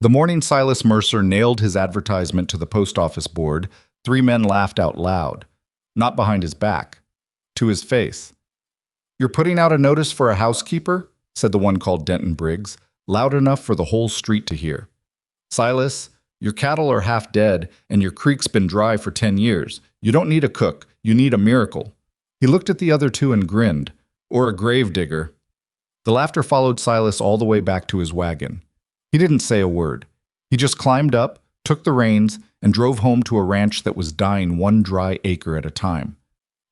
The morning Silas Mercer nailed his advertisement to the post office board, three men laughed out loud. Not behind his back. To his face. "You're putting out a notice for a housekeeper?" said the one called Denton Briggs, loud enough for the whole street to hear. "Silas, your cattle are half dead, and your creek's been dry for 10 years. You don't need a cook. You need a miracle." He looked at the other two and grinned. "Or a grave digger." The laughter followed Silas all the way back to his wagon. He didn't say a word. He just climbed up, took the reins, and drove home to a ranch that was dying one dry acre at a time.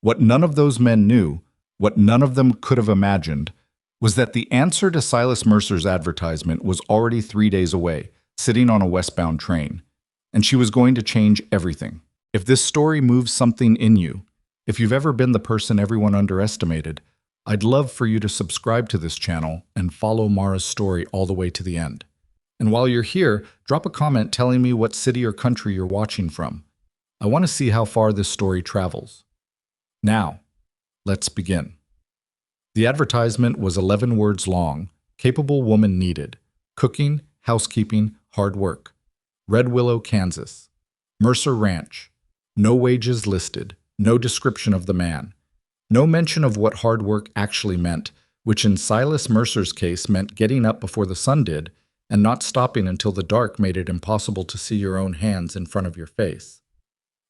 What none of those men knew, what none of them could have imagined, was that the answer to Silas Mercer's advertisement was already 3 days away, sitting on a westbound train. And she was going to change everything. If this story moves something in you, if you've ever been the person everyone underestimated, I'd love for you to subscribe to this channel and follow Mara's story all the way to the end. And while you're here, drop a comment telling me what city or country you're watching from. I want to see how far this story travels. Now, let's begin. The advertisement was 11 words long. Capable woman needed. Cooking, housekeeping, hard work. Red Willow, Kansas. Mercer Ranch. No wages listed. No description of the man. No mention of what hard work actually meant, which in Silas Mercer's case meant getting up before the sun did, and not stopping until the dark made it impossible to see your own hands in front of your face.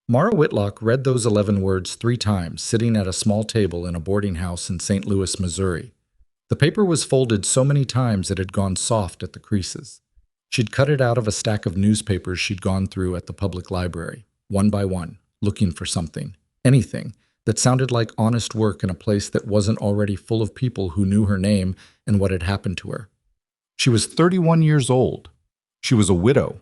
Mara Whitlock read those 11 words 3 times, sitting at a small table in a boarding house in St. Louis, Missouri. The paper was folded so many times it had gone soft at the creases. She'd cut it out of a stack of newspapers she'd gone through at the public library, one by one, looking for something, anything, that sounded like honest work in a place that wasn't already full of people who knew her name and what had happened to her. She was 31 years old. She was a widow.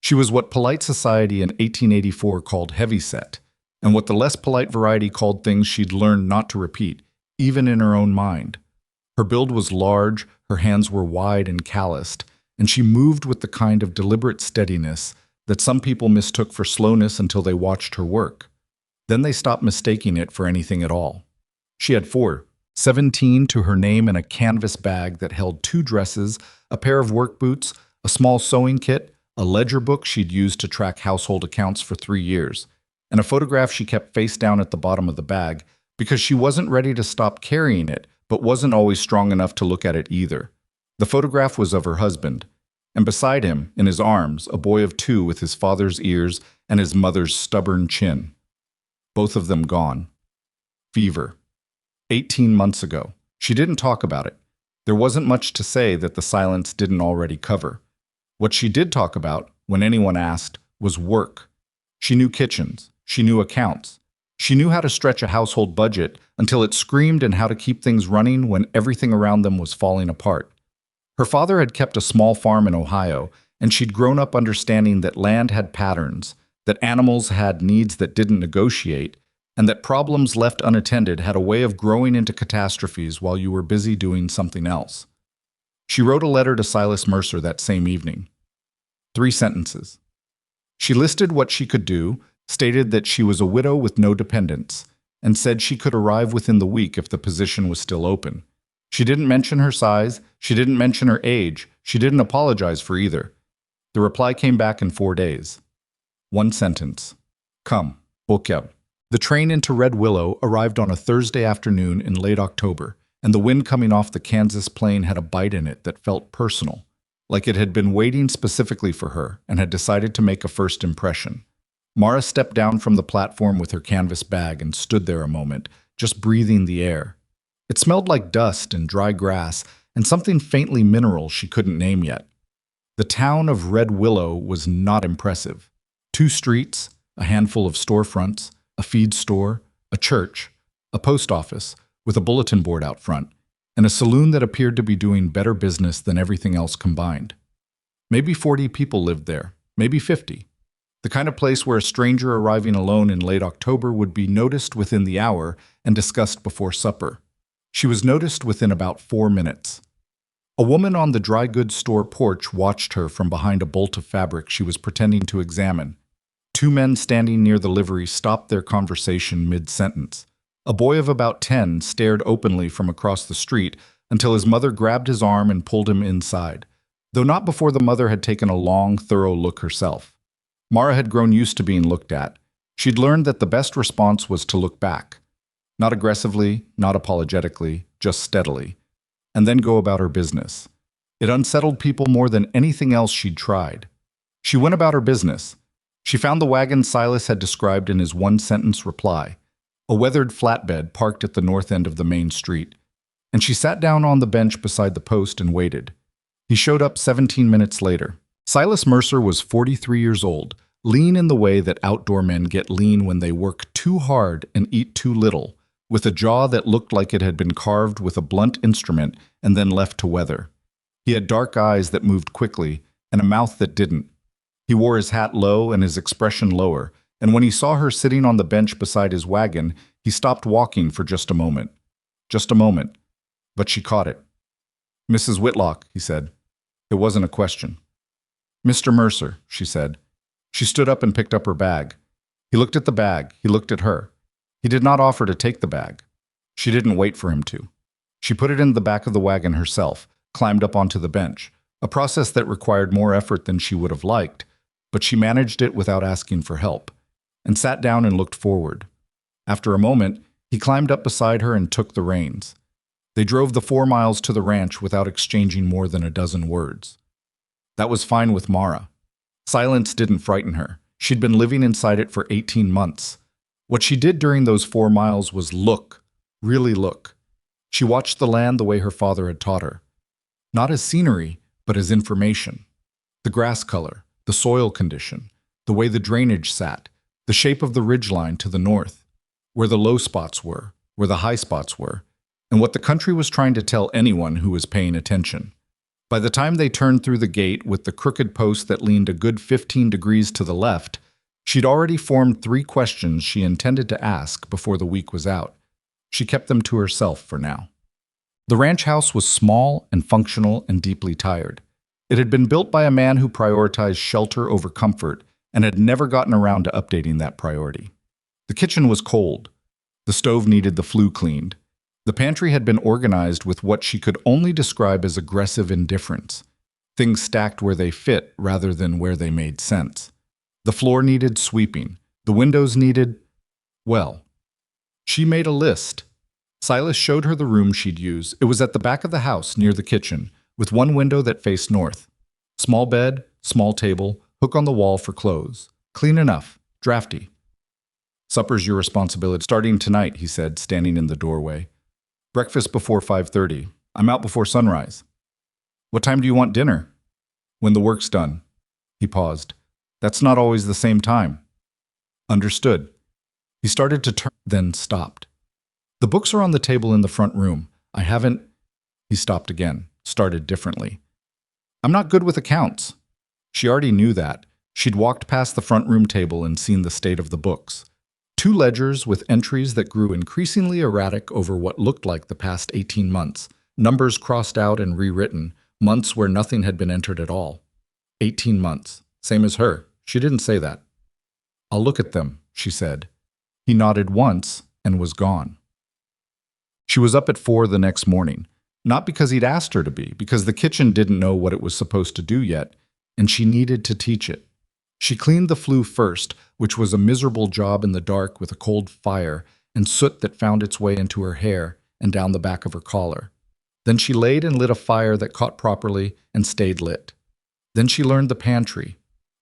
She was what polite society in 1884 called heavyset, and what the less polite variety called things she'd learned not to repeat, even in her own mind. Her build was large, her hands were wide and calloused, and she moved with the kind of deliberate steadiness that some people mistook for slowness until they watched her work. Then they stopped mistaking it for anything at all. She had 17 to her name in a canvas bag that held 2 dresses, a pair of work boots, a small sewing kit, a ledger book she'd used to track household accounts for 3 years, and a photograph she kept face down at the bottom of the bag because she wasn't ready to stop carrying it, but wasn't always strong enough to look at it either. The photograph was of her husband, and beside him, in his arms, a boy of 2 with his father's ears and his mother's stubborn chin. Both of them gone. Fever. 18 months ago. She didn't talk about it. There wasn't much to say that the silence didn't already cover. What she did talk about, when anyone asked, was work. She knew kitchens. She knew accounts. She knew how to stretch a household budget until it screamed and how to keep things running when everything around them was falling apart. Her father had kept a small farm in Ohio, and she'd grown up understanding that land had patterns, that animals had needs that didn't negotiate, and that problems left unattended had a way of growing into catastrophes while you were busy doing something else. She wrote a letter to Silas Mercer that same evening. 3 sentences. She listed what she could do, stated that she was a widow with no dependents, and said she could arrive within the week if the position was still open. She didn't mention her size, she didn't mention her age, she didn't apologize for either. The reply came back in 4 days. 1 sentence. Come, Bokeb. The train into Red Willow arrived on a Thursday afternoon in late October, and the wind coming off the Kansas plain had a bite in it that felt personal, like it had been waiting specifically for her and had decided to make a first impression. Mara stepped down from the platform with her canvas bag and stood there a moment, just breathing the air. It smelled like dust and dry grass and something faintly mineral she couldn't name yet. The town of Red Willow was not impressive. 2 streets, a handful of storefronts, a feed store, a church, a post office with a bulletin board out front, and a saloon that appeared to be doing better business than everything else combined. Maybe 40 people lived there, maybe 50. The kind of place where a stranger arriving alone in late October would be noticed within the hour and discussed before supper. She was noticed within about 4 minutes. A woman on the dry goods store porch watched her from behind a bolt of fabric she was pretending to examine. 2 men standing near the livery stopped their conversation mid-sentence. A boy of about 10 stared openly from across the street until his mother grabbed his arm and pulled him inside. though not before the mother had taken a long, thorough look herself. Mara had grown used to being looked at. She'd learned that the best response was to look back. Not aggressively, not apologetically, just steadily. And then go about her business. It unsettled people more than anything else she'd tried. She went about her business. She found the wagon Silas had described in his one-sentence reply, a weathered flatbed parked at the north end of the main street, and she sat down on the bench beside the post and waited. He showed up 17 minutes later. Silas Mercer was 43 years old, lean in the way that outdoor men get lean when they work too hard and eat too little, with a jaw that looked like it had been carved with a blunt instrument and then left to weather. He had dark eyes that moved quickly and a mouth that didn't. He wore his hat low and his expression lower, and when he saw her sitting on the bench beside his wagon, he stopped walking for just a moment. Just a moment. But she caught it. "Mrs. Whitlock," he said. It wasn't a question. "Mr. Mercer," she said. She stood up and picked up her bag. He looked at the bag. He looked at her. He did not offer to take the bag. She didn't wait for him to. She put it in the back of the wagon herself, climbed up onto the bench, a process that required more effort than she would have liked, but she managed it without asking for help, and sat down and looked forward. After a moment, he climbed up beside her and took the reins. They drove the 4 miles to the ranch without exchanging more than a dozen words. That was fine with Mara. Silence didn't frighten her. She'd been living inside it for 18 months. What she did during those 4 miles was look, really look. She watched the land the way her father had taught her. Not as scenery, but as information. The grass color, the soil condition, the way the drainage sat, the shape of the ridgeline to the north, where the low spots were, where the high spots were, and what the country was trying to tell anyone who was paying attention. By the time they turned through the gate with the crooked post that leaned a good 15 degrees to the left, she'd already formed 3 questions she intended to ask before the week was out. She kept them to herself for now. The ranch house was small and functional and deeply tired. It had been built by a man who prioritized shelter over comfort and had never gotten around to updating that priority. The kitchen was cold. The stove needed the flue cleaned. The pantry had been organized with what she could only describe as aggressive indifference. Things stacked where they fit rather than where they made sense. The floor needed sweeping. The windows needed, well, she made a list. Silas showed her the room she'd use. It was at the back of the house, near the kitchen, with one window that faced north. Small bed, small table, hook on the wall for clothes. Clean enough, drafty. "Supper's your responsibility starting tonight," he said, standing in the doorway. "Breakfast before 5:30. I'm out before sunrise." "What time do you want dinner?" "When the work's done." He paused. "That's not always the same time." "Understood." He started to turn, then stopped. "The books are on the table in the front room. I haven't—" He stopped again, started differently. "I'm not good with accounts." She already knew that. She'd walked past the front room table and seen the state of the books. 2 ledgers with entries that grew increasingly erratic over what looked like the past 18 months, numbers crossed out and rewritten, months where nothing had been entered at all. 18 months, same as her. She didn't say that. "I'll look at them," she said. He nodded once and was gone. She was up at 4 the next morning, not because he'd asked her to be, because the kitchen didn't know what it was supposed to do yet, and she needed to teach it. She cleaned the flue first, which was a miserable job in the dark with a cold fire and soot that found its way into her hair and down the back of her collar. Then she laid and lit a fire that caught properly and stayed lit. Then she learned the pantry.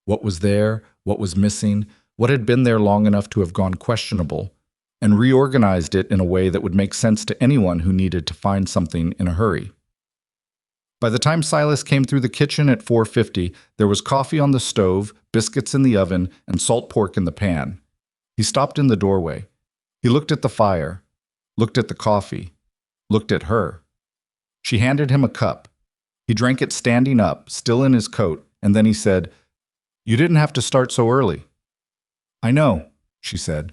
What was there, what was missing, what had been there long enough to have gone questionable, and reorganized it in a way that would make sense to anyone who needed to find something in a hurry. By the time Silas came through the kitchen at 4:50, there was coffee on the stove, biscuits in the oven, and salt pork in the pan. He stopped in the doorway. He looked at the fire, looked at the coffee, looked at her. She handed him a cup. He drank it standing up, still in his coat, and then he said, "You didn't have to start so early." "I know," she said.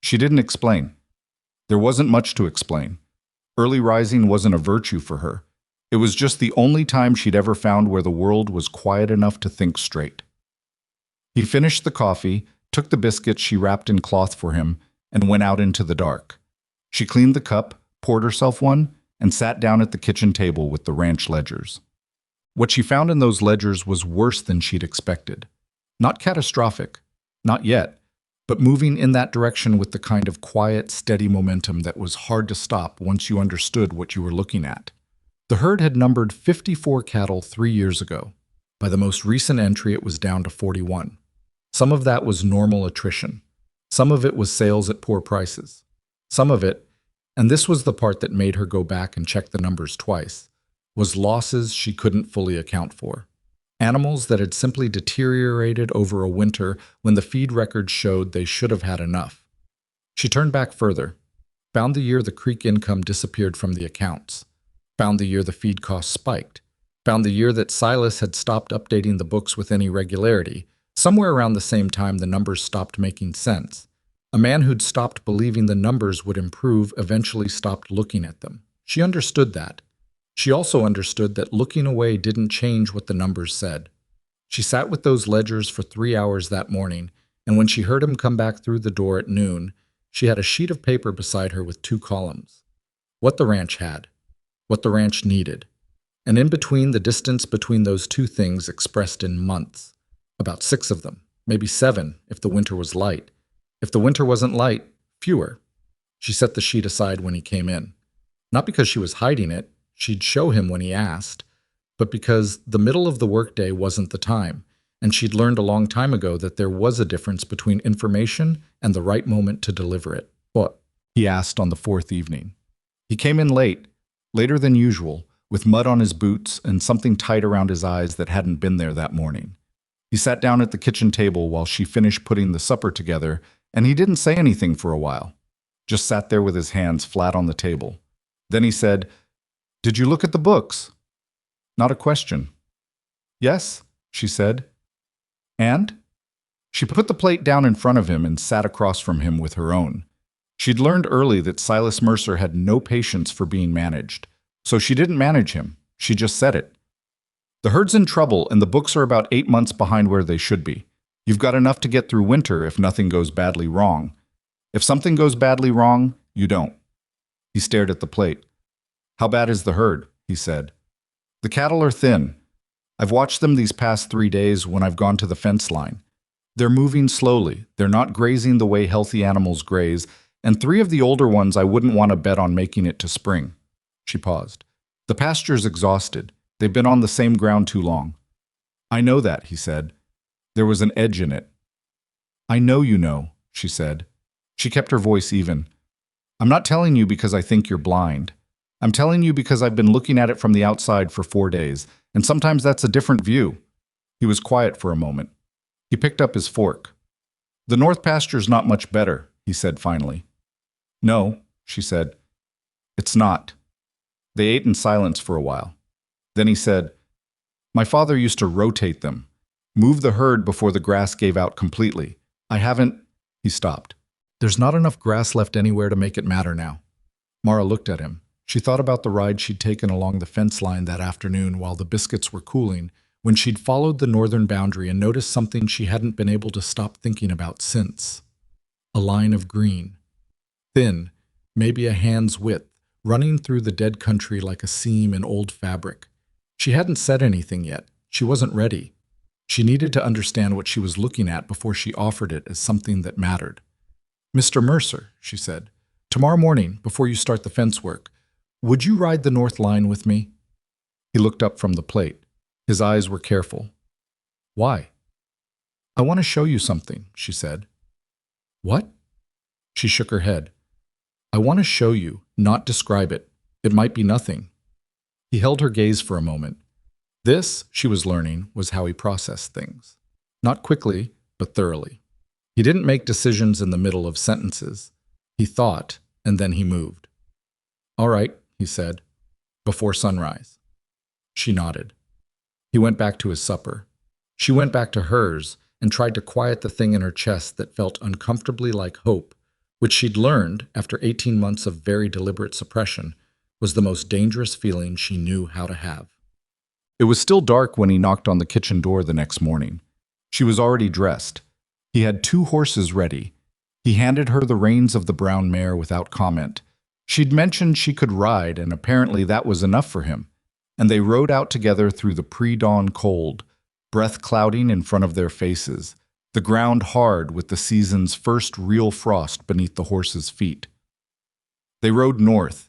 She didn't explain. There wasn't much to explain. Early rising wasn't a virtue for her. It was just the only time she'd ever found where the world was quiet enough to think straight. He finished the coffee, took the biscuits she wrapped in cloth for him, and went out into the dark. She cleaned the cup, poured herself one, and sat down at the kitchen table with the ranch ledgers. What she found in those ledgers was worse than she'd expected. Not catastrophic, not yet, but moving in that direction with the kind of quiet, steady momentum that was hard to stop once you understood what you were looking at. The herd had numbered 54 cattle 3 years ago. By the most recent entry, it was down to 41. Some of that was normal attrition. Some of it was sales at poor prices. Some of it, and this was the part that made her go back and check the numbers twice, was losses she couldn't fully account for. Animals that had simply deteriorated over a winter when the feed records showed they should have had enough. She turned back further, found the year the creek income disappeared from the accounts, found the year the feed costs spiked, found the year that Silas had stopped updating the books with any regularity. Somewhere around the same time the numbers stopped making sense. A man who'd stopped believing the numbers would improve eventually stopped looking at them. She understood that. She also understood that looking away didn't change what the numbers said. She sat with those ledgers for 3 hours that morning, and when she heard him come back through the door at noon, she had a sheet of paper beside her with 2 columns. What the ranch had, what the ranch needed, and in between the distance between those 2 things expressed in months. About 6 of them, maybe 7 if the winter was light. If the winter wasn't light, fewer. She set the sheet aside when he came in. Not because she was hiding it, she'd show him when he asked, but because the middle of the workday wasn't the time, and she'd learned a long time ago that there was a difference between information and the right moment to deliver it. What? He asked on the 4th evening. He came in late, later than usual, with mud on his boots and something tight around his eyes that hadn't been there that morning. He sat down at the kitchen table while she finished putting the supper together, and he didn't say anything for a while. Just sat there with his hands flat on the table. Then he said, "Did you look at the books?" Not a question. "Yes," she said. "And?" She put the plate down in front of him and sat across from him with her own. She'd learned early that Silas Mercer had no patience for being managed, so she didn't manage him. She just said it. "The herd's in trouble, and the books are about 8 months behind where they should be. You've got enough to get through winter if nothing goes badly wrong. If something goes badly wrong, you don't." He stared at the plate. "How bad is the herd?" he said. "The cattle are thin. I've watched them these past 3 days when I've gone to the fence line. They're moving slowly. They're not grazing the way healthy animals graze, and 3 of the older ones I wouldn't want to bet on making it to spring." She paused. "The pasture's exhausted. They've been on the same ground too long." "I know that," he said. There was an edge in it. "I know you know," she said. She kept her voice even. "I'm not telling you because I think you're blind. I'm telling you because I've been looking at it from the outside for 4 days, and sometimes that's a different view." He was quiet for a moment. He picked up his fork. "The north pasture's not much better," he said finally. "No," she said. "It's not." They ate in silence for a while. Then he said, "My father used to rotate them, move the herd before the grass gave out completely. I haven't—" He stopped. "There's not enough grass left anywhere to make it matter now." Mara looked at him. She thought about the ride she'd taken along the fence line that afternoon while the biscuits were cooling, when she'd followed the northern boundary and noticed something she hadn't been able to stop thinking about since. A line of green. Thin, maybe a hand's width, running through the dead country like a seam in old fabric. She hadn't said anything yet. She wasn't ready. She needed to understand what she was looking at before she offered it as something that mattered. "Mr. Mercer," she said, "tomorrow morning, before you start the fence work, would you ride the north line with me?" He looked up from the plate. His eyes were careful. "Why?" "I want to show you something," she said. "What?" She shook her head. "I want to show you, not describe it. It might be nothing." He held her gaze for a moment. This, she was learning, was how he processed things. Not quickly, but thoroughly. He didn't make decisions in the middle of sentences. He thought, and then he moved. "All right," he said, "before sunrise." She nodded. He went back to his supper. She went back to hers and tried to quiet the thing in her chest that felt uncomfortably like hope, which she'd learned, after 18 months of very deliberate suppression, was the most dangerous feeling she knew how to have. It was still dark when he knocked on the kitchen door the next morning. She was already dressed. He had 2 horses ready. He handed her the reins of the brown mare without comment. She'd mentioned she could ride, and apparently that was enough for him. and they rode out together through the pre-dawn cold, breath clouding in front of their faces, the ground hard with the season's first real frost beneath the horses' feet. They rode north.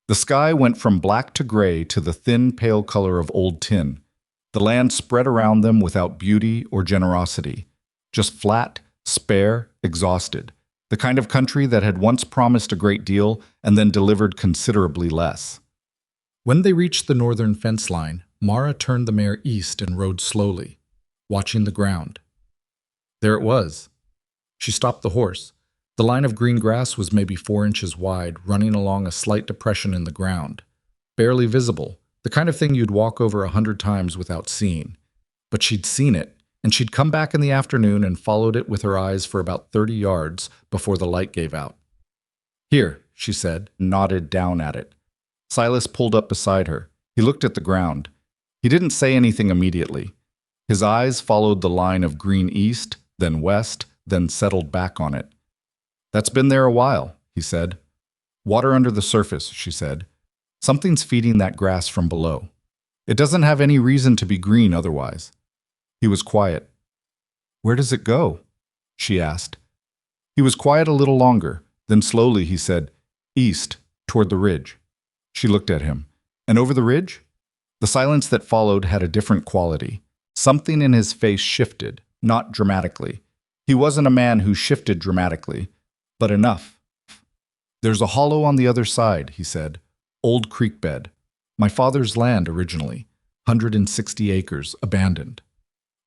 The sky went from black to gray to the thin, pale color of old tin. The land spread around them without beauty or generosity, just flat, spare, exhausted, the kind of country that had once promised a great deal and then delivered considerably less. When they reached the northern fence line, Mara turned the mare east and rode slowly, watching the ground. There it was. She stopped the horse. The line of green grass was maybe 4 inches wide, running along a slight depression in the ground. Barely visible, the kind of thing you'd walk over 100 times without seeing. But she'd seen it, and she'd come back in the afternoon and followed it with her eyes for about 30 yards before the light gave out. "Here," she said, and nodded down at it. Silas pulled up beside her. He looked at the ground. He didn't say anything immediately. His eyes followed the line of green east, then west, then settled back on it. "That's been there a while," he said. "Water under the surface," she said. "Something's feeding that grass from below. It doesn't have any reason to be green otherwise." He was quiet. "Where does it go?" she asked. He was quiet a little longer. Then slowly he said, "East, toward the ridge." She looked at him. "And over the ridge?" The silence that followed had a different quality. Something in his face shifted, not dramatically. He wasn't a man who shifted dramatically, but enough. "There's a hollow on the other side," he said. "Old creek bed. My father's land originally. 160 acres, abandoned."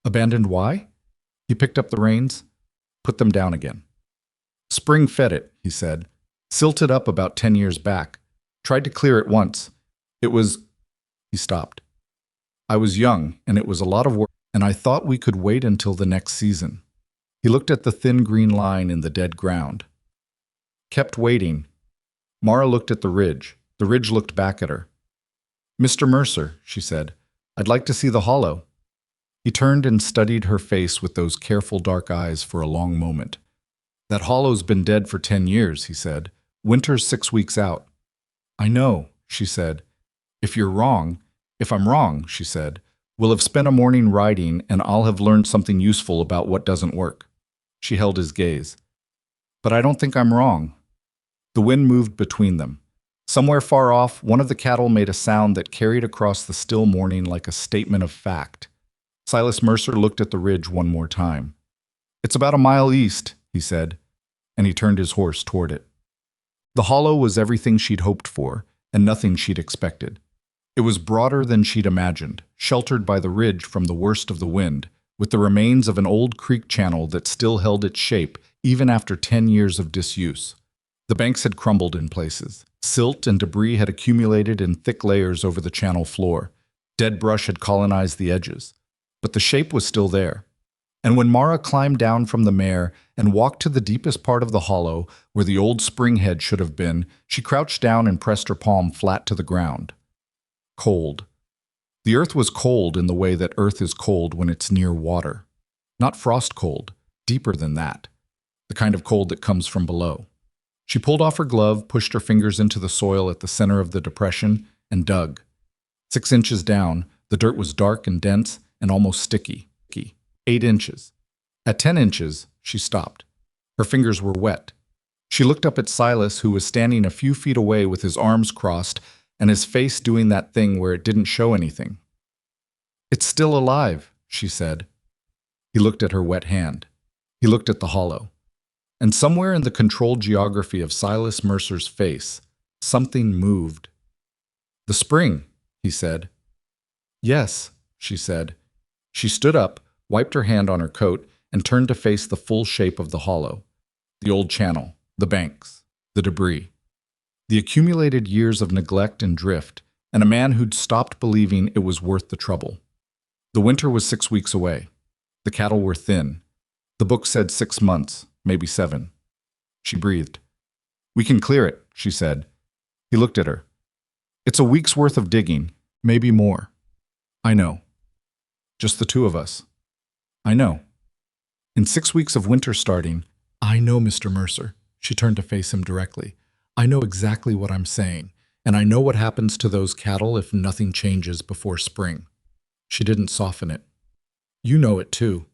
"Abandoned why?" He picked up the reins, put them down again. "Spring fed it," he said. "Silted up about 10 years back. Tried to clear it once. It was—" He stopped. "I was young, and it was a lot of work, and I thought we could wait until the next season." He looked at the thin green line in the dead ground. Kept waiting. Mara looked at the ridge. The ridge looked back at her. "Mr. Mercer," she said, "I'd like to see the hollow." He turned and studied her face with those careful dark eyes for a long moment. "That hollow's been dead for 10 years, he said. "Winter's 6 weeks out." "I know," she said. If I'm wrong," she said, "we'll have spent a morning riding and I'll have learned something useful about what doesn't work." She held his gaze. "But I don't think I'm wrong." The wind moved between them. Somewhere far off, one of the cattle made a sound that carried across the still morning like a statement of fact. Silas Mercer looked at the ridge one more time. "It's about a mile east," he said, and he turned his horse toward it. The hollow was everything she'd hoped for, and nothing she'd expected. It was broader than she'd imagined, sheltered by the ridge from the worst of the wind, with the remains of an old creek channel that still held its shape even after 10 years of disuse. The banks had crumbled in places. Silt and debris had accumulated in thick layers over the channel floor. Dead brush had colonized the edges. But the shape was still there. And when Mara climbed down from the mare and walked to the deepest part of the hollow, where the old spring head should have been, she crouched down and pressed her palm flat to the ground. Cold. The earth was cold in the way that earth is cold when it's near water. Not frost cold, deeper than that. The kind of cold that comes from below. She pulled off her glove, pushed her fingers into the soil at the center of the depression, and dug. 6 inches down, the dirt was dark and dense and almost sticky. 8 inches. At 10 inches, she stopped. Her fingers were wet. She looked up at Silas, who was standing a few feet away with his arms crossed and his face doing that thing where it didn't show anything. "It's still alive," she said. He looked at her wet hand. He looked at the hollow. And somewhere in the controlled geography of Silas Mercer's face, something moved. "The spring," he said. "Yes," she said. She stood up, wiped her hand on her coat, and turned to face the full shape of the hollow. The old channel, the banks, the debris. The accumulated years of neglect and drift, and a man who'd stopped believing it was worth the trouble. The winter was 6 weeks away. The cattle were thin. The book said 6 months, maybe 7. She breathed. "We can clear it," she said. He looked at her. "It's a week's worth of digging, maybe more." "I know." "Just the two of us." "I know." "In 6 weeks of winter starting." "I know, Mr. Mercer." She turned to face him directly. "I know exactly what I'm saying, And I know what happens to those cattle if nothing changes before spring. She didn't soften it. You know it too.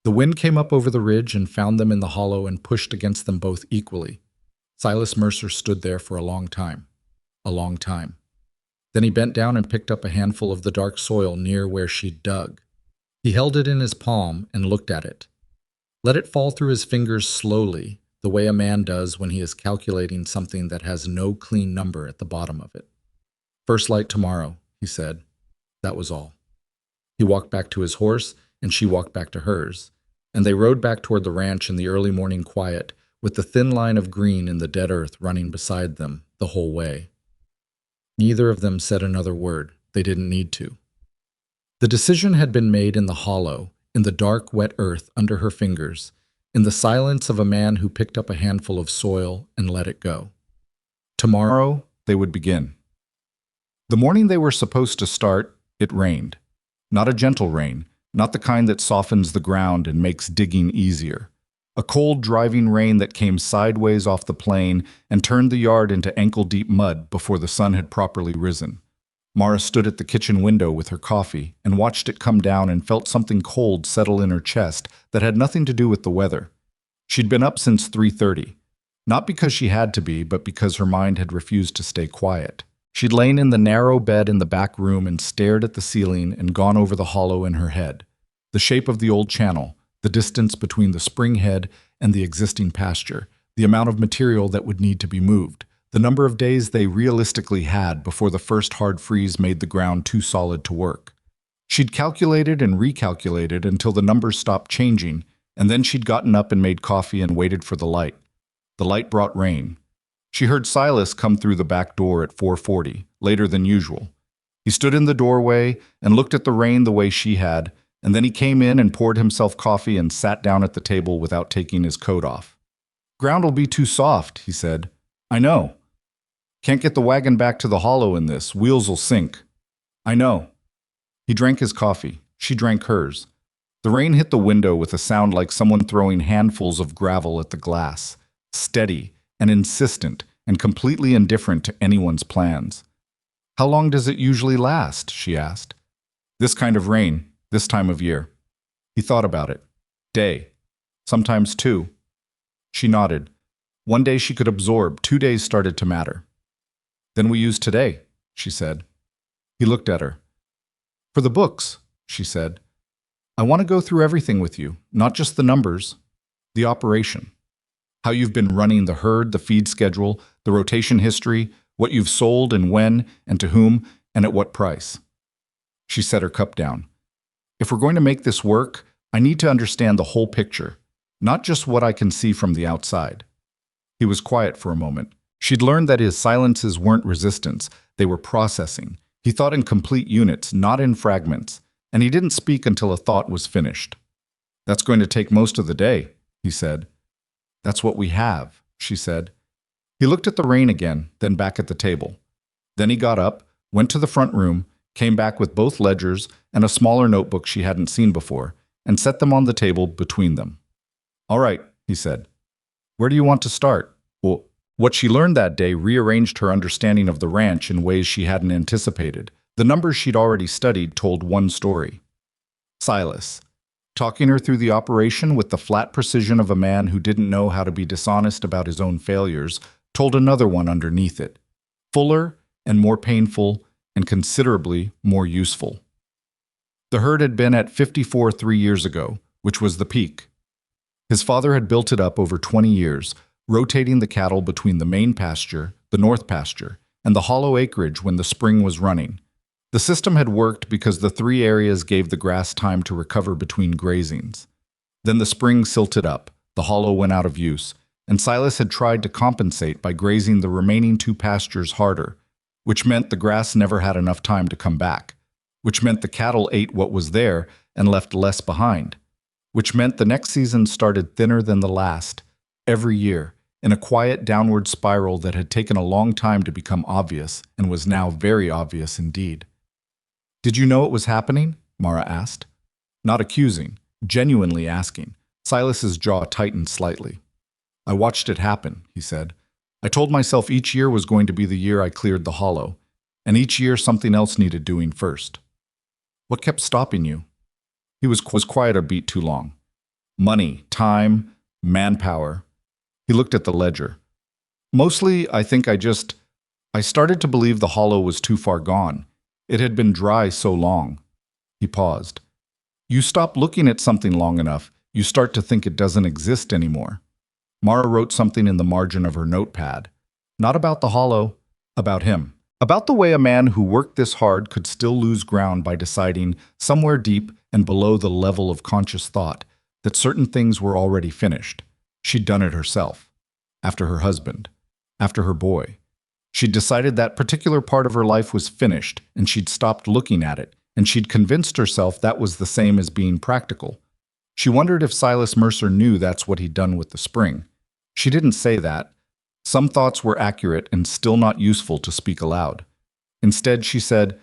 The wind came up over the ridge and found them in the hollow and pushed against them both equally. Silas Mercer stood there for a long time. A long time. Then he bent down and picked up a handful of the dark soil near where she'd dug. He held it in his palm and looked at it. Let it fall through his fingers slowly, the way a man does when he is calculating something that has no clean number at the bottom of it. "First light tomorrow," he said. That was all. He walked back to his horse, and she walked back to hers, and they rode back toward the ranch in the early morning quiet, with the thin line of green in the dead earth running beside them the whole way. Neither of them said another word. They didn't need to. The decision had been made in the hollow, in the dark, wet earth under her fingers, in the silence of a man who picked up a handful of soil and let it go. Tomorrow, they would begin. The morning they were supposed to start, it rained. Not a gentle rain, not the kind that softens the ground and makes digging easier. A cold, driving rain that came sideways off the plain and turned the yard into ankle-deep mud before the sun had properly risen. Mara stood at the kitchen window with her coffee and watched it come down and felt something cold settle in her chest that had nothing to do with the weather. She'd been up since 3:30, not because she had to be, but because her mind had refused to stay quiet. She'd lain in the narrow bed in the back room and stared at the ceiling and gone over the hollow in her head, the shape of the old channel, the distance between the spring head and the existing pasture, the amount of material that would need to be moved, the number of days they realistically had before the first hard freeze made the ground too solid to work. She'd calculated and recalculated until the numbers stopped changing, and then she'd gotten up and made coffee and waited for the light. The light brought rain. She heard Silas come through the back door at 4:40, later than usual. He stood in the doorway and looked at the rain the way she had, and then he came in and poured himself coffee and sat down at the table without taking his coat off. "Ground'll be too soft," he said. "I know. Can't get the wagon back to the hollow in this. Wheels'll sink." "I know." He drank his coffee. She drank hers. The rain hit the window with a sound like someone throwing handfuls of gravel at the glass, steady and insistent and completely indifferent to anyone's plans. "How long does it usually last?" she asked. "This kind of rain, this time of year." He thought about it. Day. Sometimes 2. She nodded. One day she could absorb, 2 days started to matter. "Then we use today," she said. He looked at her. "For the books," she said. "I want to go through everything with you, not just the numbers, the operation. How you've been running the herd, the feed schedule, the rotation history, what you've sold and when and to whom and at what price." She set her cup down. "If we're going to make this work, I need to understand the whole picture, not just what I can see from the outside." He was quiet for a moment. She'd learned that his silences weren't resistance, they were processing. He thought in complete units, not in fragments, and he didn't speak until a thought was finished. "That's going to take most of the day," he said. "That's what we have," she said. He looked at the rain again, then back at the table. Then he got up, went to the front room, came back with both ledgers and a smaller notebook she hadn't seen before, and set them on the table between them. "All right," he said. "Where do you want to start?" Well, what she learned that day rearranged her understanding of the ranch in ways she hadn't anticipated. The numbers she'd already studied told one story. Silas, talking her through the operation with the flat precision of a man who didn't know how to be dishonest about his own failures, told another one underneath it, fuller and more painful and considerably more useful. The herd had been at 54 3 years ago, which was the peak. His father had built it up over 20 years, rotating the cattle between the main pasture, the north pasture, and the hollow acreage when the spring was running. The system had worked because the 3 areas gave the grass time to recover between grazings. Then the spring silted up, the hollow went out of use, and Silas had tried to compensate by grazing the remaining 2 pastures harder, which meant the grass never had enough time to come back, which meant the cattle ate what was there and left less behind, which meant the next season started thinner than the last, every year, in a quiet downward spiral that had taken a long time to become obvious and was now very obvious indeed. "Did you know it was happening?" Mara asked. Not accusing, genuinely asking. Silas's jaw tightened slightly. "I watched it happen," he said. I told myself each year was going to be the year I cleared the hollow, and each year something else needed doing first. What kept stopping you? He was quiet a beat too long. Money, time, manpower. He looked at the ledger. Mostly, I think I started to believe the hollow was too far gone. It had been dry so long. He paused. You stop looking at something long enough, you start to think it doesn't exist anymore. Mara wrote something in the margin of her notepad. Not about the hollow, about him. About the way a man who worked this hard could still lose ground by deciding, somewhere deep and below the level of conscious thought, that certain things were already finished. She'd done it herself. After her husband. After her boy. She'd decided that particular part of her life was finished, and she'd stopped looking at it, and she'd convinced herself that was the same as being practical. She wondered if Silas Mercer knew that's what he'd done with the spring. She didn't say that. Some thoughts were accurate and still not useful to speak aloud. Instead, she said,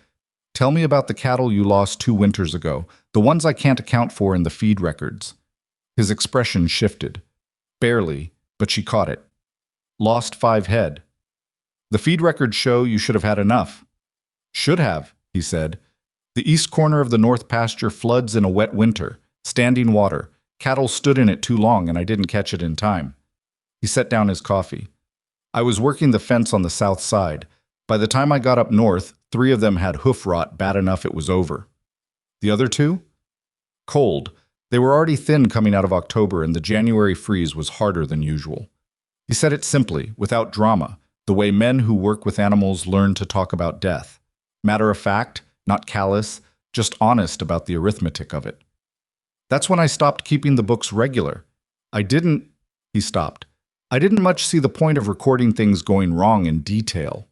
"Tell me about the cattle you lost 2 winters ago, the ones I can't account for in the feed records." His expression shifted. Barely, but she caught it. "Lost 5 head. The feed records show you should have had enough." "Should have," he said. "The east corner of the north pasture floods in a wet winter. Standing water. Cattle stood in it too long and I didn't catch it in time." He set down his coffee. "I was working the fence on the south side. By the time I got up north, 3 of them had hoof rot bad enough it was over." "The other 2? "Cold. They were already thin coming out of October and the January freeze was harder than usual." He said it simply, without drama, the way men who work with animals learn to talk about death. Matter of fact, not callous, just honest about the arithmetic of it. "That's when I stopped keeping the books regular. He stopped. "I didn't much see the point of recording things going wrong in detail."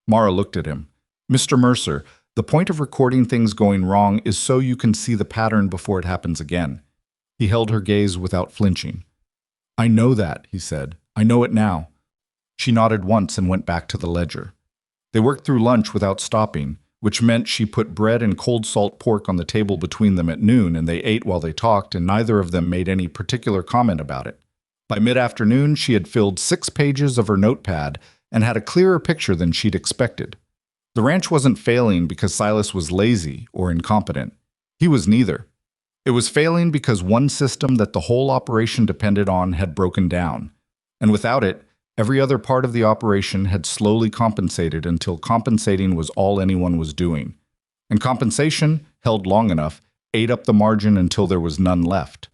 Mara looked at him. "Mr. Mercer, the point of recording things going wrong is so you can see the pattern before it happens again." He held her gaze without flinching. "I know that," he said. "I know it now." She nodded once and went back to the ledger. They worked through lunch without stopping, which meant she put bread and cold salt pork on the table between them at noon, and they ate while they talked, and neither of them made any particular comment about it. By mid-afternoon, she had filled 6 pages of her notepad and had a clearer picture than she'd expected. The ranch wasn't failing because Silas was lazy or incompetent. He was neither. It was failing because one system that the whole operation depended on had broken down. And without it, every other part of the operation had slowly compensated until compensating was all anyone was doing. And compensation, held long enough, ate up the margin until there was none left.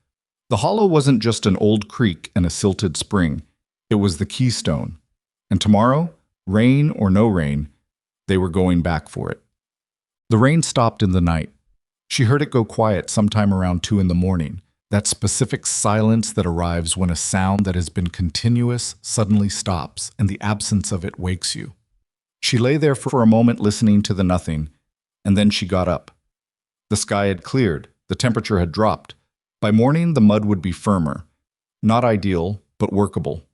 The hollow wasn't just an old creek and a silted spring. It was the keystone. And tomorrow, rain or no rain, they were going back for it. The rain stopped in the night. She heard it go quiet sometime around 2 in the morning, that specific silence that arrives when a sound that has been continuous suddenly stops and the absence of it wakes you. She lay there for a moment listening to the nothing, and then she got up. The sky had cleared, the temperature had dropped. By morning, the mud would be firmer. Not ideal, but workable.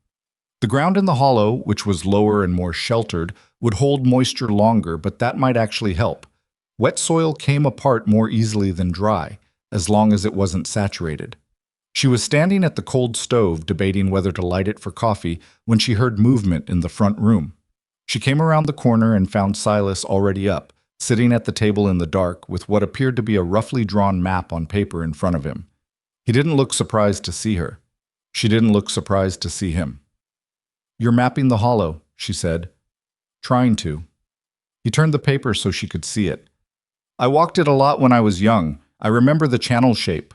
The ground in the hollow, which was lower and more sheltered, would hold moisture longer, but that might actually help. Wet soil came apart more easily than dry, as long as it wasn't saturated. She was standing at the cold stove, debating whether to light it for coffee, when she heard movement in the front room. She came around the corner and found Silas already up, sitting at the table in the dark with what appeared to be a roughly drawn map on paper in front of him. He didn't look surprised to see her. She didn't look surprised to see him. "You're mapping the hollow," she said. "Trying to." He turned the paper so she could see it. "I walked it a lot when I was young. I remember the channel shape."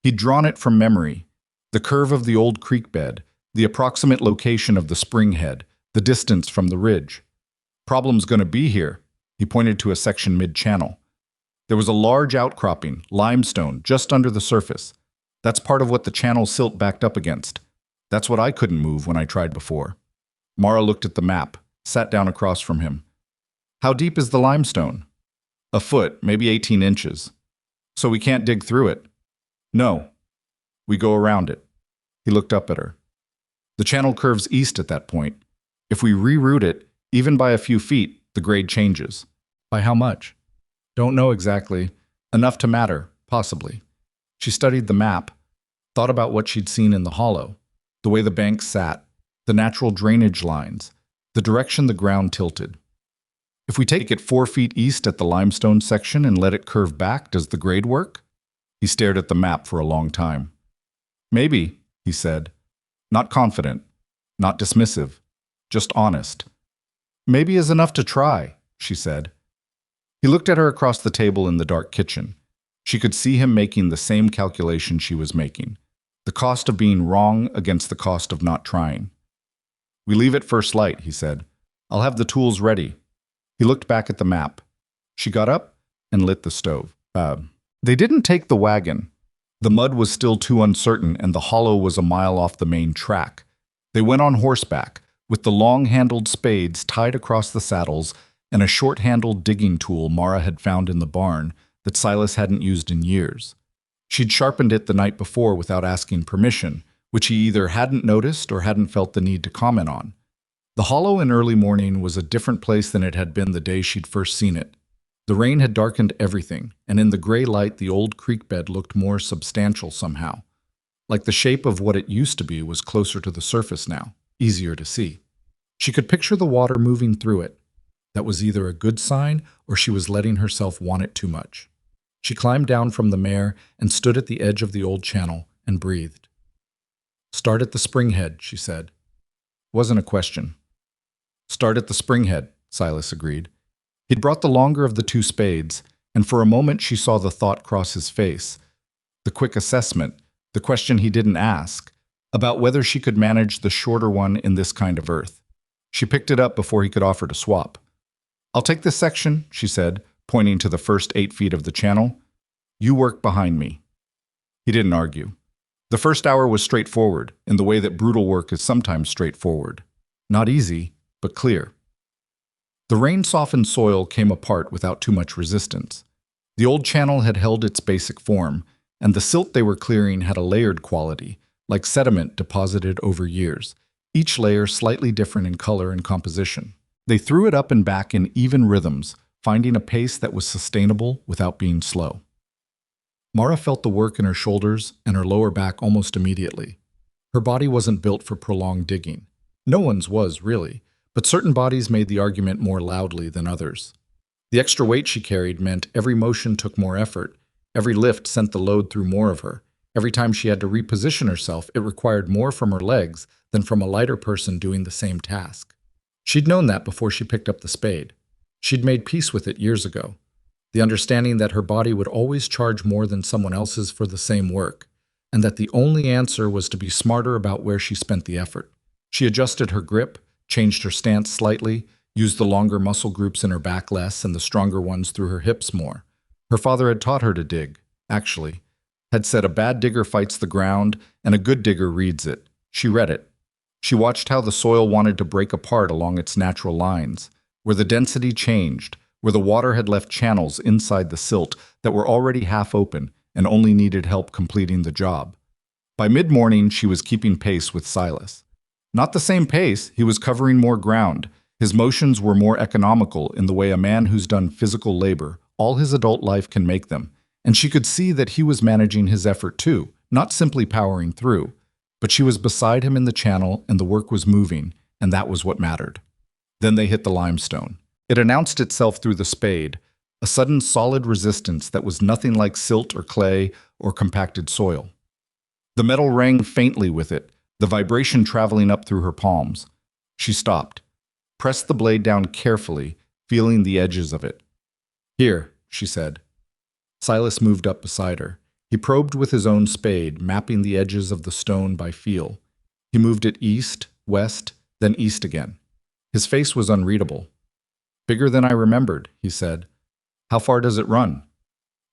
He'd drawn it from memory. The curve of the old creek bed, the approximate location of the spring head, the distance from the ridge. "Problem's gonna be here." He pointed to a section mid-channel. There was a large outcropping, limestone, just under the surface. That's part of what the channel silt backed up against. That's what I couldn't move when I tried before. Mara looked at the map, sat down across from him. "How deep is the limestone?" "A foot, maybe 18 inches. "So we can't dig through it?" "No. We go around it." He looked up at her. "The channel curves east at that point. If we reroute it, even by a few feet, the grade changes." "By how much?" "Don't know exactly. Enough to matter, possibly." She studied the map, thought about what she'd seen in the hollow, the way the banks sat, the natural drainage lines, the direction the ground tilted. If we take it 4 feet east at the limestone section and let it curve back, does the grade work? He stared at the map for a long time. Maybe, he said. Not confident, not dismissive, just honest. Maybe is enough to try, she said. He looked at her across the table in the dark kitchen. She could see him making the same calculation she was making. The cost of being wrong against the cost of not trying. We leave at first light, he said. I'll have the tools ready. He looked back at the map. She got up and lit the stove. They didn't take the wagon. The mud was still too uncertain and the hollow was a mile off the main track. They went on horseback, with the long-handled spades tied across the saddles and a short-handled digging tool Mara had found in the barn that Silas hadn't used in years. She'd sharpened it the night before without asking permission, which he either hadn't noticed or hadn't felt the need to comment on. The hollow in early morning was a different place than it had been the day she'd first seen it. The rain had darkened everything, and in the gray light the old creek bed looked more substantial somehow. Like the shape of what it used to be was closer to the surface now, easier to see. She could picture the water moving through it. That was either a good sign or she was letting herself want it too much. She climbed down from the mare and stood at the edge of the old channel and breathed. Start at the springhead, she said. Wasn't a question. Start at the springhead, Silas agreed. He'd brought the longer of the 2 spades, and for a moment she saw the thought cross his face. The quick assessment, the question he didn't ask, about whether she could manage the shorter one in this kind of earth. She picked it up before he could offer to swap. I'll take this section, she said, pointing to the first 8 feet of the channel. You work behind me. He didn't argue. The first hour was straightforward, in the way that brutal work is sometimes straightforward. Not easy, but clear. The rain-softened soil came apart without too much resistance. The old channel had held its basic form, and the silt they were clearing had a layered quality, like sediment deposited over years, each layer slightly different in color and composition. They threw it up and back in even rhythms, finding a pace that was sustainable without being slow. Mara felt the work in her shoulders and her lower back almost immediately. Her body wasn't built for prolonged digging. No one's was, really, but certain bodies made the argument more loudly than others. The extra weight she carried meant every motion took more effort. Every lift sent the load through more of her. Every time she had to reposition herself, it required more from her legs than from a lighter person doing the same task. She'd known that before she picked up the spade. She'd made peace with it years ago. The understanding that her body would always charge more than someone else's for the same work, and that the only answer was to be smarter about where she spent the effort. She adjusted her grip, changed her stance slightly, used the longer muscle groups in her back less and the stronger ones through her hips more. Her father had taught her to dig, actually. Had said a bad digger fights the ground and a good digger reads it. She read it. She watched how the soil wanted to break apart along its natural lines, where the density changed, where the water had left channels inside the silt that were already half open and only needed help completing the job. By mid-morning, she was keeping pace with Silas. Not the same pace, he was covering more ground. His motions were more economical in the way a man who's done physical labor all his adult life can make them, and she could see that he was managing his effort too, not simply powering through. But she was beside him in the channel and the work was moving, and that was what mattered. Then they hit the limestone. It announced itself through the spade, a sudden solid resistance that was nothing like silt or clay or compacted soil. The metal rang faintly with it, the vibration traveling up through her palms. She stopped, pressed the blade down carefully, feeling the edges of it. Here, she said. Silas moved up beside her. He probed with his own spade, mapping the edges of the stone by feel. He moved it east, west, then east again. His face was unreadable. Bigger than I remembered, he said. How far does it run?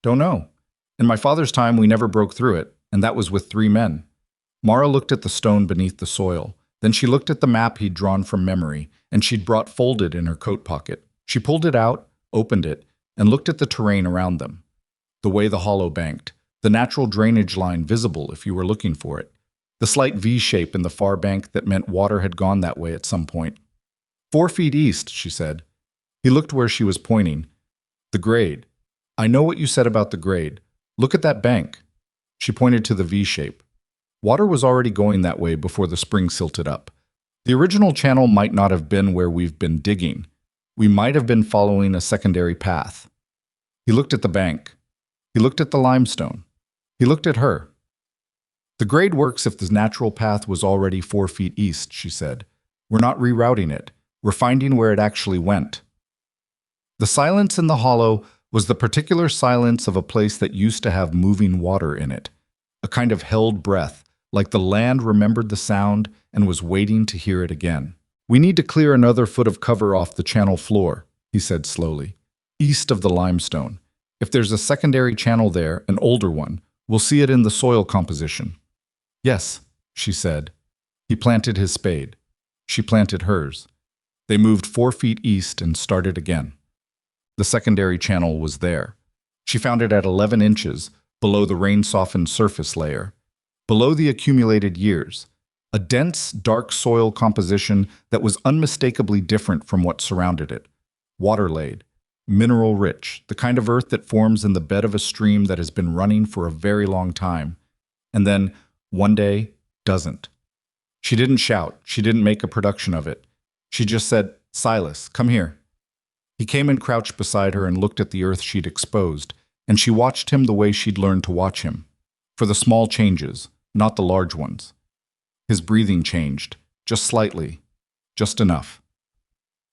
Don't know. In my father's time, we never broke through it, and that was with 3 men. Mara looked at the stone beneath the soil. Then she looked at the map he'd drawn from memory, and she'd brought folded in her coat pocket. She pulled it out, opened it, and looked at the terrain around them. The way the hollow banked, the natural drainage line visible if you were looking for it, the slight V shape in the far bank that meant water had gone that way at some point. 4 feet east, she said. He looked where she was pointing. The grade. I know what you said about the grade. Look at that bank. She pointed to the V shape. Water was already going that way before the spring silted up. The original channel might not have been where we've been digging. We might have been following a secondary path. He looked at the bank. He looked at the limestone. He looked at her. The grade works if the natural path was already 4 feet east, she said. We're not rerouting it. We're finding where it actually went. The silence in the hollow was the particular silence of a place that used to have moving water in it, a kind of held breath, like the land remembered the sound and was waiting to hear it again. We need to clear another foot of cover off the channel floor, he said slowly, east of the limestone. If there's a secondary channel there, an older one, we'll see it in the soil composition. Yes, she said. He planted his spade. She planted hers. They moved 4 feet east and started again. The secondary channel was there. She found it at 11 inches, below the rain-softened surface layer, below the accumulated years, a dense, dark soil composition that was unmistakably different from what surrounded it. Water-laid, mineral-rich, the kind of earth that forms in the bed of a stream that has been running for a very long time, and then, one day, doesn't. She didn't shout. She didn't make a production of it. She just said, "Silas, come here." He came and crouched beside her and looked at the earth she'd exposed, and she watched him the way she'd learned to watch him, for the small changes, not the large ones. His breathing changed, just slightly, just enough.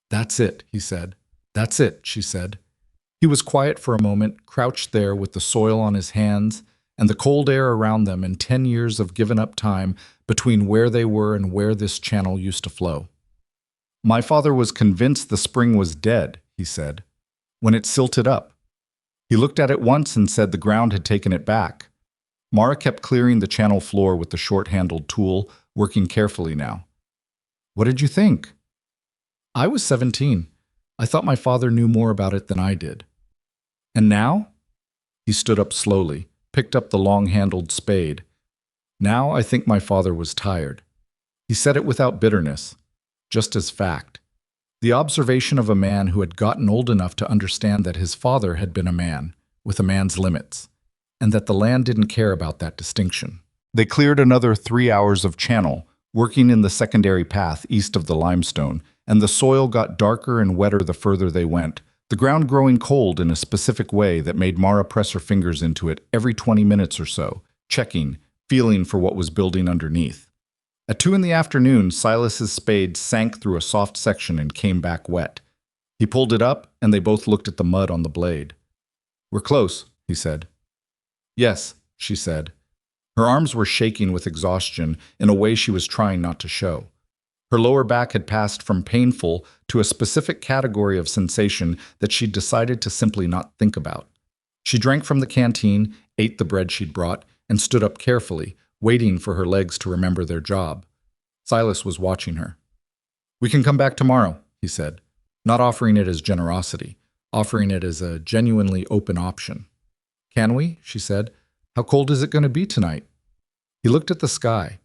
"That's it," he said. "That's it," she said. He was quiet for a moment, crouched there with the soil on his hands and the cold air around them and 10 years of given-up time between where they were and where this channel used to flow. "My father was convinced the spring was dead," he said, "when it silted up. He looked at it once and said the ground had taken it back." Mara kept clearing the channel floor with the short-handled tool, working carefully now. "What did you think?" "I was 17. I thought my father knew more about it than I did." "And now?" He stood up slowly, picked up the long-handled spade. "Now I think my father was tired." He said it without bitterness, just as fact. The observation of a man who had gotten old enough to understand that his father had been a man, with a man's limits, and that the land didn't care about that distinction. They cleared another 3 hours of channel, working in the secondary path east of the limestone, and the soil got darker and wetter the further they went, the ground growing cold in a specific way that made Mara press her fingers into it every 20 minutes or so, checking, feeling for what was building underneath. At 2 in the afternoon, Silas's spade sank through a soft section and came back wet. He pulled it up, and they both looked at the mud on the blade. "We're close," he said. "Yes," she said. Her arms were shaking with exhaustion in a way she was trying not to show. Her lower back had passed from painful to a specific category of sensation that she'd decided to simply not think about. She drank from the canteen, ate the bread she'd brought, and stood up carefully, waiting for her legs to remember their job. Silas was watching her. "We can come back tomorrow," he said, not offering it as generosity, offering it as a genuinely open option. "Can we?" she said. "How cold is it going to be tonight?" He looked at the sky.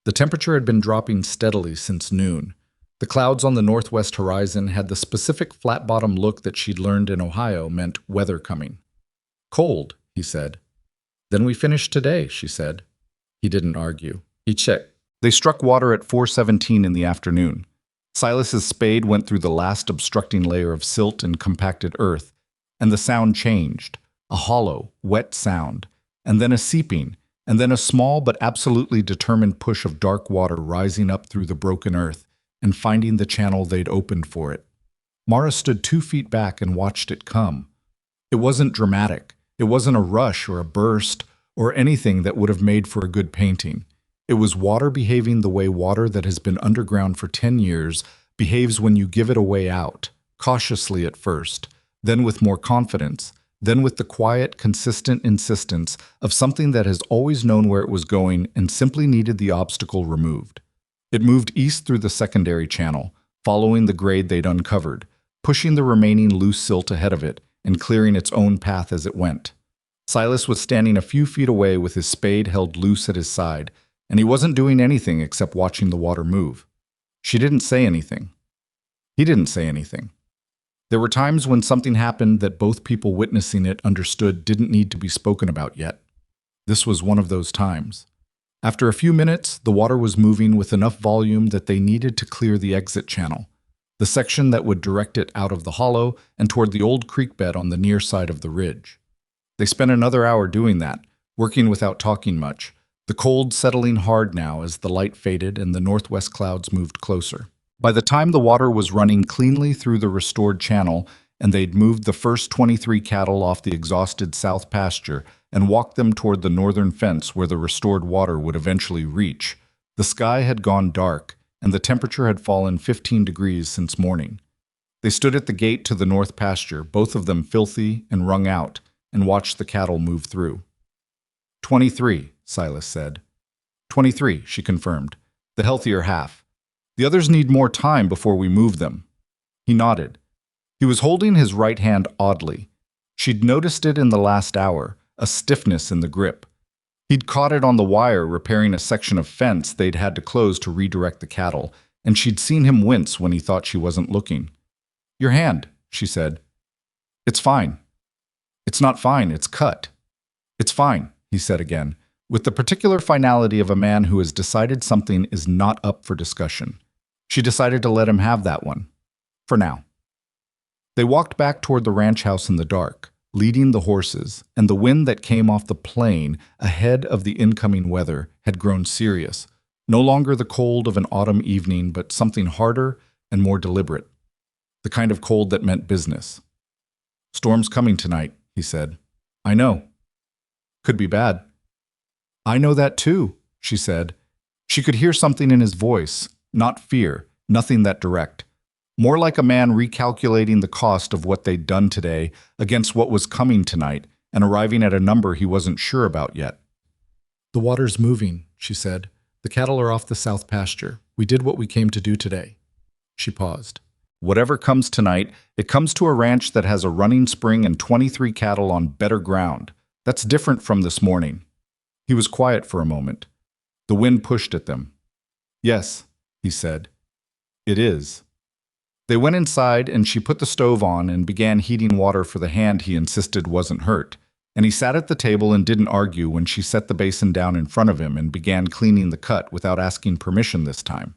The temperature had been dropping steadily since noon. The clouds on the northwest horizon had the specific flat-bottom look that she'd learned in Ohio meant weather coming. "Cold," he said. "Then we finish today," she said. He didn't argue. He checked. They struck water at 4:17 in the afternoon. Silas's spade went through the last obstructing layer of silt and compacted earth, and the sound changed, a hollow, wet sound, and then a seeping, and then a small but absolutely determined push of dark water rising up through the broken earth and finding the channel they'd opened for it. Mara stood 2 feet back and watched it come. It wasn't dramatic. It wasn't a rush or a burst or anything that would have made for a good painting. It was water behaving the way water that has been underground for 10 years behaves when you give it a way out, cautiously at first, then with more confidence, then with the quiet, consistent insistence of something that has always known where it was going and simply needed the obstacle removed. It moved east through the secondary channel, following the grade they'd uncovered, pushing the remaining loose silt ahead of it and clearing its own path as it went. Silas was standing a few feet away with his spade held loose at his side, and he wasn't doing anything except watching the water move. She didn't say anything. He didn't say anything. There were times when something happened that both people witnessing it understood didn't need to be spoken about yet. This was one of those times. After a few minutes, the water was moving with enough volume that they needed to clear the exit channel, the section that would direct it out of the hollow and toward the old creek bed on the near side of the ridge. They spent another hour doing that, working without talking much, the cold settling hard now as the light faded and the northwest clouds moved closer. By the time the water was running cleanly through the restored channel and they'd moved the first 23 cattle off the exhausted south pasture and walked them toward the northern fence where the restored water would eventually reach, the sky had gone dark and the temperature had fallen 15 degrees since morning. They stood at the gate to the north pasture, both of them filthy and wrung out, and watched the cattle move through. 23, Silas said. 23, she confirmed, the healthier half. The others need more time before we move them. He nodded. He was holding his right hand oddly. She'd noticed it in the last hour, a stiffness in the grip. He'd caught it on the wire repairing a section of fence they'd had to close to redirect the cattle, and she'd seen him wince when he thought she wasn't looking. Your hand, she said. It's fine. It's not fine, it's cut. It's fine, he said again, with the particular finality of a man who has decided something is not up for discussion. She decided to let him have that one. For now. They walked back toward the ranch house in the dark, leading the horses, and the wind that came off the plain ahead of the incoming weather had grown serious, no longer the cold of an autumn evening, but something harder and more deliberate, the kind of cold that meant business. Storm's coming tonight, he said. I know. Could be bad. I know that too, she said. She could hear something in his voice, not fear, nothing that direct. More like a man recalculating the cost of what they'd done today against what was coming tonight and arriving at a number he wasn't sure about yet. The water's moving, she said. The cattle are off the south pasture. We did what we came to do today. She paused. Whatever comes tonight, it comes to a ranch that has a running spring and 23 cattle on better ground. That's different from this morning. He was quiet for a moment. The wind pushed at them. Yes, he said. It is. They went inside and she put the stove on and began heating water for the hand he insisted wasn't hurt, and he sat at the table and didn't argue when she set the basin down in front of him and began cleaning the cut without asking permission this time.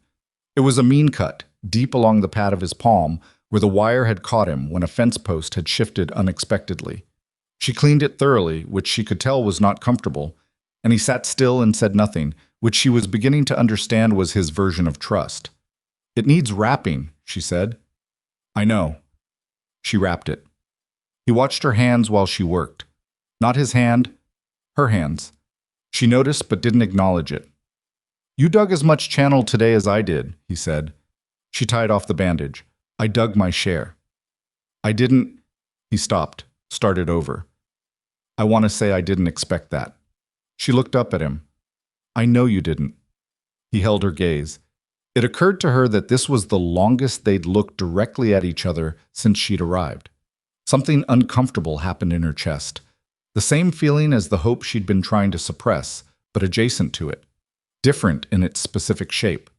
It was a mean cut, deep along the pad of his palm, where the wire had caught him when a fence post had shifted unexpectedly. She cleaned it thoroughly, which she could tell was not comfortable, and he sat still and said nothing, which she was beginning to understand was his version of trust. It needs wrapping, she said. I know. She wrapped it. He watched her hands while she worked. Not his hand, her hands. She noticed but didn't acknowledge it. You dug as much channel today as I did, he said. She tied off the bandage. I dug my share. I didn't... He stopped, started over. I want to say I didn't expect that. She looked up at him. I know you didn't. He held her gaze. It occurred to her that this was the longest they'd looked directly at each other since she'd arrived. Something uncomfortable happened in her chest. The same feeling as the hope she'd been trying to suppress, but adjacent to it. Different in its specific shape.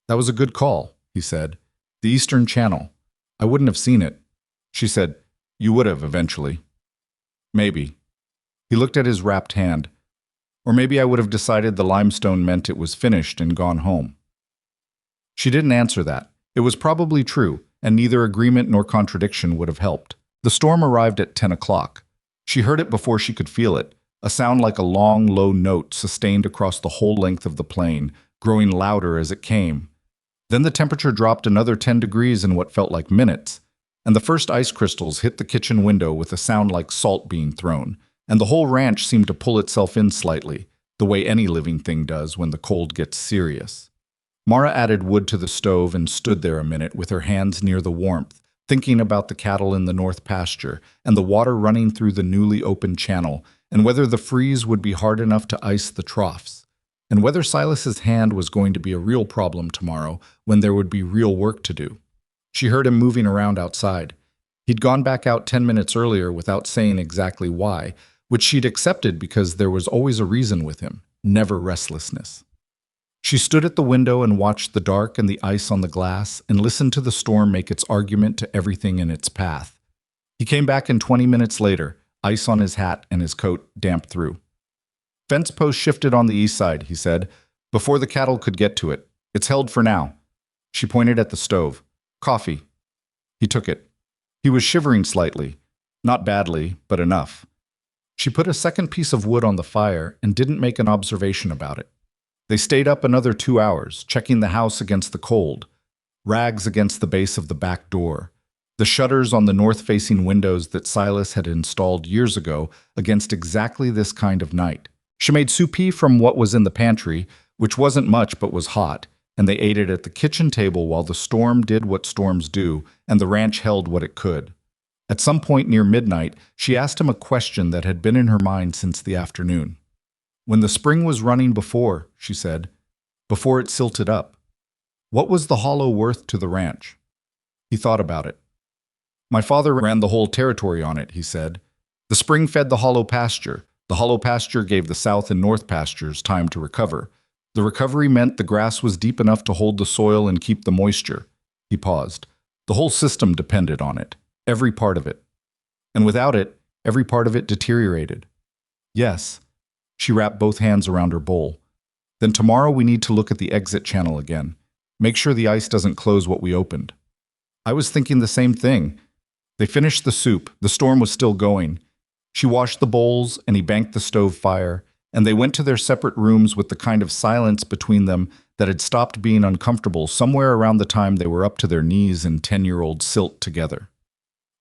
That was a good call, he said. The Eastern Channel. I wouldn't have seen it. She said, You would have eventually. Maybe. He looked at his wrapped hand. Or maybe I would have decided the limestone meant it was finished and gone home. She didn't answer that. It was probably true, and neither agreement nor contradiction would have helped. The storm arrived at 10 o'clock. She heard it before she could feel it, a sound like a long, low note sustained across the whole length of the plain, growing louder as it came. Then the temperature dropped another 10 degrees in what felt like minutes, and the first ice crystals hit the kitchen window with a sound like salt being thrown, and the whole ranch seemed to pull itself in slightly, the way any living thing does when the cold gets serious. Mara added wood to the stove and stood there a minute with her hands near the warmth, thinking about the cattle in the north pasture and the water running through the newly opened channel, and whether the freeze would be hard enough to ice the troughs, and whether Silas's hand was going to be a real problem tomorrow when there would be real work to do. She heard him moving around outside. He'd gone back out 10 minutes earlier without saying exactly why, which she'd accepted because there was always a reason with him, never restlessness. She stood at the window and watched the dark and the ice on the glass and listened to the storm make its argument to everything in its path. He came back in 20 minutes later, ice on his hat and his coat damp through. Fence post shifted on the east side, he said, before the cattle could get to it. It's held for now. She pointed at the stove. Coffee. He took it. He was shivering slightly. Not badly, but enough. She put a second piece of wood on the fire and didn't make an observation about it. They stayed up another 2 hours, checking the house against the cold, rags against the base of the back door, the shutters on the north-facing windows that Silas had installed years ago against exactly this kind of night. She made soup from what was in the pantry, which wasn't much but was hot, and they ate it at the kitchen table while the storm did what storms do and the ranch held what it could. At some point near midnight, she asked him a question that had been in her mind since the afternoon. When the spring was running before, she said, before it silted up, what was the hollow worth to the ranch? He thought about it. My father ran the whole territory on it, he said. The spring fed the hollow pasture. The hollow pasture gave the south and north pastures time to recover. The recovery meant the grass was deep enough to hold the soil and keep the moisture. He paused. The whole system depended on it, every part of it. And without it, every part of it deteriorated. Yes. She wrapped both hands around her bowl. Then tomorrow we need to look at the exit channel again. Make sure the ice doesn't close what we opened. I was thinking the same thing. They finished the soup. The storm was still going. She washed the bowls and he banked the stove fire, and they went to their separate rooms with the kind of silence between them that had stopped being uncomfortable somewhere around the time they were up to their knees in 10-year-old silt together.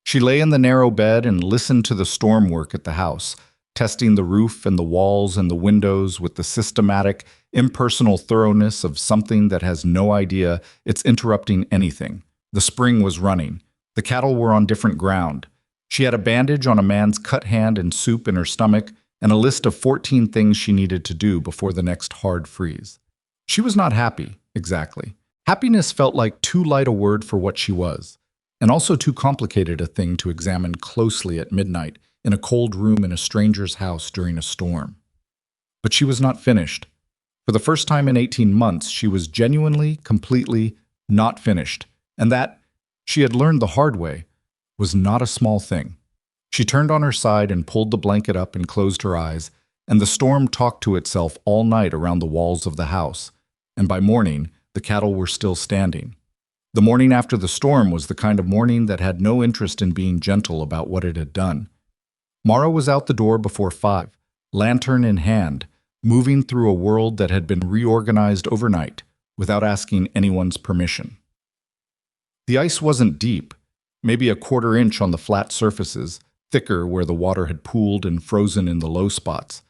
She lay in the narrow bed and listened to the storm work at the house, testing the roof and the walls and the windows with the systematic, impersonal thoroughness of something that has no idea it's interrupting anything. The spring was running. The cattle were on different ground. She had a bandage on a man's cut hand and soup in her stomach, and a list of 14 things she needed to do before the next hard freeze. She was not happy, exactly. Happiness felt like too light a word for what she was, and also too complicated a thing to examine closely at midnight in a cold room in a stranger's house during a storm. But she was not finished. For the first time in 18 months, she was genuinely, completely not finished, and that, she had learned the hard way, was not a small thing. She turned on her side and pulled the blanket up and closed her eyes, and the storm talked to itself all night around the walls of the house, and by morning, the cattle were still standing. The morning after the storm was the kind of morning that had no interest in being gentle about what it had done. Mara was out the door before 5, lantern in hand, moving through a world that had been reorganized overnight without asking anyone's permission. The ice wasn't deep, maybe a quarter inch on the flat surfaces, thicker where the water had pooled and frozen in the low spots,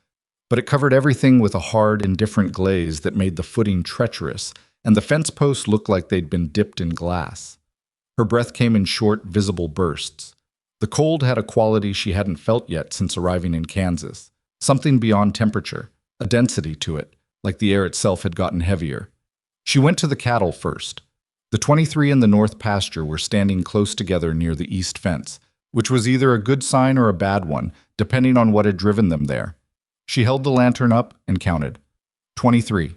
but it covered everything with a hard, indifferent glaze that made the footing treacherous, and the fence posts looked like they'd been dipped in glass. Her breath came in short, visible bursts. The cold had a quality she hadn't felt yet since arriving in Kansas, something beyond temperature, a density to it, like the air itself had gotten heavier. She went to the cattle first. The 23 in the north pasture were standing close together near the east fence, which was either a good sign or a bad one, depending on what had driven them there. She held the lantern up and counted. 23.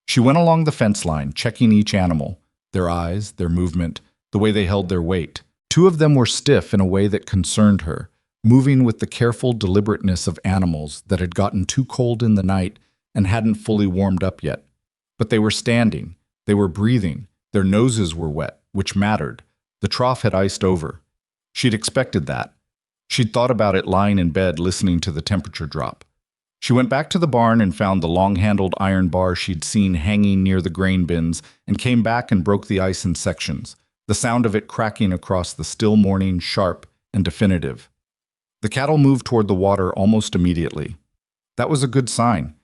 She went along the fence line, checking each animal, their eyes, their movement, the way they held their weight. 2 of them were stiff in a way that concerned her, moving with the careful deliberateness of animals that had gotten too cold in the night and hadn't fully warmed up yet. But they were standing, they were breathing, their noses were wet, which mattered. The trough had iced over. She'd expected that. She'd thought about it lying in bed listening to the temperature drop. She went back to the barn and found the long-handled iron bar she'd seen hanging near the grain bins and came back and broke the ice in sections, the sound of it cracking across the still morning sharp and definitive. The cattle moved toward the water almost immediately. That was a good sign.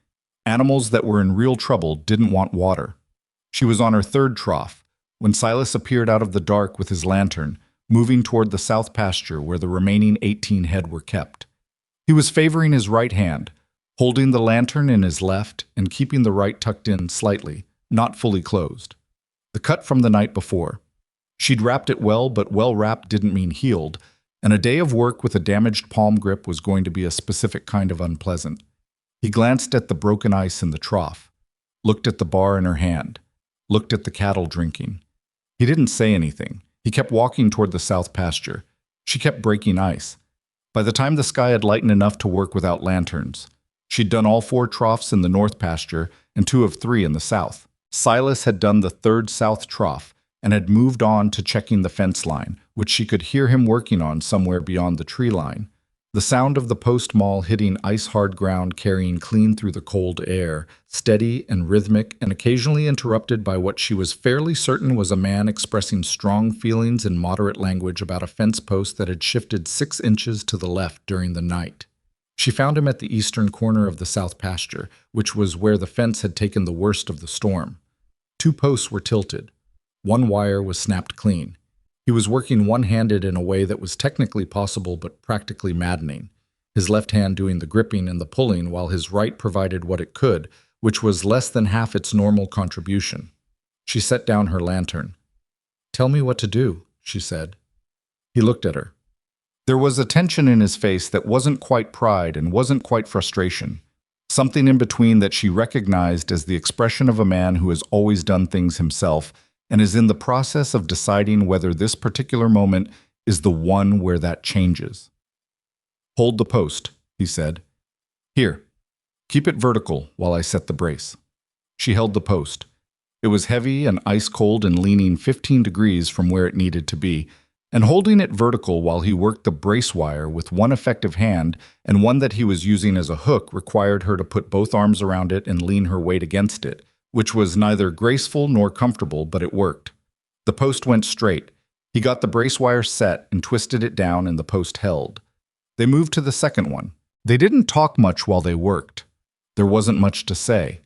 Animals that were in real trouble didn't want water. She was on her 3rd trough when Silas appeared out of the dark with his lantern, moving toward the south pasture where the remaining 18 head were kept. He was favoring his right hand, holding the lantern in his left and keeping the right tucked in slightly, not fully closed. The cut from the night before. She'd wrapped it well, but well-wrapped didn't mean healed, and a day of work with a damaged palm grip was going to be a specific kind of unpleasant. He glanced at the broken ice in the trough, looked at the bar in her hand, looked at the cattle drinking. He didn't say anything. He kept walking toward the south pasture. She kept breaking ice. By the time the sky had lightened enough to work without lanterns, She'd done all 4 troughs in the north pasture and 2 of 3 in the south. Silas had done the 3rd south trough and had moved on to checking the fence line, which she could hear him working on somewhere beyond the tree line. The sound of the post maul hitting ice-hard ground carrying clean through the cold air, steady and rhythmic and occasionally interrupted by what she was fairly certain was a man expressing strong feelings in moderate language about a fence post that had shifted 6 inches to the left during the night. She found him at the eastern corner of the south pasture, which was where the fence had taken the worst of the storm. 2 posts were tilted. 1 wire was snapped clean. He was working one-handed in a way that was technically possible but practically maddening, his left hand doing the gripping and the pulling while his right provided what it could, which was less than half its normal contribution. She set down her lantern. "Tell me what to do," she said. He looked at her. There was a tension in his face that wasn't quite pride and wasn't quite frustration, something in between that she recognized as the expression of a man who has always done things himself and is in the process of deciding whether this particular moment is the one where that changes. "Hold the post," he said. "Here, keep it vertical while I set the brace." She held the post. It was heavy and ice-cold and leaning 15 degrees from where it needed to be, and holding it vertical while he worked the brace wire with one effective hand and one that he was using as a hook required her to put both arms around it and lean her weight against it, which was neither graceful nor comfortable, but it worked. The post went straight. He got the brace wire set and twisted it down and the post held. They moved to the second one. They didn't talk much while they worked. There wasn't much to say.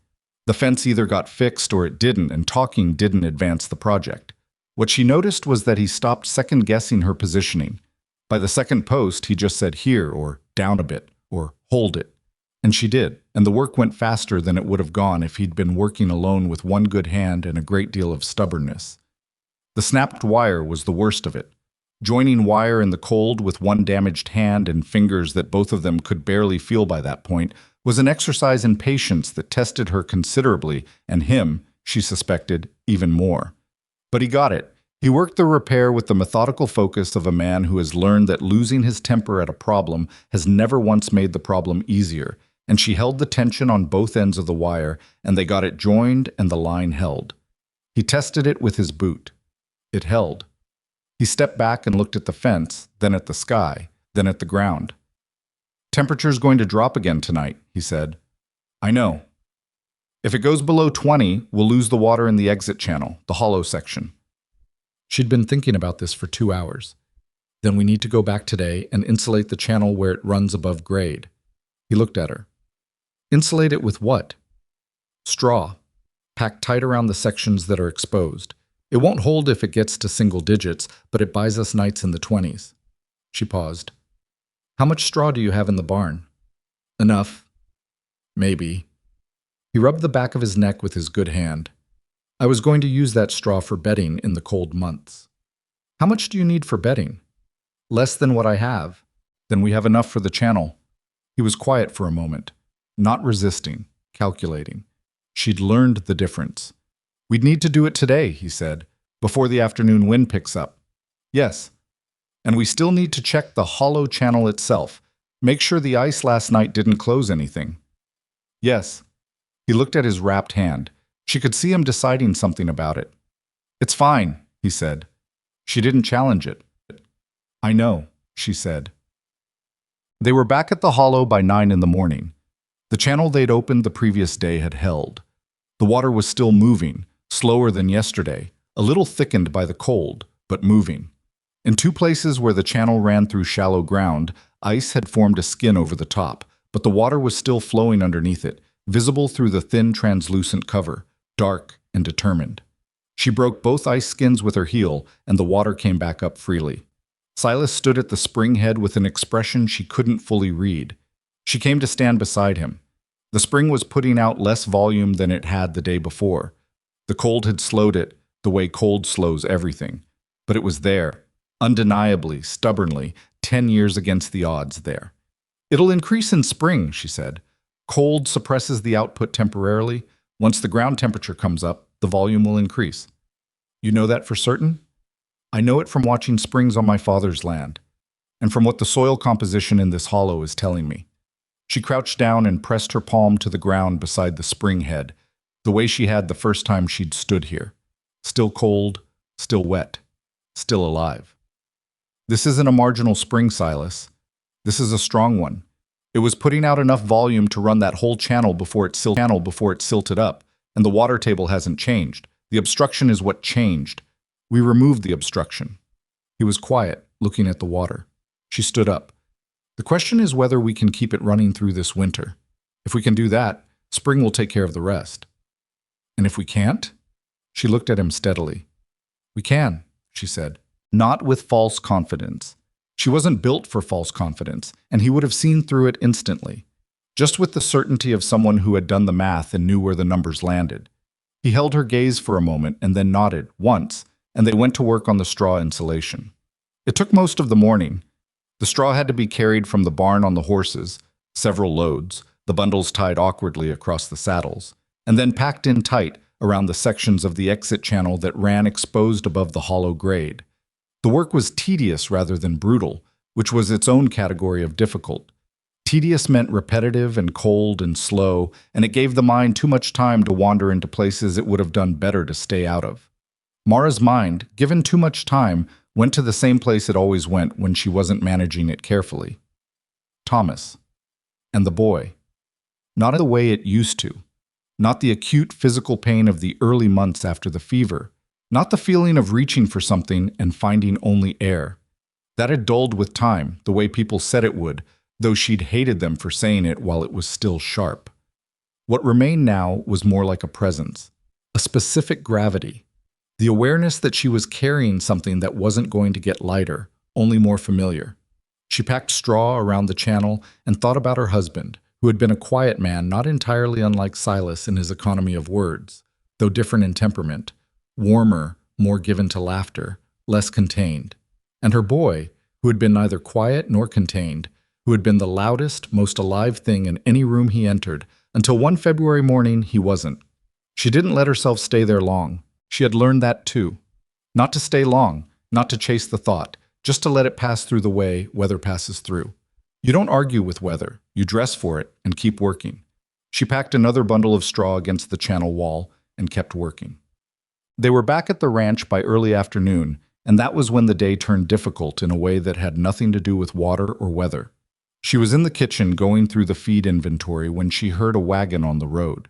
The fence either got fixed or it didn't, and talking didn't advance the project. What she noticed was that he stopped second-guessing her positioning. By the second post, he just said here, or down a bit, or hold it. And she did, and the work went faster than it would have gone if he'd been working alone with one good hand and a great deal of stubbornness. The snapped wire was the worst of it. Joining wire in the cold with one damaged hand and fingers that both of them could barely feel by that point was an exercise in patience that tested her considerably, and him, she suspected, even more. But he got it. He worked the repair with the methodical focus of a man who has learned that losing his temper at a problem has never once made the problem easier, and she held the tension on both ends of the wire, and they got it joined and the line held. He tested it with his boot. It held. He stepped back and looked at the fence, then at the sky, then at the ground. "Temperature's going to drop again tonight," he said. "I know. If it goes below 20, we'll lose the water in the exit channel, the hollow section." She'd been thinking about this for 2 hours. "Then we need to go back today and insulate the channel where it runs above grade." He looked at her. "Insulate it with what?" "Straw. Packed tight around the sections that are exposed. It won't hold if it gets to single digits, but it buys us nights in the 20s. She paused. "How much straw do you have in the barn?" "Enough. Maybe." He rubbed the back of his neck with his good hand. "I was going to use that straw for bedding in the cold months." "How much do you need for bedding?" "Less than what I have." "Then we have enough for the channel." He was quiet for a moment, not resisting, calculating. She'd learned the difference. "We'd need to do it today," he said, "before the afternoon wind picks up." "Yes. And we still need to check the hollow channel itself. Make sure the ice last night didn't close anything." "Yes." He looked at his wrapped hand. She could see him deciding something about it. "It's fine," he said. She didn't challenge it. "I know," she said. They were back at the hollow by 9 in the morning. The channel they'd opened the previous day had held. The water was still moving, slower than yesterday, a little thickened by the cold, but moving. In 2 places where the channel ran through shallow ground, ice had formed a skin over the top, but the water was still flowing underneath it, visible through the thin translucent cover, dark and determined. She broke both ice skins with her heel, and the water came back up freely. Silas stood at the spring head with an expression she couldn't fully read. She came to stand beside him. The spring was putting out less volume than it had the day before. The cold had slowed it, the way cold slows everything. But it was there, undeniably, stubbornly, 10 years against the odds there. "It'll increase in spring," she said. "Cold suppresses the output temporarily. Once the ground temperature comes up, the volume will increase." "You know that for certain?" "I know it from watching springs on my father's land, and from what the soil composition in this hollow is telling me." She crouched down and pressed her palm to the ground beside the spring head, the way she had the first time she'd stood here. Still cold, still wet, still alive. This isn't a marginal spring, Silas. This is a strong one. It was putting out enough volume to run that whole channel before it silted up, and the water table hasn't changed. The obstruction is what changed. We removed the obstruction. He was quiet, looking at the water. She stood up. The question is whether we can keep it running through this winter. If we can do that, spring will take care of the rest. And if we can't? She looked at him steadily. We can, she said, not with false confidence. She wasn't built for false confidence, and he would have seen through it instantly, just with the certainty of someone who had done the math and knew where the numbers landed. He held her gaze for a moment and then nodded, once, and they went to work on the straw insulation. It took most of the morning. The straw had to be carried from the barn on the horses, several loads, the bundles tied awkwardly across the saddles, and then packed in tight around the sections of the exit channel that ran exposed above the hollow grade. The work was tedious rather than brutal, which was its own category of difficult. Tedious meant repetitive and cold and slow, and it gave the mind too much time to wander into places it would have done better to stay out of. Mara's mind, given too much time, went to the same place it always went when she wasn't managing it carefully. Thomas. And the boy. Not in the way it used to. Not the acute physical pain of the early months after the fever. Not the feeling of reaching for something and finding only air. That had dulled with time, the way people said it would, though she'd hated them for saying it while it was still sharp. What remained now was more like a presence, a specific gravity, the awareness that she was carrying something that wasn't going to get lighter, only more familiar. She packed straw around the channel and thought about her husband, who had been a quiet man not entirely unlike Silas in his economy of words, though different in temperament, warmer, more given to laughter, less contained. And her boy, who had been neither quiet nor contained, who had been the loudest, most alive thing in any room he entered, until one February morning he wasn't. She didn't let herself stay there long. She had learned that too. Not to stay long, not to chase the thought, just to let it pass through the way weather passes through. You don't argue with weather, you dress for it and keep working. She packed another bundle of straw against the channel wall and kept working. They were back at the ranch by early afternoon, and that was when the day turned difficult in a way that had nothing to do with water or weather. She was in the kitchen going through the feed inventory when she heard a wagon on the road.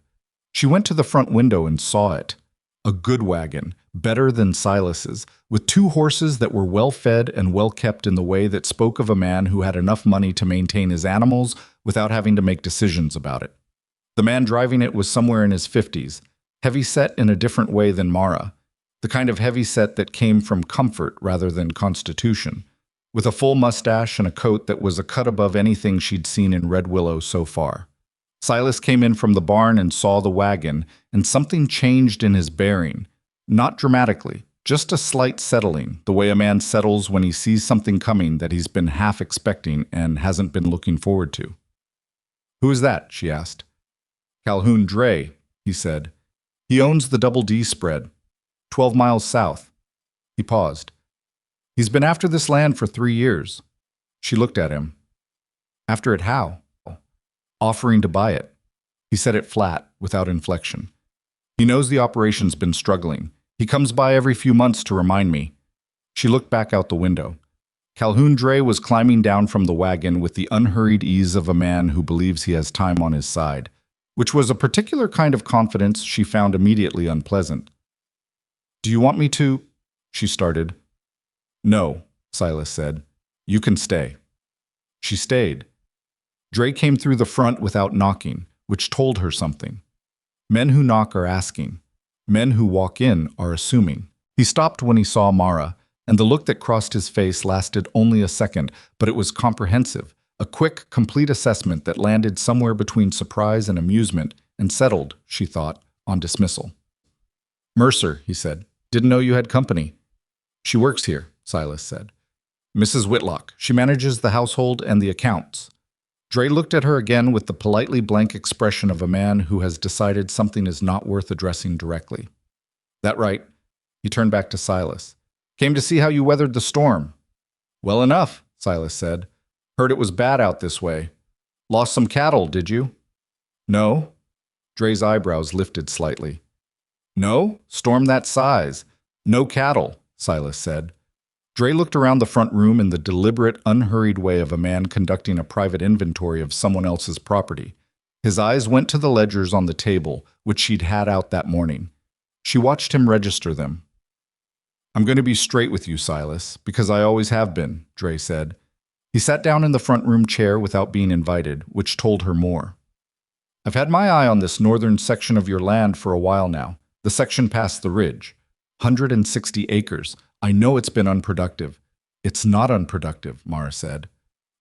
She went to the front window and saw it. A good wagon, better than Silas's, with 2 horses that were well fed and well kept in the way that spoke of a man who had enough money to maintain his animals without having to make decisions about it. The man driving it was somewhere in his 50s, heavy-set in a different way than Mara, the kind of heavy-set that came from comfort rather than constitution, with a full mustache and a coat that was a cut above anything she'd seen in Red Willow so far. Silas came in from the barn and saw the wagon, and something changed in his bearing. Not dramatically, just a slight settling, the way a man settles when he sees something coming that he's been half expecting and hasn't been looking forward to. "Who is that?" she asked. "Calhoun Dre," he said. "He owns the Double D spread, 12 miles south." He paused. "He's been after this land for 3 years. She looked at him. "After it how?" "Offering to buy it." He said it flat, without inflection. "He knows the operation's been struggling. He comes by every few months to remind me." She looked back out the window. Calhoun Dre was climbing down from the wagon with the unhurried ease of a man who believes he has time on his side, which was a particular kind of confidence she found immediately unpleasant. "Do you want me to?" she started. "No," Silas said. "You can stay." She stayed. Dre came through the front without knocking, which told her something. Men who knock are asking. Men who walk in are assuming. He stopped when he saw Mara, and the look that crossed his face lasted only a second, but it was comprehensive, a quick, complete assessment that landed somewhere between surprise and amusement and settled, she thought, on dismissal. "Mercer," he said. "Didn't know you had company." "She works here," Silas said. "Mrs. Whitlock. She manages the household and the accounts." Dre looked at her again with the politely blank expression of a man who has decided something is not worth addressing directly. "That right?" He turned back to Silas. "Came to see how you weathered the storm." "Well enough," Silas said. "Heard it was bad out this way." Lost some cattle, did you? No. Dre's eyebrows lifted slightly. No? Storm that size. No cattle, Silas said. Dre looked around the front room in the deliberate, unhurried way of a man conducting a private inventory of someone else's property. His eyes went to the ledgers on the table, which she'd had out that morning. She watched him register them. I'm going to be straight with you, Silas, because I always have been, Dre said. He sat down in the front room chair without being invited, which told her more. I've had my eye on this northern section of your land for a while now, the section past the ridge. 160 acres. I know it's been unproductive. It's not unproductive, Mara said.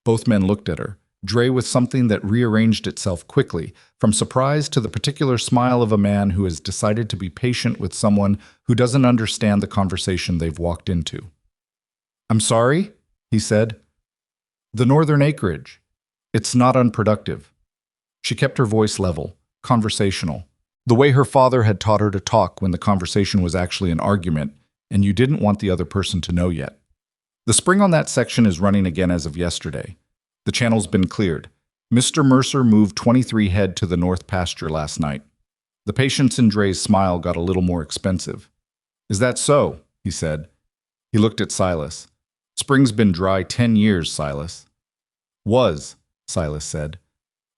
Both men looked at her, Dre with something that rearranged itself quickly, from surprise to the particular smile of a man who has decided to be patient with someone who doesn't understand the conversation they've walked into. I'm sorry, he said. The northern acreage. It's not unproductive. She kept her voice level, conversational, the way her father had taught her to talk when the conversation was actually an argument, and you didn't want the other person to know yet. The spring on that section is running again as of yesterday. The channel's been cleared. Mr. Mercer moved 23 head to the north pasture last night. The patience in Dre's smile got a little more expensive. Is that so? He said. He looked at Silas. Spring's been dry 10 years, Silas. Was, Silas said.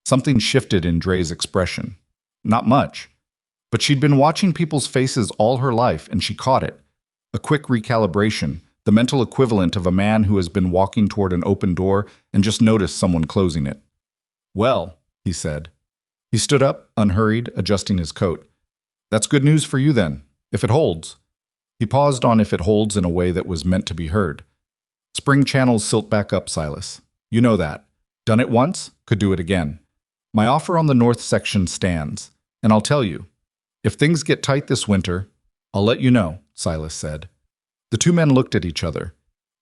Something shifted in Dre's expression. Not much. But she'd been watching people's faces all her life, and she caught it. A quick recalibration, the mental equivalent of a man who has been walking toward an open door and just noticed someone closing it. Well, he said. He stood up, unhurried, adjusting his coat. That's good news for you then, if it holds. He paused on if it holds in a way that was meant to be heard. Spring channels silt back up, Silas. You know that. Done it once, could do it again. My offer on the north section stands, and I'll tell you, if things get tight this winter, I'll let you know, Silas said. The two men looked at each other.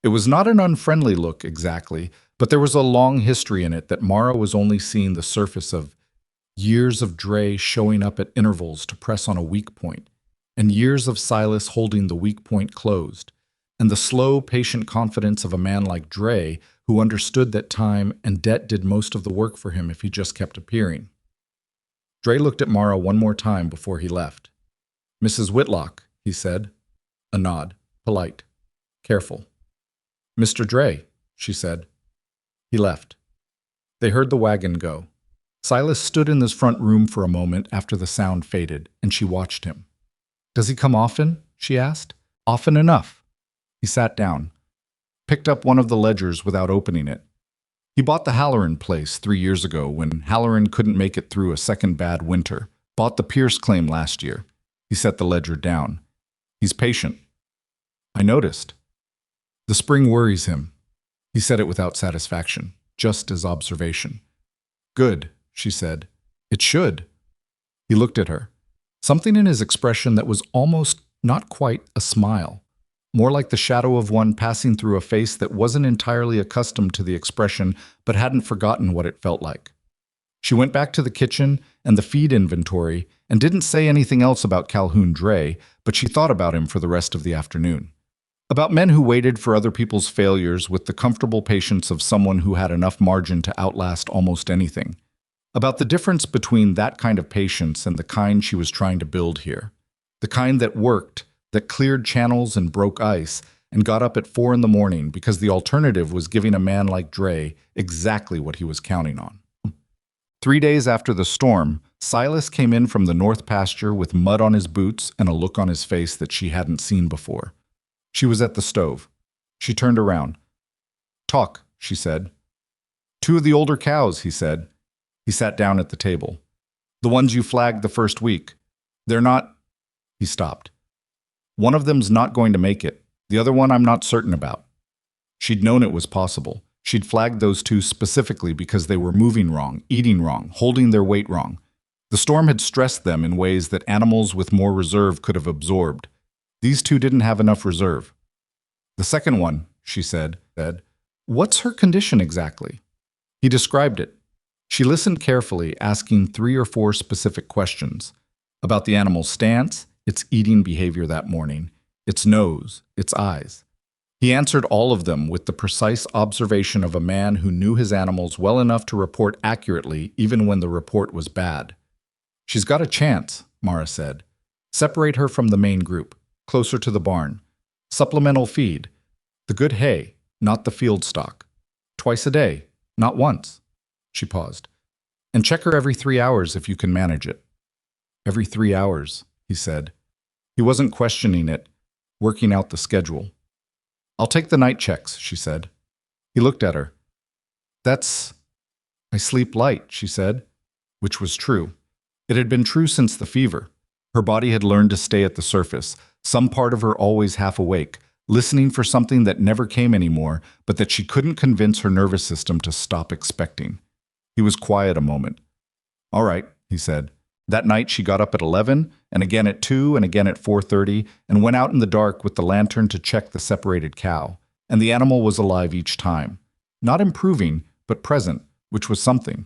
It was not an unfriendly look exactly, but there was a long history in it that Mara was only seeing the surface of. Years of Dre showing up at intervals to press on a weak point, and years of Silas holding the weak point closed, and the slow, patient confidence of a man like Dre who understood that time and debt did most of the work for him if he just kept appearing. Dre looked at Mara one more time before he left. Mrs. Whitlock, he said. A nod, polite, careful. Mr. Dre, she said. He left. They heard the wagon go. Silas stood in this front room for a moment after the sound faded, and she watched him. Does he come often? She asked. Often enough. He sat down, picked up one of the ledgers without opening it. He bought the Halloran place 3 years ago when Halloran couldn't make it through a second bad winter. Bought the Pierce claim last year. He set the ledger down. He's patient. I noticed. The spring worries him. He said it without satisfaction, just as observation. Good, she said. It should. He looked at her. Something in his expression that was almost, not quite, a smile. More like the shadow of one passing through a face that wasn't entirely accustomed to the expression but hadn't forgotten what it felt like. She went back to the kitchen and the feed inventory and didn't say anything else about Calhoun Dre, but she thought about him for the rest of the afternoon. About men who waited for other people's failures with the comfortable patience of someone who had enough margin to outlast almost anything. About the difference between that kind of patience and the kind she was trying to build here. The kind that worked, that cleared channels and broke ice, and got up at 4 in the morning because the alternative was giving a man like Dre exactly what he was counting on. 3 days after the storm, Silas came in from the north pasture with mud on his boots and a look on his face that she hadn't seen before. She was at the stove. She turned around. Talk, she said. 2 of the older cows, he said. He sat down at the table. The ones you flagged the first week. They're not. He stopped. One of them's not going to make it. The other one I'm not certain about. She'd known it was possible. She'd flagged those 2 specifically because they were moving wrong, eating wrong, holding their weight wrong. The storm had stressed them in ways that animals with more reserve could have absorbed. These 2 didn't have enough reserve. The second one, she said, what's her condition exactly? He described it. She listened carefully, asking 3 or 4 specific questions about the animal's stance, its eating behavior that morning, its nose, its eyes. He answered all of them with the precise observation of a man who knew his animals well enough to report accurately even when the report was bad. "She's got a chance," Mara said. "Separate her from the main group, closer to the barn. Supplemental feed. The good hay, not the field stock. Twice a day, not once." She paused. "And check her every 3 hours if you can manage it." "Every 3 hours," he said. He wasn't questioning it, working out the schedule. "I'll take the night checks," she said. He looked at her. "I sleep light," she said, which was true. It had been true since the fever. Her body had learned to stay at the surface, some part of her always half awake, listening for something that never came anymore, but that she couldn't convince her nervous system to stop expecting. He was quiet a moment. "All right," he said. That night she got up at 11, and again at 2, and again at 4:30, and went out in the dark with the lantern to check the separated cow, and the animal was alive each time. Not improving, but present, which was something.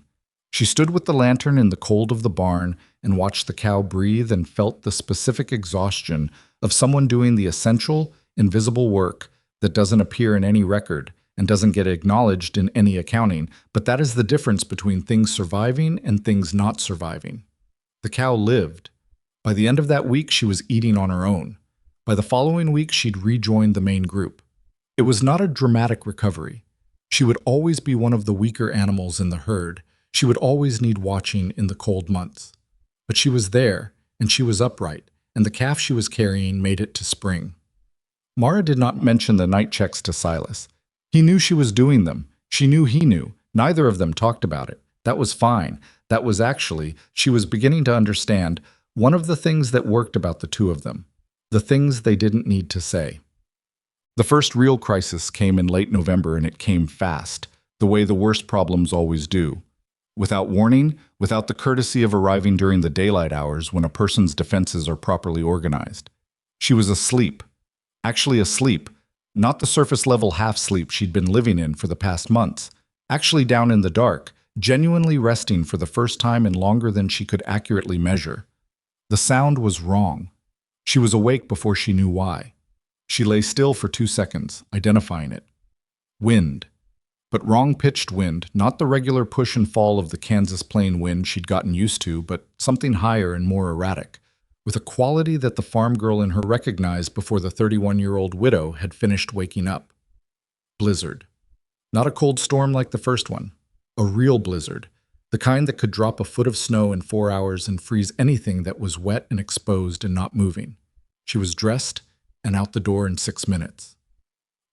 She stood with the lantern in the cold of the barn and watched the cow breathe and felt the specific exhaustion of someone doing the essential, invisible work that doesn't appear in any record and doesn't get acknowledged in any accounting, but that is the difference between things surviving and things not surviving. The cow lived. By the end of that week, she was eating on her own. By the following week, she'd rejoined the main group. It was not a dramatic recovery. She would always be one of the weaker animals in the herd. She would always need watching in the cold months. But she was there, and she was upright, and the calf she was carrying made it to spring. Mara did not mention the night checks to Silas. He knew she was doing them. She knew he knew. Neither of them talked about it. That was fine. That was actually, she was beginning to understand, one of the things that worked about the two of them. The things they didn't need to say. The first real crisis came in late November, and it came fast, the way the worst problems always do. Without warning, without the courtesy of arriving during the daylight hours when a person's defenses are properly organized. She was asleep. Actually asleep. Not the surface-level half-sleep she'd been living in for the past months. Actually down in the dark, genuinely resting for the first time in longer than she could accurately measure. The sound was wrong. She was awake before she knew why. She lay still for 2 seconds, identifying it. Wind. But wrong-pitched wind, not the regular push and fall of the Kansas plain wind she'd gotten used to, but something higher and more erratic, with a quality that the farm girl in her recognized before the 31-year-old widow had finished waking up. Blizzard. Not a cold storm like the first one. A real blizzard. The kind that could drop a foot of snow in 4 hours and freeze anything that was wet and exposed and not moving. She was dressed and out the door in 6 minutes.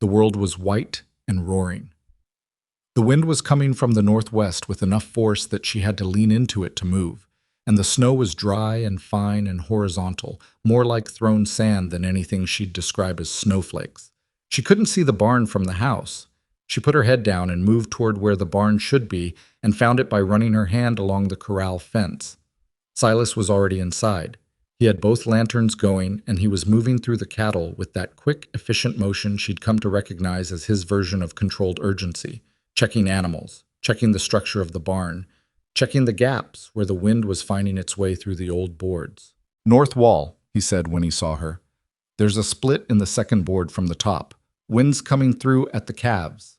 The world was white and roaring. The wind was coming from the northwest with enough force that she had to lean into it to move, and the snow was dry and fine and horizontal, more like thrown sand than anything she'd describe as snowflakes. She couldn't see the barn from the house. She put her head down and moved toward where the barn should be and found it by running her hand along the corral fence. Silas was already inside. He had both lanterns going, and he was moving through the cattle with that quick, efficient motion she'd come to recognize as his version of controlled urgency. Checking animals, checking the structure of the barn, checking the gaps where the wind was finding its way through the old boards. "North wall," he said when he saw her. "There's a split in the second board from the top. Wind's coming through at the calves."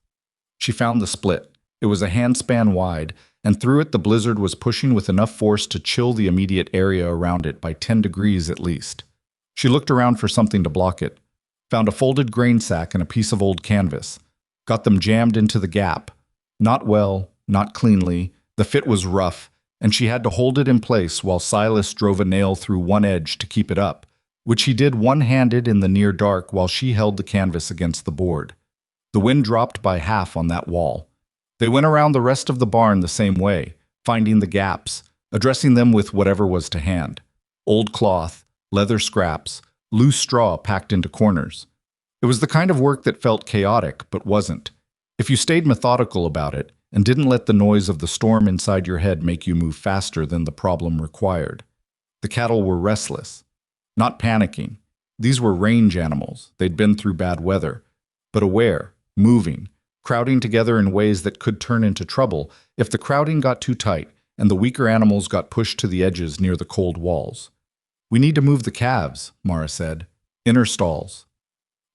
She found the split. It was a handspan wide, and through it the blizzard was pushing with enough force to chill the immediate area around it by 10 degrees at least. She looked around for something to block it, found a folded grain sack and a piece of old canvas. Got them jammed into the gap. Not well, not cleanly, the fit was rough, and she had to hold it in place while Silas drove a nail through one edge to keep it up, which he did one-handed in the near dark while she held the canvas against the board. The wind dropped by half on that wall. They went around the rest of the barn the same way, finding the gaps, addressing them with whatever was to hand. Old cloth, leather scraps, loose straw packed into corners. It was the kind of work that felt chaotic, but wasn't. If you stayed methodical about it and didn't let the noise of the storm inside your head make you move faster than the problem required. The cattle were restless, not panicking. These were range animals. They'd been through bad weather, but aware, moving, crowding together in ways that could turn into trouble if the crowding got too tight and the weaker animals got pushed to the edges near the cold walls. "We need to move the calves," Mara said. "Inner stalls."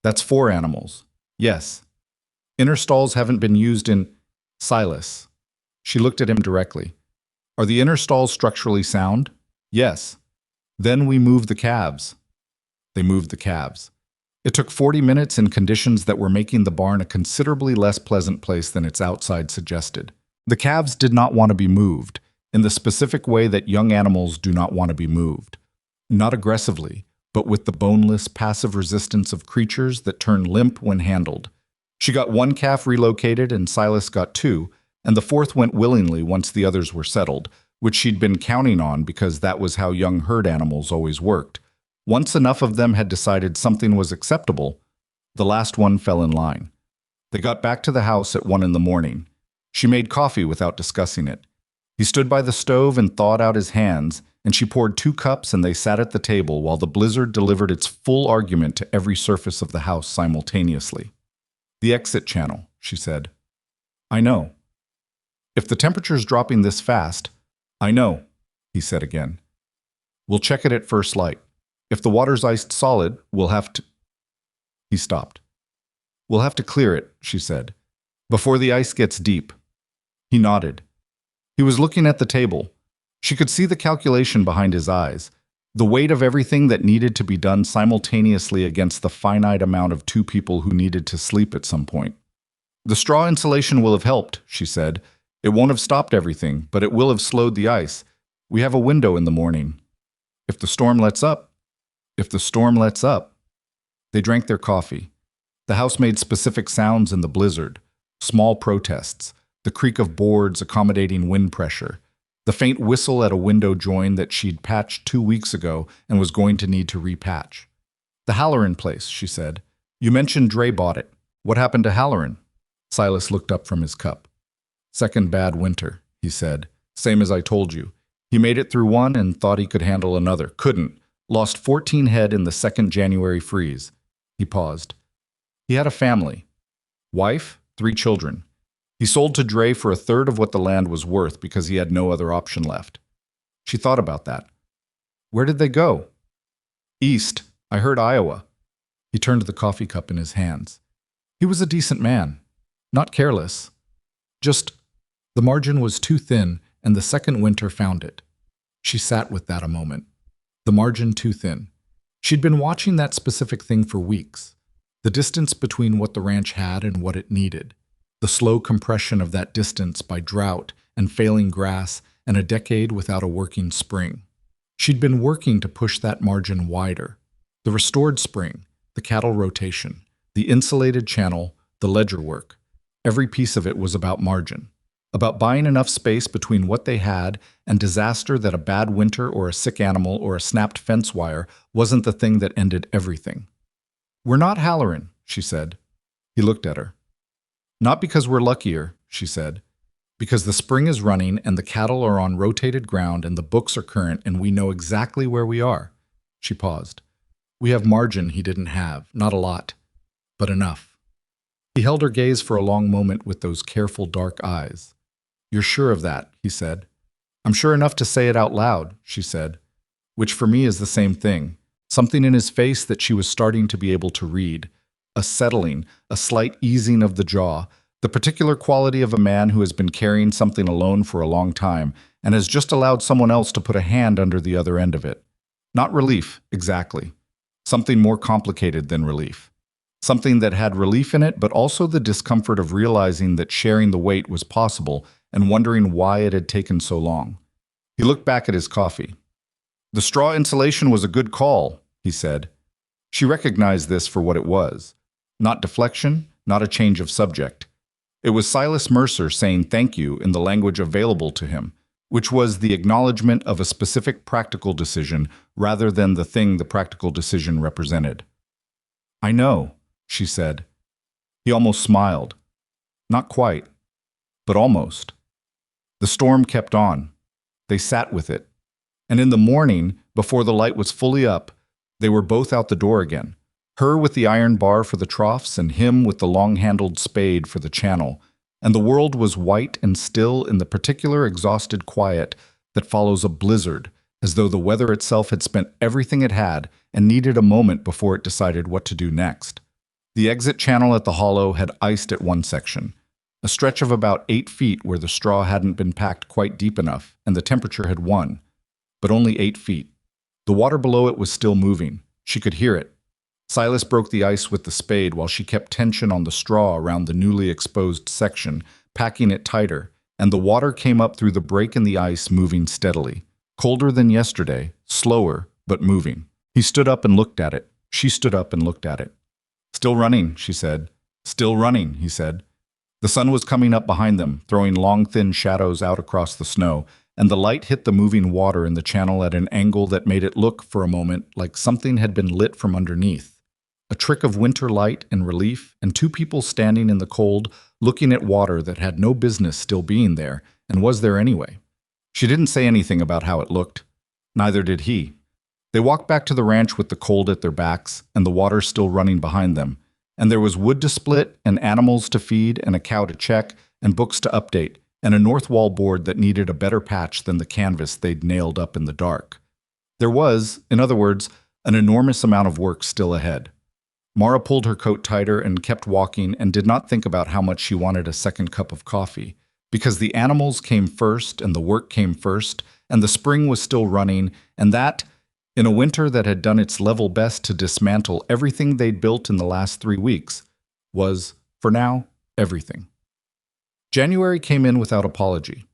"That's 4 animals." Yes. Inner stalls haven't been used in Silas. She looked at him directly. Are the inner stalls structurally sound? Yes. Then we move the calves. They moved the calves. It took 40 minutes in conditions that were making the barn a considerably less pleasant place than its outside suggested. The calves did not want to be moved, in the specific way that young animals do not want to be moved. Not aggressively, but with the boneless, passive resistance of creatures that turn limp when handled. She got one calf relocated and Silas got two, and the fourth went willingly once the others were settled, which she'd been counting on because that was how young herd animals always worked. Once enough of them had decided something was acceptable, the last one fell in line. They got back to the house at 1 in the morning. She made coffee without discussing it. He stood by the stove and thawed out his hands, and she poured 2 cups and they sat at the table while the blizzard delivered its full argument to every surface of the house simultaneously. The exit channel, she said. I know. If the temperature's dropping this fast, I know, he said again. We'll check it at first light. If the water's iced solid, we'll have to... He stopped. We'll have to clear it, she said, before the ice gets deep. He nodded. He was looking at the table. She could see the calculation behind his eyes, the weight of everything that needed to be done simultaneously against the finite amount of 2 people who needed to sleep at some point. The straw insulation will have helped, she said. It won't have stopped everything, but it will have slowed the ice. We have a window in the morning. If the storm lets up. They drank their coffee. The house made specific sounds in the blizzard, small protests, the creak of boards accommodating wind pressure, the faint whistle at a window join that she'd patched 2 weeks ago and was going to need to repatch. The Halloran place, she said. You mentioned Dre bought it. What happened to Halloran? Silas looked up from his cup. Second bad winter, he said. Same as I told you. He made it through one and thought he could handle another. Couldn't. Lost 14 head in the second January freeze. He paused. He had a family. Wife, 3 children. He sold to Dre for 1/3 of what the land was worth because he had no other option left. She thought about that. Where did they go? East. I heard Iowa. He turned the coffee cup in his hands. He was a decent man. Not careless. Just, the margin was too thin, and the second winter found it. She sat with that a moment. The margin too thin. She'd been watching that specific thing for weeks. The distance between what the ranch had and what it needed. The slow compression of that distance by drought and failing grass and a decade without a working spring. She'd been working to push that margin wider. The restored spring, the cattle rotation, the insulated channel, the ledger work. Every piece of it was about margin. About buying enough space between what they had and disaster that a bad winter or a sick animal or a snapped fence wire wasn't the thing that ended everything. We're not Halloran, she said. He looked at her. Not because we're luckier, she said. Because the spring is running and the cattle are on rotated ground and the books are current and we know exactly where we are. She paused. We have margin he didn't have, not a lot, but enough. He held her gaze for a long moment with those careful dark eyes. You're sure of that, he said. I'm sure enough to say it out loud, she said, which for me is the same thing. Something in his face that she was starting to be able to read. A settling, a slight easing of the jaw, the particular quality of a man who has been carrying something alone for a long time and has just allowed someone else to put a hand under the other end of it. Not relief, exactly. Something more complicated than relief. Something that had relief in it, but also the discomfort of realizing that sharing the weight was possible and wondering why it had taken so long. He looked back at his coffee. The straw insulation was a good call, he said. She recognized this for what it was. Not deflection, not a change of subject. It was Silas Mercer saying thank you in the language available to him, which was the acknowledgement of a specific practical decision rather than the thing the practical decision represented. I know, she said. He almost smiled. Not quite, but almost. The storm kept on. They sat with it. And in the morning, before the light was fully up, they were both out the door again. Her with the iron bar for the troughs and him with the long-handled spade for the channel. And the world was white and still in the particular exhausted quiet that follows a blizzard, as though the weather itself had spent everything it had and needed a moment before it decided what to do next. The exit channel at the hollow had iced at one section, a stretch of about 8 feet where the straw hadn't been packed quite deep enough, and the temperature had won. But only 8 feet. The water below it was still moving. She could hear it. Silas broke the ice with the spade while she kept tension on the straw around the newly exposed section, packing it tighter, and the water came up through the break in the ice, moving steadily. Colder than yesterday, slower, but moving. He stood up and looked at it. She stood up and looked at it. "Still running," she said. "Still running," he said. The sun was coming up behind them, throwing long, thin shadows out across the snow, and the light hit the moving water in the channel at an angle that made it look, for a moment, like something had been lit from underneath. A trick of winter light and relief, and two people standing in the cold, looking at water that had no business still being there, and was there anyway. She didn't say anything about how it looked. Neither did he. They walked back to the ranch with the cold at their backs, and the water still running behind them, and there was wood to split, and animals to feed, and a cow to check, and books to update, and a north wall board that needed a better patch than the canvas they'd nailed up in the dark. There was, in other words, an enormous amount of work still ahead. Mara pulled her coat tighter and kept walking and did not think about how much she wanted a second cup of coffee, because the animals came first and the work came first, and the spring was still running, and that, in a winter that had done its level best to dismantle everything they'd built in the last 3 weeks, was, for now, everything. January came in without apology.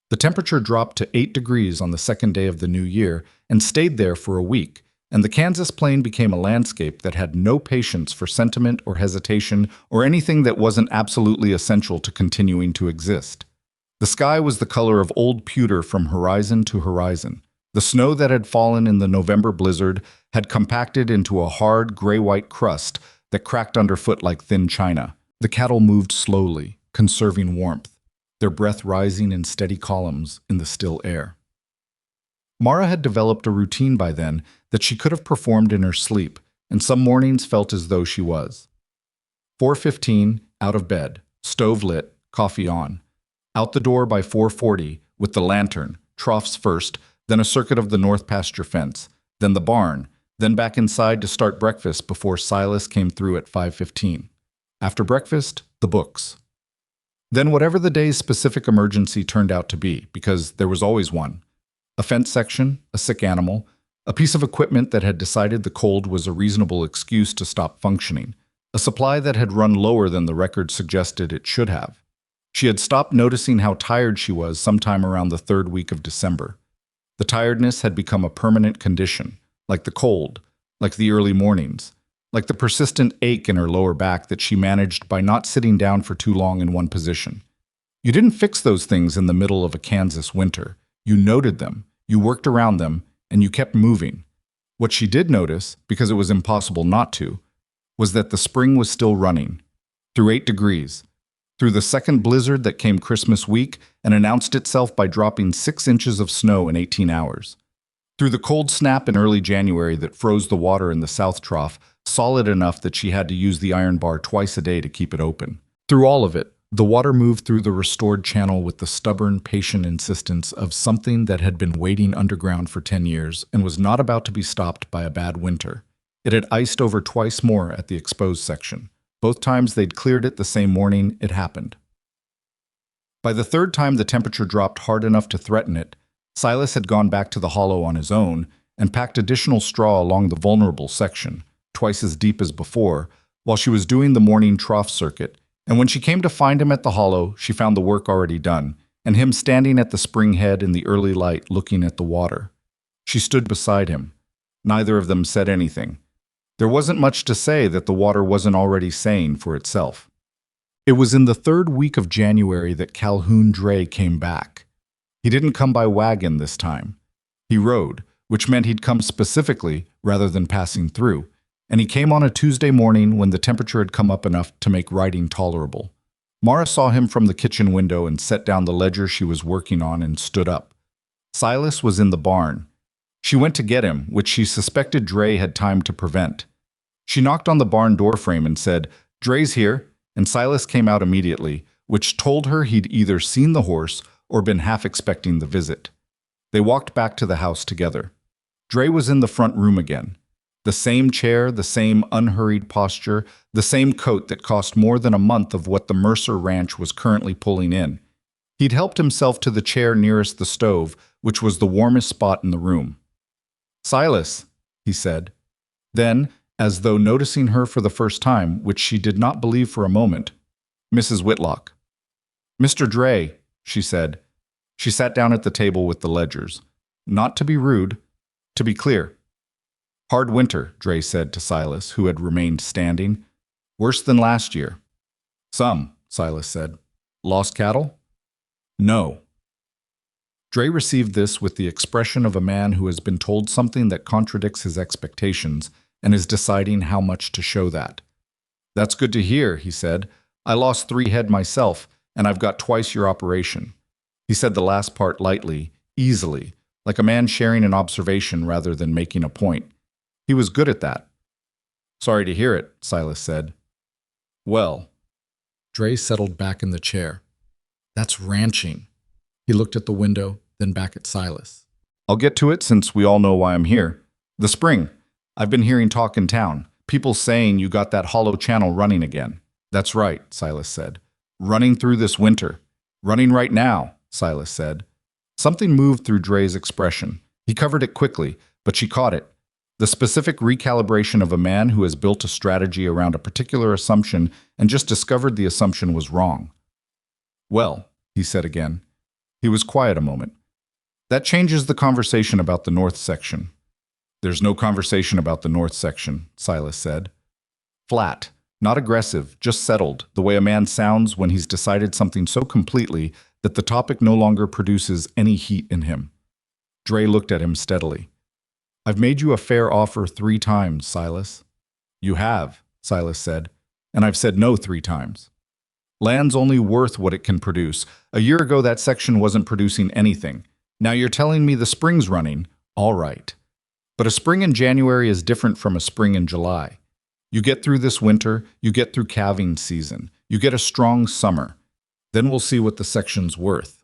The temperature dropped to 8 degrees on the second day of the new year and stayed there for a week, and the Kansas plain became a landscape that had no patience for sentiment or hesitation or anything that wasn't absolutely essential to continuing to exist. The sky was the color of old pewter from horizon to horizon. The snow that had fallen in the November blizzard had compacted into a hard, gray-white crust that cracked underfoot like thin china. The cattle moved slowly, conserving warmth, their breath rising in steady columns in the still air. Mara had developed a routine by then that she could have performed in her sleep, and some mornings felt as though she was. 4:15, out of bed, stove lit, coffee on. Out the door by 4:40, with the lantern, troughs first, then a circuit of the north pasture fence, then the barn, then back inside to start breakfast before Silas came through at 5:15. After breakfast, the books. Then whatever the day's specific emergency turned out to be, because there was always one. A fence section, a sick animal, a piece of equipment that had decided the cold was a reasonable excuse to stop functioning, a supply that had run lower than the record suggested it should have. She had stopped noticing how tired she was sometime around the 3rd week of December. The tiredness had become a permanent condition, like the cold, like the early mornings, like the persistent ache in her lower back that she managed by not sitting down for too long in one position. You didn't fix those things in the middle of a Kansas winter. You noted them, you worked around them, and you kept moving. What she did notice, because it was impossible not to, was that the spring was still running, through 8 degrees, through the second blizzard that came Christmas week and announced itself by dropping 6 inches of snow in 18 hours, through the cold snap in early January that froze the water in the South Trough solid enough that she had to use the iron bar twice a day to keep it open. Through all of it, the water moved through the restored channel with the stubborn, patient insistence of something that had been waiting underground for 10 years and was not about to be stopped by a bad winter. It had iced over twice more at the exposed section. Both times they'd cleared it the same morning it happened. By the 3rd time the temperature dropped hard enough to threaten it, Silas had gone back to the hollow on his own and packed additional straw along the vulnerable section, twice as deep as before, while she was doing the morning trough circuit. And when she came to find him at the hollow, she found the work already done, and him standing at the spring head in the early light looking at the water. She stood beside him. Neither of them said anything. There wasn't much to say that the water wasn't already saying for itself. It was in the 3rd week of January that Calhoun Dray came back. He didn't come by wagon this time. He rode, which meant he'd come specifically rather than passing through, and he came on a Tuesday morning when the temperature had come up enough to make riding tolerable. Mara saw him from the kitchen window and set down the ledger she was working on and stood up. Silas was in the barn. She went to get him, which she suspected Dray had time to prevent. She knocked on the barn door frame and said, "Dray's here," and Silas came out immediately, which told her he'd either seen the horse or been half expecting the visit. They walked back to the house together. Dray was in the front room again. The same chair, the same unhurried posture, the same coat that cost more than a month of what the Mercer ranch was currently pulling in. He'd helped himself to the chair nearest the stove, which was the warmest spot in the room. "Silas," he said. Then, as though noticing her for the first time, which she did not believe for a moment, "Mrs. Whitlock." "Mr. Dre," she said. She sat down at the table with the ledgers. "Not to be rude, to be clear." "Hard winter," Dre said to Silas, who had remained standing. "Worse than last year." "Some," Silas said. "Lost cattle?" "No." Dre received this with the expression of a man who has been told something that contradicts his expectations and is deciding how much to show that. "That's good to hear," he said. "I lost 3 head myself, and I've got twice your operation." He said the last part lightly, easily, like a man sharing an observation rather than making a point. He was good at that. "Sorry to hear it," Silas said. "Well." Dre settled back in the chair. "That's ranching." He looked at the window, then back at Silas. "I'll get to it since we all know why I'm here. The spring. I've been hearing talk in town. People saying you got that hollow channel running again." "That's right," Silas said. "Running through this winter." "Running right now," Silas said. Something moved through Dre's expression. He covered it quickly, but she caught it. The specific recalibration of a man who has built a strategy around a particular assumption and just discovered the assumption was wrong. "Well," he said again. He was quiet a moment. "That changes the conversation about the north section." "There's no conversation about the north section," Silas said. Flat, not aggressive, just settled, the way a man sounds when he's decided something so completely that the topic no longer produces any heat in him. Dre looked at him steadily. "I've made you a fair offer 3 times, Silas." "You have," Silas said, "and I've said no 3 times. Land's only worth what it can produce. A year ago, that section wasn't producing anything. Now you're telling me the spring's running. All right. But a spring in January is different from a spring in July. You get through this winter, you get through calving season, you get a strong summer. Then we'll see what the section's worth."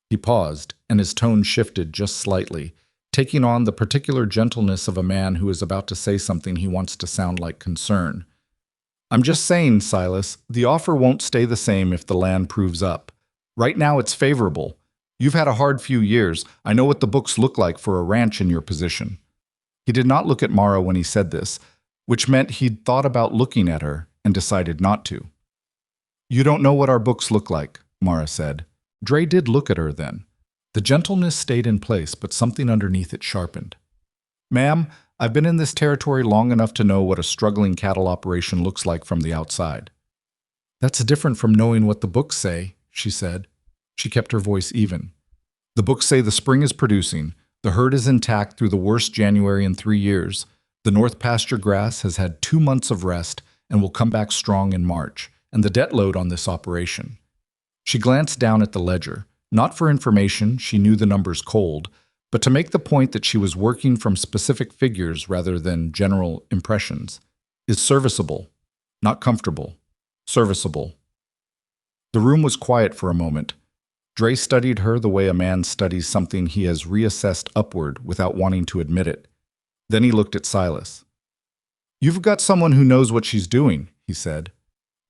He paused, and his tone shifted just slightly, taking on the particular gentleness of a man who is about to say something he wants to sound like concern. "I'm just saying, Silas, the offer won't stay the same if the land proves up. Right now it's favorable. You've had a hard few years. I know what the books look like for a ranch in your position." He did not look at Mara when he said this, which meant he'd thought about looking at her and decided not to. "You don't know what our books look like," Mara said. Dre did look at her then. The gentleness stayed in place, but something underneath it sharpened. "Ma'am, I've been in this territory long enough to know what a struggling cattle operation looks like from the outside." "That's different from knowing what the books say," she said. She kept her voice even. "The books say the spring is producing, the herd is intact through the worst January in 3 years, the north pasture grass has had 2 months of rest and will come back strong in March, and the debt load on this operation." She glanced down at the ledger. Not for information, she knew the numbers cold, but to make the point that she was working from specific figures rather than general impressions. "Is serviceable, not comfortable. Serviceable." The room was quiet for a moment. Dre studied her the way a man studies something he has reassessed upward without wanting to admit it. Then he looked at Silas. "You've got someone who knows what she's doing," he said.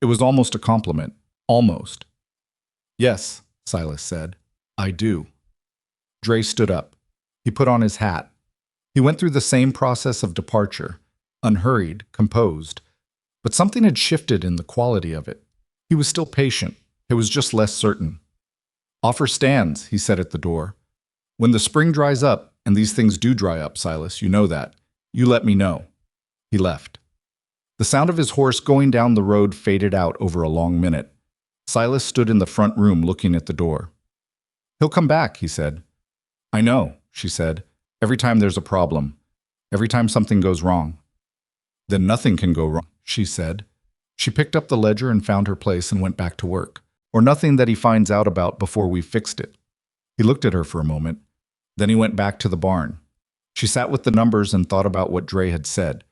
It was almost a compliment. Almost. "Yes," Silas said. "I do." Dre stood up. He put on his hat. He went through the same process of departure, unhurried, composed, but something had shifted in the quality of it. He was still patient. It was just less certain. "Offer stands," he said at the door. "When the spring dries up, and these things do dry up, Silas, you know that, you let me know." He left. The sound of his horse going down the road faded out over a long minute. Silas stood in the front room looking at the door. "He'll come back," he said. "I know," she said. "Every time there's a problem. Every time something goes wrong." "Then nothing can go wrong," she said. She picked up the ledger and found her place and went back to work. "Or nothing that he finds out about before we've fixed it." He looked at her for a moment. Then he went back to the barn. She sat with the numbers and thought about what Dre had said.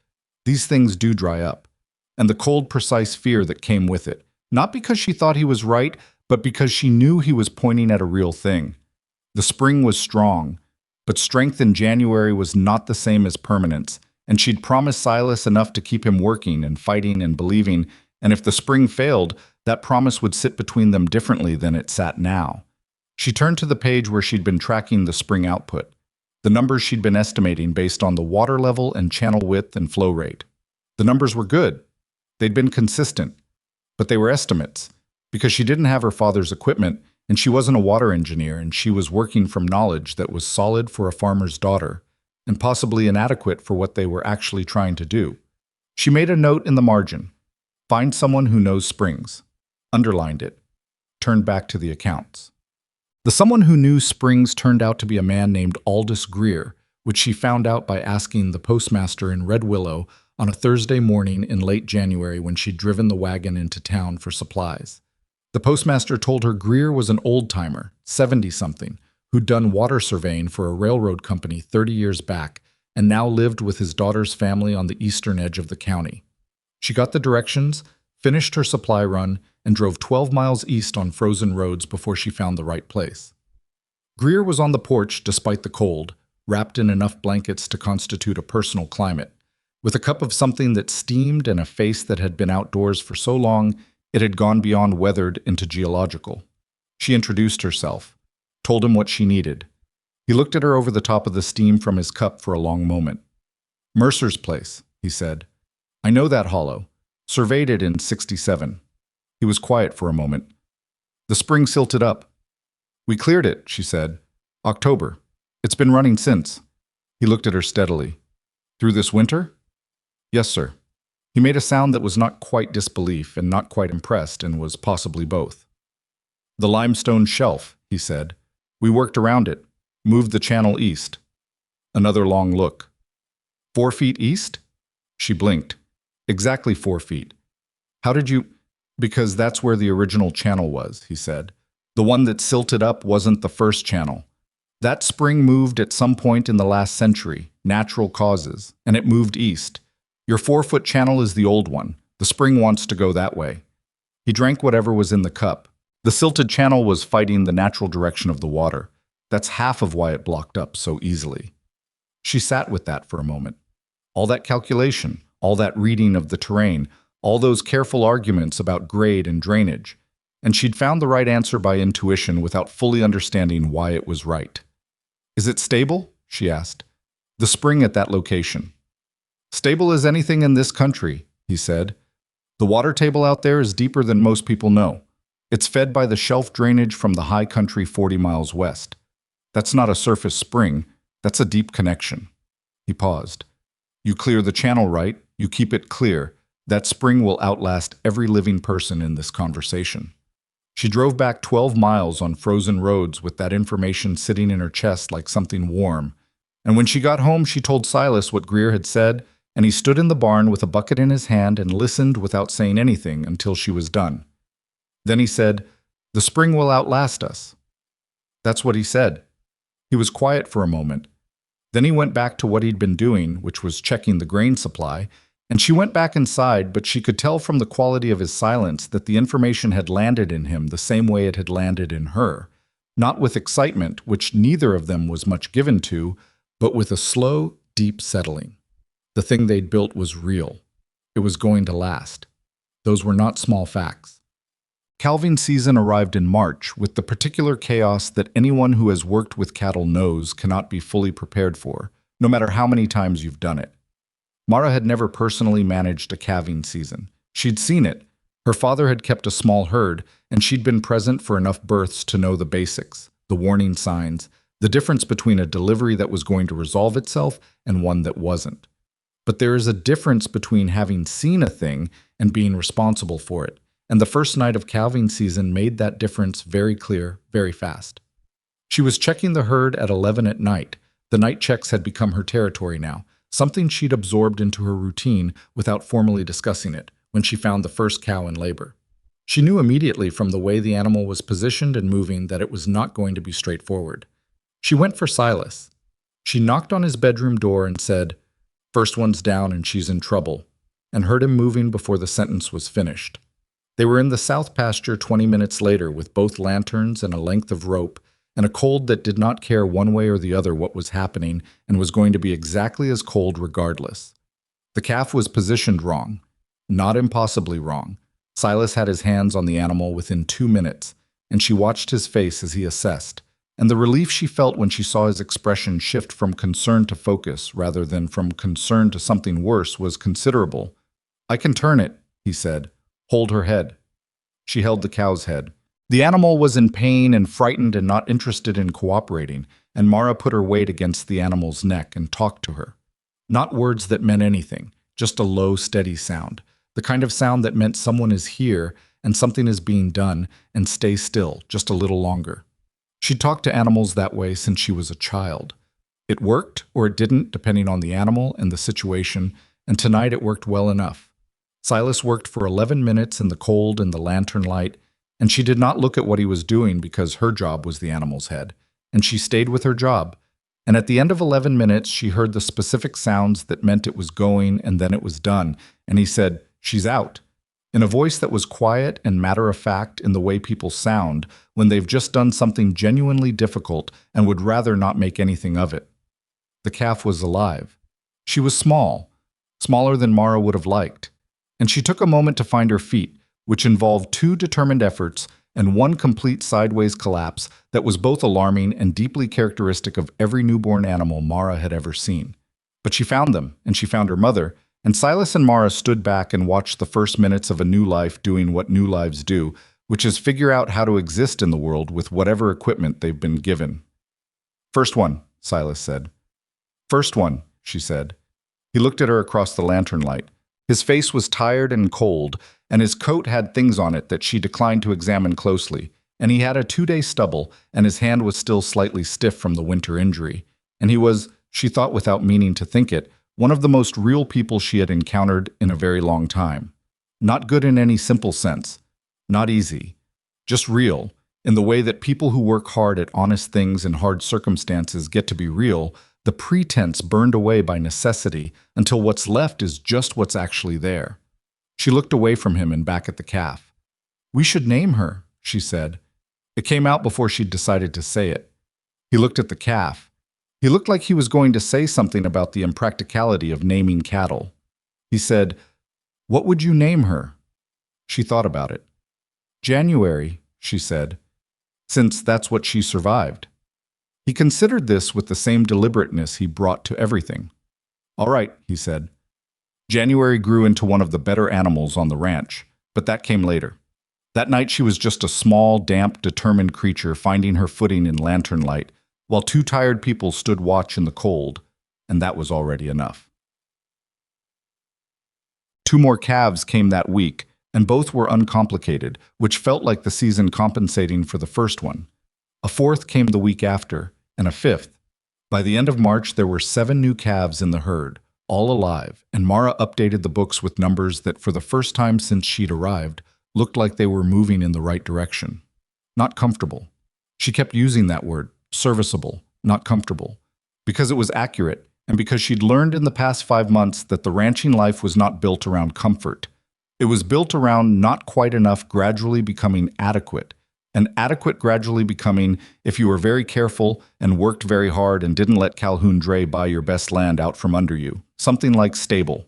These things do dry up. And the cold, precise fear that came with it. Not because she thought he was right, but because she knew he was pointing at a real thing. The spring was strong, but strength in January was not the same as permanence, and she'd promised Silas enough to keep him working and fighting and believing, and if the spring failed, that promise would sit between them differently than it sat now. She turned to the page where she'd been tracking the spring output, the numbers she'd been estimating based on the water level and channel width and flow rate. The numbers were good. They'd been consistent, but they were estimates, because she didn't have her father's equipment, and she wasn't a water engineer, and she was working from knowledge that was solid for a farmer's daughter, and possibly inadequate for what they were actually trying to do. She made a note in the margin: find someone who knows springs. Underlined it. Turned back to the accounts. The someone who knew springs turned out to be a man named Aldous Greer, which she found out by asking the postmaster in Red Willow on a Thursday morning in late January when she'd driven the wagon into town for supplies. The postmaster told her Greer was an old-timer, 70-something, who'd done water surveying for a railroad company 30 years back and now lived with his daughter's family on the eastern edge of the county. She got the directions, finished her supply run, and drove 12 miles east on frozen roads before she found the right place. Greer was on the porch despite the cold, wrapped in enough blankets to constitute a personal climate, with a cup of something that steamed and a face that had been outdoors for so long it had gone beyond weathered into geological. She introduced herself, told him what she needed. He looked at her over the top of the steam from his cup for a long moment. "Mercer's place," he said. "I know that hollow. Surveyed it in '67. He was quiet for a moment. "The spring silted up." "We cleared it," she said. "October. It's been running since." He looked at her steadily. "Through this winter?" "Yes, sir." He made a sound that was not quite disbelief and not quite impressed, and was possibly both. "The limestone shelf," he said. "We worked around it, moved the channel east." Another long look. 4 feet east? She blinked. "Exactly 4 feet. How did you—" "Because that's where the original channel was," he said. "The one that silted up wasn't the first channel. That spring moved at some point in the last century, natural causes, and it moved east. Your 4-foot channel is the old one. The spring wants to go that way." He drank whatever was in the cup. The silted channel was fighting the natural direction of the water. That's half of why it blocked up so easily. She sat with that for a moment. All that calculation, all that reading of the terrain, all those careful arguments about grade and drainage, and she'd found the right answer by intuition without fully understanding why it was right. "Is it stable?" she asked. "The spring at that location." "Stable as anything in this country," he said. "The water table out there is deeper than most people know. It's fed by the shelf drainage from the high country 40 miles west. That's not a surface spring, that's a deep connection." He paused. "You clear the channel right, you keep it clear. That spring will outlast every living person in this conversation." She drove back 12 miles on frozen roads with that information sitting in her chest like something warm. And when she got home, she told Silas what Greer had said, and he stood in the barn with a bucket in his hand and listened without saying anything until she was done. Then he said, "The spring will outlast us." That's what he said. He was quiet for a moment. Then he went back to what he'd been doing, which was checking the grain supply, and she went back inside, but she could tell from the quality of his silence that the information had landed in him the same way it had landed in her, not with excitement, which neither of them was much given to, but with a slow, deep settling. The thing they'd built was real. It was going to last. Those were not small facts. Calving season arrived in March with the particular chaos that anyone who has worked with cattle knows cannot be fully prepared for, no matter how many times you've done it. Mara had never personally managed a calving season. She'd seen it. Her father had kept a small herd, and she'd been present for enough births to know the basics, the warning signs, the difference between a delivery that was going to resolve itself and one that wasn't. But there is a difference between having seen a thing and being responsible for it, and the first night of calving season made that difference very clear, very fast. She was checking the herd at 11 at night. The night checks had become her territory now, something she'd absorbed into her routine without formally discussing it, when she found the first cow in labor. She knew immediately from the way the animal was positioned and moving that it was not going to be straightforward. She went for Silas. She knocked on his bedroom door and said, "First one's down and she's in trouble," and heard him moving before the sentence was finished. They were in the south pasture 20 minutes later with both lanterns and a length of rope, and a cold that did not care one way or the other what was happening and was going to be exactly as cold regardless. The calf was positioned wrong, not impossibly wrong. Silas had his hands on the animal within 2 minutes, and she watched his face as he assessed, and the relief she felt when she saw his expression shift from concern to focus rather than from concern to something worse was considerable. "I can turn it," he said. "Hold her head." She held the cow's head. The animal was in pain and frightened and not interested in cooperating, and Mara put her weight against the animal's neck and talked to her. Not words that meant anything, just a low, steady sound. The kind of sound that meant someone is here and something is being done, and stay still just a little longer. She talked to animals that way since she was a child. It worked, or it didn't, depending on the animal and the situation, and tonight it worked well enough. Silas worked for 11 minutes in the cold and the lantern light, and she did not look at what he was doing because her job was the animal's head, and she stayed with her job. And at the end of 11 minutes, she heard the specific sounds that meant it was going and then it was done, and he said, "She's out," in a voice that was quiet and matter-of-fact in the way people sound when they've just done something genuinely difficult and would rather not make anything of it. The calf was alive. She was small, smaller than Mara would have liked, and she took a moment to find her feet, which involved 2 determined efforts and 1 complete sideways collapse that was both alarming and deeply characteristic of every newborn animal Mara had ever seen. But she found them, and she found her mother, and Silas and Mara stood back and watched the first minutes of a new life doing what new lives do, which is figure out how to exist in the world with whatever equipment they've been given. "First one," Silas said. "First one," she said. He looked at her across the lantern light. His face was tired and cold, and his coat had things on it that she declined to examine closely, and he had a 2-day stubble, and his hand was still slightly stiff from the winter injury. And he was, she thought without meaning to think it, one of the most real people she had encountered in a very long time. Not good in any simple sense. Not easy. Just real, in the way that people who work hard at honest things in hard circumstances get to be real, the pretense burned away by necessity until what's left is just what's actually there. She looked away from him and back at the calf. "We should name her," she said. It came out before she'd decided to say it. He looked at the calf. He looked like he was going to say something about the impracticality of naming cattle. He said, "What would you name her?" She thought about it. "January," she said, since that's what she survived. He considered this with the same deliberateness he brought to everything. "All right," he said. January grew into one of the better animals on the ranch, but that came later. That night she was just a small, damp, determined creature finding her footing in lantern light, while 2 tired people stood watch in the cold, and that was already enough. 2 more calves came that week, and both were uncomplicated, which felt like the season compensating for the first one. A 4th came the week after, and a 5th. By the end of March, there were 7 new calves in the herd, all alive, and Mara updated the books with numbers that, for the first time since she'd arrived, looked like they were moving in the right direction. Not comfortable. She kept using that word, serviceable, not comfortable, because it was accurate, and because she'd learned in the past 5 months that the ranching life was not built around comfort. It was built around not quite enough gradually becoming adequate, and adequate gradually becoming if you were very careful and worked very hard and didn't let Calhoun Dre buy your best land out from under you. Something like stable.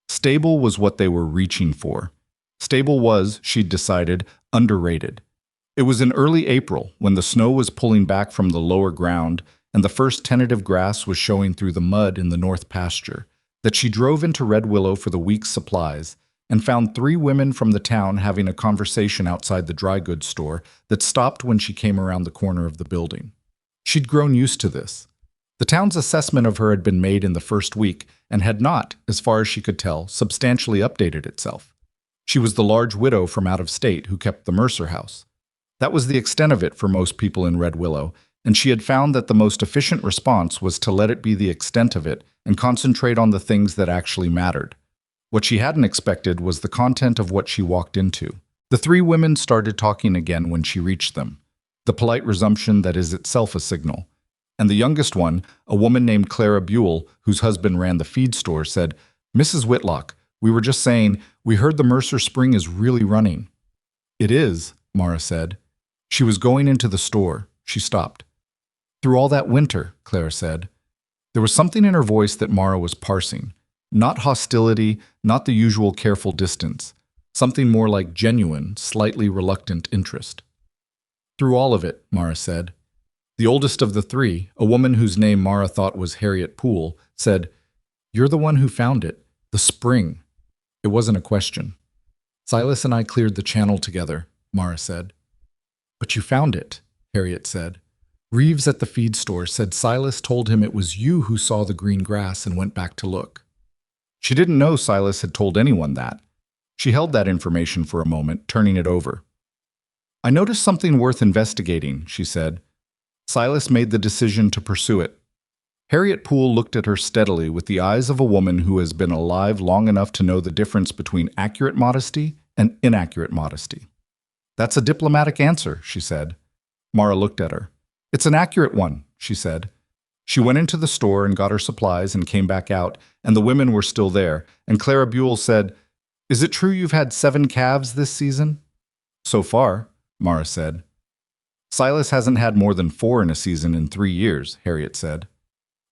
Stable was what they were reaching for. Stable was, she'd decided, underrated. It was in early April, when the snow was pulling back from the lower ground and the first tentative grass was showing through the mud in the north pasture, that she drove into Red Willow for the week's supplies and found 3 women from the town having a conversation outside the dry goods store that stopped when she came around the corner of the building. She'd grown used to this. The town's assessment of her had been made in the first week and had not, as far as she could tell, substantially updated itself. She was the large widow from out of state who kept the Mercer house. That was the extent of it for most people in Red Willow, and she had found that the most efficient response was to let it be the extent of it and concentrate on the things that actually mattered. What she hadn't expected was the content of what she walked into. The 3 women started talking again when she reached them, the polite resumption that is itself a signal. And the youngest one, a woman named Clara Buell, whose husband ran the feed store, said, "Mrs. Whitlock, we were just saying, we heard the Mercer spring is really running." "It is," Mara said. She was going into the store. She stopped. Through all that winter, Claire said. There was something in her voice that Mara was parsing. Not hostility, not the usual careful distance. Something more like genuine, slightly reluctant interest. Through all of it, Mara said. The oldest of the three, a woman whose name Mara thought was Harriet Poole, said, "You're the one who found it. The spring." It wasn't a question. "Silas and I cleared the channel together," Mara said. "But you found it," Harriet said. "Reeves at the feed store said Silas told him it was you who saw the green grass and went back to look." She didn't know Silas had told anyone that. She held that information for a moment, turning it over. "I noticed something worth investigating," she said. Silas made the decision to pursue it. Harriet Poole looked at her steadily with the eyes of a woman who has been alive long enough to know the difference between accurate modesty and inaccurate modesty. "That's a diplomatic answer," she said. Mara looked at her. "It's an accurate one," she said. She went into the store and got her supplies and came back out, and the women were still there, and Clara Buell said, "Is it true you've had 7 calves this season?" "So far," Mara said. "Silas hasn't had more than 4 in a season in 3 years, Harriet said.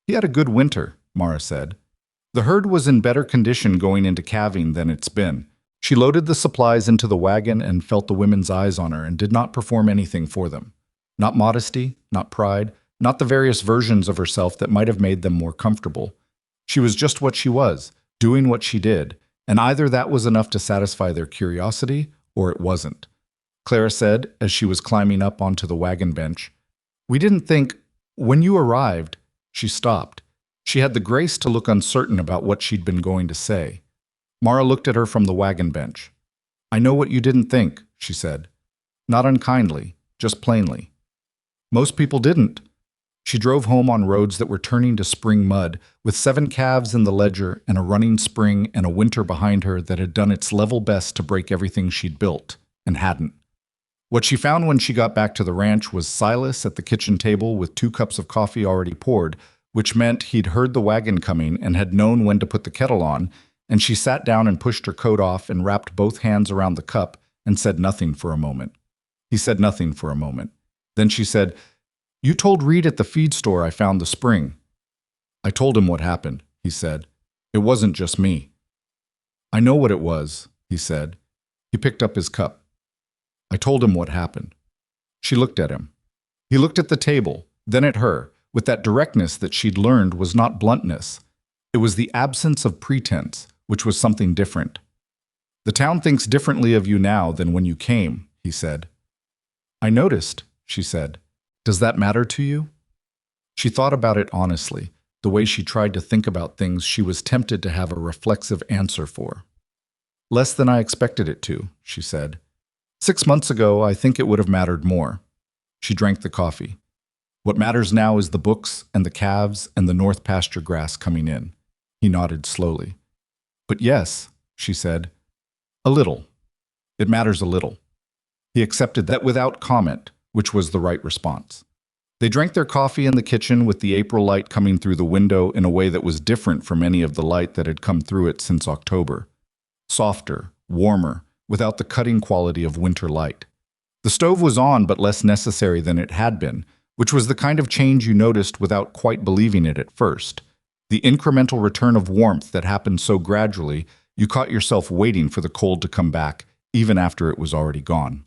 "He had a good winter," Mara said. "The herd was in better condition going into calving than it's been." She loaded the supplies into the wagon and felt the women's eyes on her and did not perform anything for them. Not modesty, not pride, not the various versions of herself that might have made them more comfortable. She was just what she was, doing what she did, and either that was enough to satisfy their curiosity or it wasn't. Clara said, as she was climbing up onto the wagon bench, "We didn't think, when you arrived," she stopped. She had the grace to look uncertain about what she'd been going to say. Mara looked at her from the wagon bench. "I know what you didn't think," she said. Not unkindly, just plainly. Most people didn't. She drove home on roads that were turning to spring mud, with 7 calves in the ledger and a running spring and a winter behind her that had done its level best to break everything she'd built, and hadn't. What she found when she got back to the ranch was Silas at the kitchen table with 2 cups of coffee already poured, which meant he'd heard the wagon coming and had known when to put the kettle on, and she sat down and pushed her coat off and wrapped both hands around the cup and said nothing for a moment. He said nothing for a moment. Then she said, "You told Reed at the feed store I found the spring." "I told him what happened," he said. "It wasn't just me." "I know what it was," he said. He picked up his cup. "I told him what happened." She looked at him. He looked at the table, then at her, with that directness that she'd learned was not bluntness. It was the absence of pretense, which was something different. "The town thinks differently of you now than when you came," he said. "I noticed," she said. "Does that matter to you?" She thought about it honestly, the way she tried to think about things she was tempted to have a reflexive answer for. "Less than I expected it to," she said. 6 months ago, I think it would have mattered more." She drank the coffee. "What matters now is the books and the calves and the north pasture grass coming in." He nodded slowly. "But yes," she said, "a little. It matters a little." He accepted that without comment, which was the right response. They drank their coffee in the kitchen with the April light coming through the window in a way that was different from any of the light that had come through it since October. Softer, warmer, without the cutting quality of winter light. The stove was on but less necessary than it had been, which was the kind of change you noticed without quite believing it at first. The incremental return of warmth that happened so gradually, you caught yourself waiting for the cold to come back, even after it was already gone.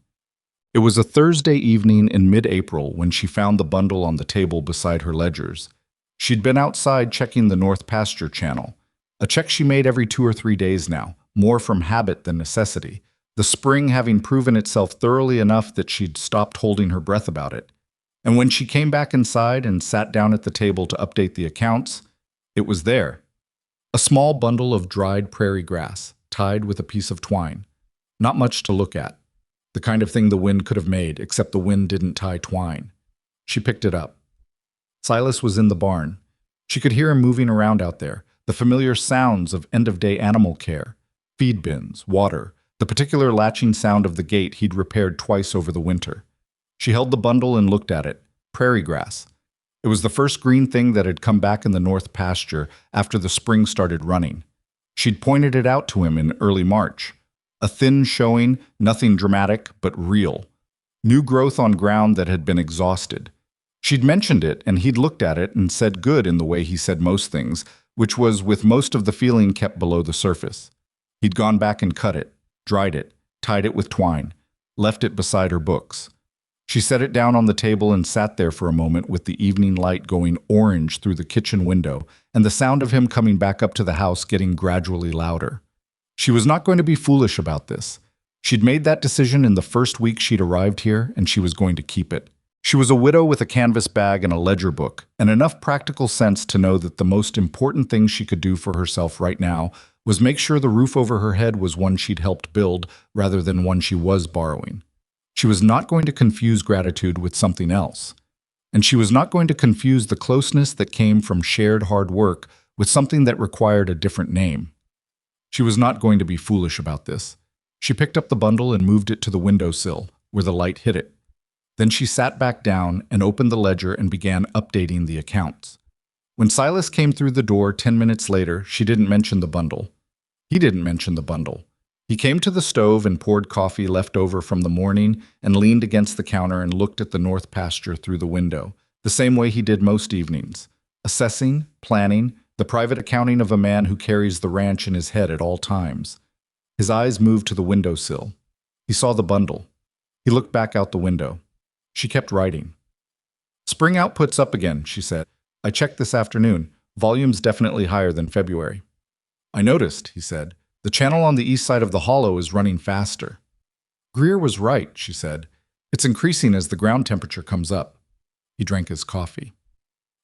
It was a Thursday evening in mid-April when she found the bundle on the table beside her ledgers. She'd been outside checking the North Pasture channel, a check she made every 2 or 3 days now, more from habit than necessity, the spring having proven itself thoroughly enough that she'd stopped holding her breath about it. And when she came back inside and sat down at the table to update the accounts, it was there. A small bundle of dried prairie grass, tied with a piece of twine. Not much to look at. The kind of thing the wind could have made, except the wind didn't tie twine. She picked it up. Silas was in the barn. She could hear him moving around out there, the familiar sounds of end-of-day animal care, feed bins, water, the particular latching sound of the gate he'd repaired twice over the winter. She held the bundle and looked at it. Prairie grass. It was the first green thing that had come back in the North Pasture after the spring started running. She'd pointed it out to him in early March. A thin showing, nothing dramatic, but real. New growth on ground that had been exhausted. She'd mentioned it, and he'd looked at it and said good in the way he said most things, which was with most of the feeling kept below the surface. He'd gone back and cut it, dried it, tied it with twine, left it beside her books. She set it down on the table and sat there for a moment with the evening light going orange through the kitchen window and the sound of him coming back up to the house getting gradually louder. She was not going to be foolish about this. She'd made that decision in the first week she'd arrived here, and she was going to keep it. She was a widow with a canvas bag and a ledger book, and enough practical sense to know that the most important thing she could do for herself right now was make sure the roof over her head was one she'd helped build rather than one she was borrowing. She was not going to confuse gratitude with something else. And she was not going to confuse the closeness that came from shared hard work with something that required a different name. She was not going to be foolish about this. She picked up the bundle and moved it to the windowsill, where the light hit it. Then she sat back down and opened the ledger and began updating the accounts. When Silas came through the door 10 minutes later, she didn't mention the bundle. He didn't mention the bundle. He came to the stove and poured coffee left over from the morning and leaned against the counter and looked at the north pasture through the window, the same way he did most evenings, assessing, planning, the private accounting of a man who carries the ranch in his head at all times. His eyes moved to the windowsill. He saw the bundle. He looked back out the window. She kept writing. "Spring output's up again," she said. "I checked this afternoon. Volume's definitely higher than February." "I noticed," he said. "The channel on the east side of the hollow is running faster." "Greer was right," she said. "It's increasing as the ground temperature comes up." He drank his coffee.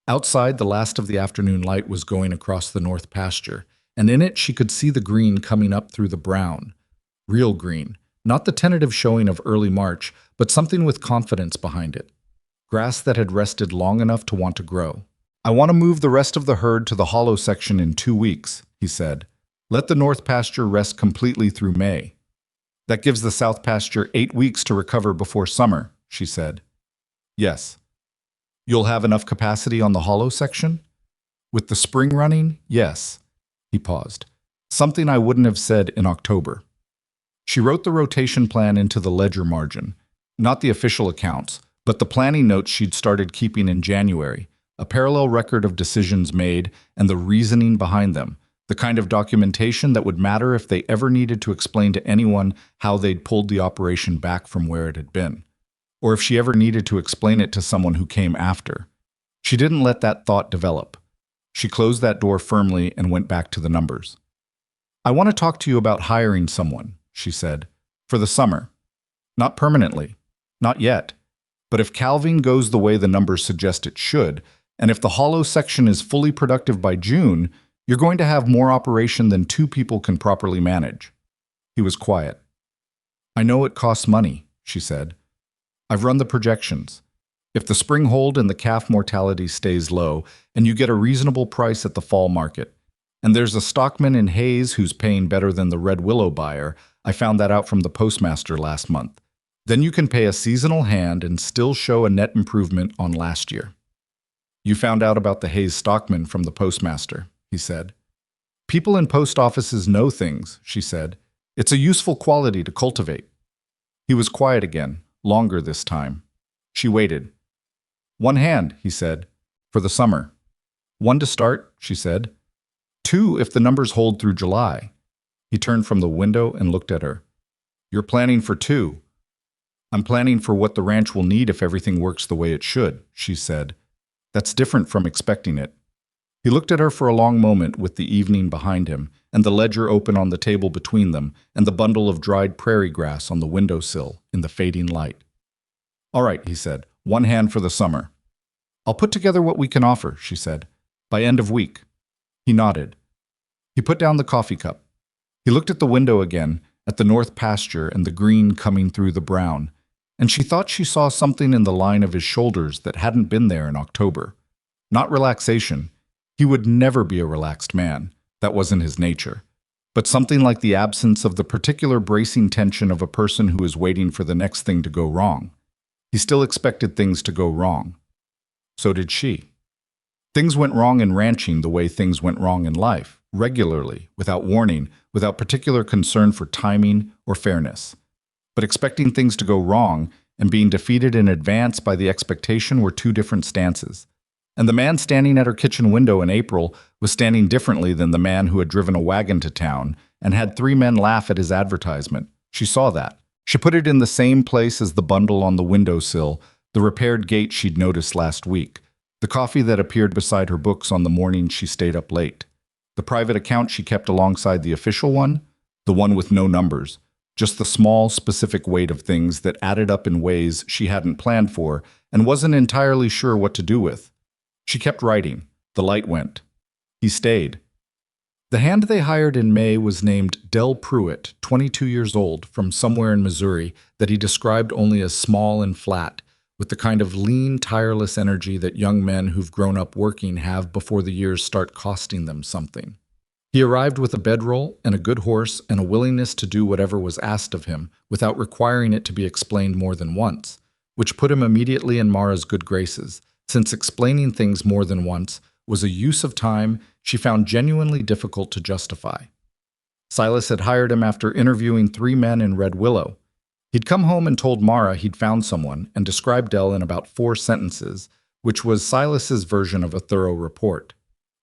Outside, the last of the afternoon light was going across the north pasture, and in it she could see the green coming up through the brown. Real green, not the tentative showing of early March, but something with confidence behind it. Grass that had rested long enough to want to grow. "I want to move the rest of the herd to the hollow section in 2 weeks," he said. "Let the north pasture rest completely through May." "That gives the south pasture 8 weeks to recover before summer," she said. "Yes." "You'll have enough capacity on the hollow section?" "With the spring running, yes." He paused. "Something I wouldn't have said in October." She wrote the rotation plan into the ledger margin. Not the official accounts, but the planning notes she'd started keeping in January, a parallel record of decisions made and the reasoning behind them, the kind of documentation that would matter if they ever needed to explain to anyone how they'd pulled the operation back from where it had been, or if she ever needed to explain it to someone who came after. She didn't let that thought develop. She closed that door firmly and went back to the numbers. "I want to talk to you about hiring someone," she said, "for the summer. Not permanently. Not yet. But if calving goes the way the numbers suggest it should, and if the hollow section is fully productive by June, you're going to have more operation than 2 people can properly manage." He was quiet. "I know it costs money," she said. "I've run the projections. If the spring hold and the calf mortality stays low, and you get a reasonable price at the fall market, and there's a stockman in Hayes who's paying better than the Red Willow buyer, I found that out from the postmaster last month, then you can pay a seasonal hand and still show a net improvement on last year." "You found out about the Hayes stockman from the postmaster," he said. "People in post offices know things," she said. "It's a useful quality to cultivate." He was quiet again, longer this time. She waited. "1 hand," he said, "for the summer." "1 to start," she said. "2 if the numbers hold through July." He turned from the window and looked at her. "You're planning for 2. "I'm planning for what the ranch will need if everything works the way it should," she said. "That's different from expecting it." He looked at her for a long moment with the evening behind him, and the ledger open on the table between them, and the bundle of dried prairie grass on the windowsill in the fading light. "All right," he said, "1 hand for the summer." "I'll put together what we can offer," she said, "by end of week." He nodded. He put down the coffee cup. He looked at the window again, at the north pasture and the green coming through the brown, and she thought she saw something in the line of his shoulders that hadn't been there in October. Not relaxation. He would never be a relaxed man. That wasn't his nature. But something like the absence of the particular bracing tension of a person who is waiting for the next thing to go wrong. He still expected things to go wrong. So did she. Things went wrong in ranching the way things went wrong in life, regularly, without warning, without particular concern for timing or fairness. But expecting things to go wrong, and being defeated in advance by the expectation were two different stances. And the man standing at her kitchen window in April was standing differently than the man who had driven a wagon to town and had three men laugh at his advertisement. She saw that. She put it in the same place as the bundle on the windowsill, the repaired gate she'd noticed last week, the coffee that appeared beside her books on the morning she stayed up late, the private account she kept alongside the official one, the one with no numbers, just the small, specific weight of things that added up in ways she hadn't planned for and wasn't entirely sure what to do with. She kept writing. The light went. He stayed. The hand they hired in May was named Del Pruitt, 22 years old, from somewhere in Missouri that he described only as small and flat, with the kind of lean, tireless energy that young men who've grown up working have before the years start costing them something. He arrived with a bedroll and a good horse and a willingness to do whatever was asked of him without requiring it to be explained more than once, which put him immediately in Mara's good graces, since explaining things more than once was a use of time she found genuinely difficult to justify. Silas had hired him after interviewing three men in Red Willow. He'd come home and told Mara he'd found someone and described Del in about 4 sentences, which was Silas's version of a thorough report.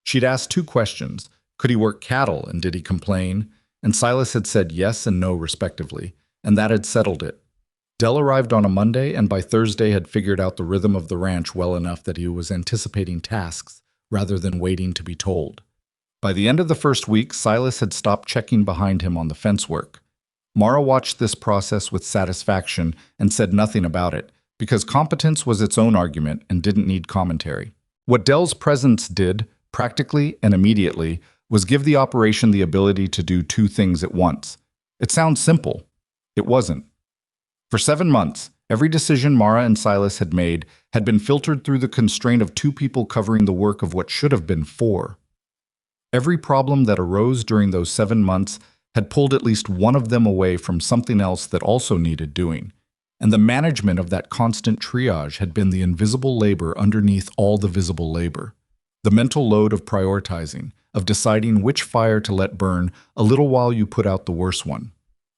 She'd asked 2 questions. Could he work cattle, and did he complain? And Silas had said yes and no respectively, and that had settled it. Del arrived on a Monday and by Thursday had figured out the rhythm of the ranch well enough that he was anticipating tasks rather than waiting to be told. By the end of the first week, Silas had stopped checking behind him on the fence work. Mara watched this process with satisfaction and said nothing about it, because competence was its own argument and didn't need commentary. What Del's presence did, practically and immediately, was give the operation the ability to do 2 things at once. It sounds simple. It wasn't. For 7 months, every decision Mara and Silas had made had been filtered through the constraint of 2 people covering the work of what should have been 4. Every problem that arose during those 7 months had pulled at least one of them away from something else that also needed doing, and the management of that constant triage had been the invisible labor underneath all the visible labor. The mental load of prioritizing, of deciding which fire to let burn a little while you put out the worse one.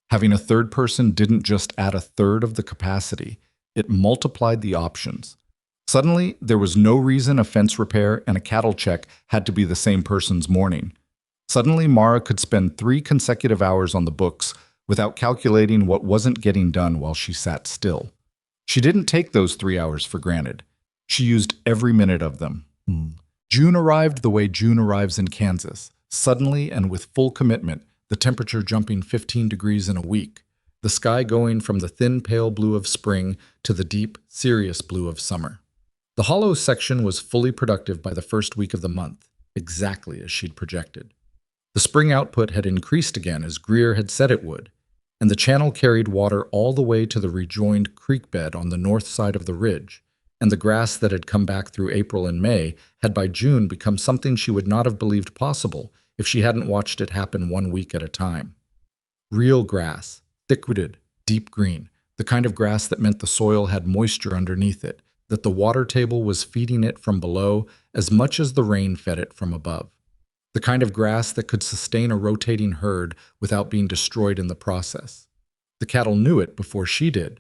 Having a third person didn't just add 1/3 of the capacity, it multiplied the options. Suddenly, there was no reason a fence repair and a cattle check had to be the same person's morning. Suddenly, Mara could spend 3 consecutive hours on the books without calculating what wasn't getting done while she sat still. She didn't take those 3 hours for granted. She used every minute of them. June arrived the way June arrives in Kansas, suddenly and with full commitment, the temperature jumping 15 degrees in a week, the sky going from the thin pale blue of spring to the deep, serious blue of summer. The hollow section was fully productive by the first week of the month, exactly as she'd projected. The spring output had increased again as Greer had said it would, and the channel carried water all the way to the rejoined creek bed on the north side of the ridge, and the grass that had come back through April and May had by June become something she would not have believed possible if she hadn't watched it happen 1 week at a time. Real grass, thick-rooted, deep green, the kind of grass that meant the soil had moisture underneath it, that the water table was feeding it from below as much as the rain fed it from above. The kind of grass that could sustain a rotating herd without being destroyed in the process. The cattle knew it before she did.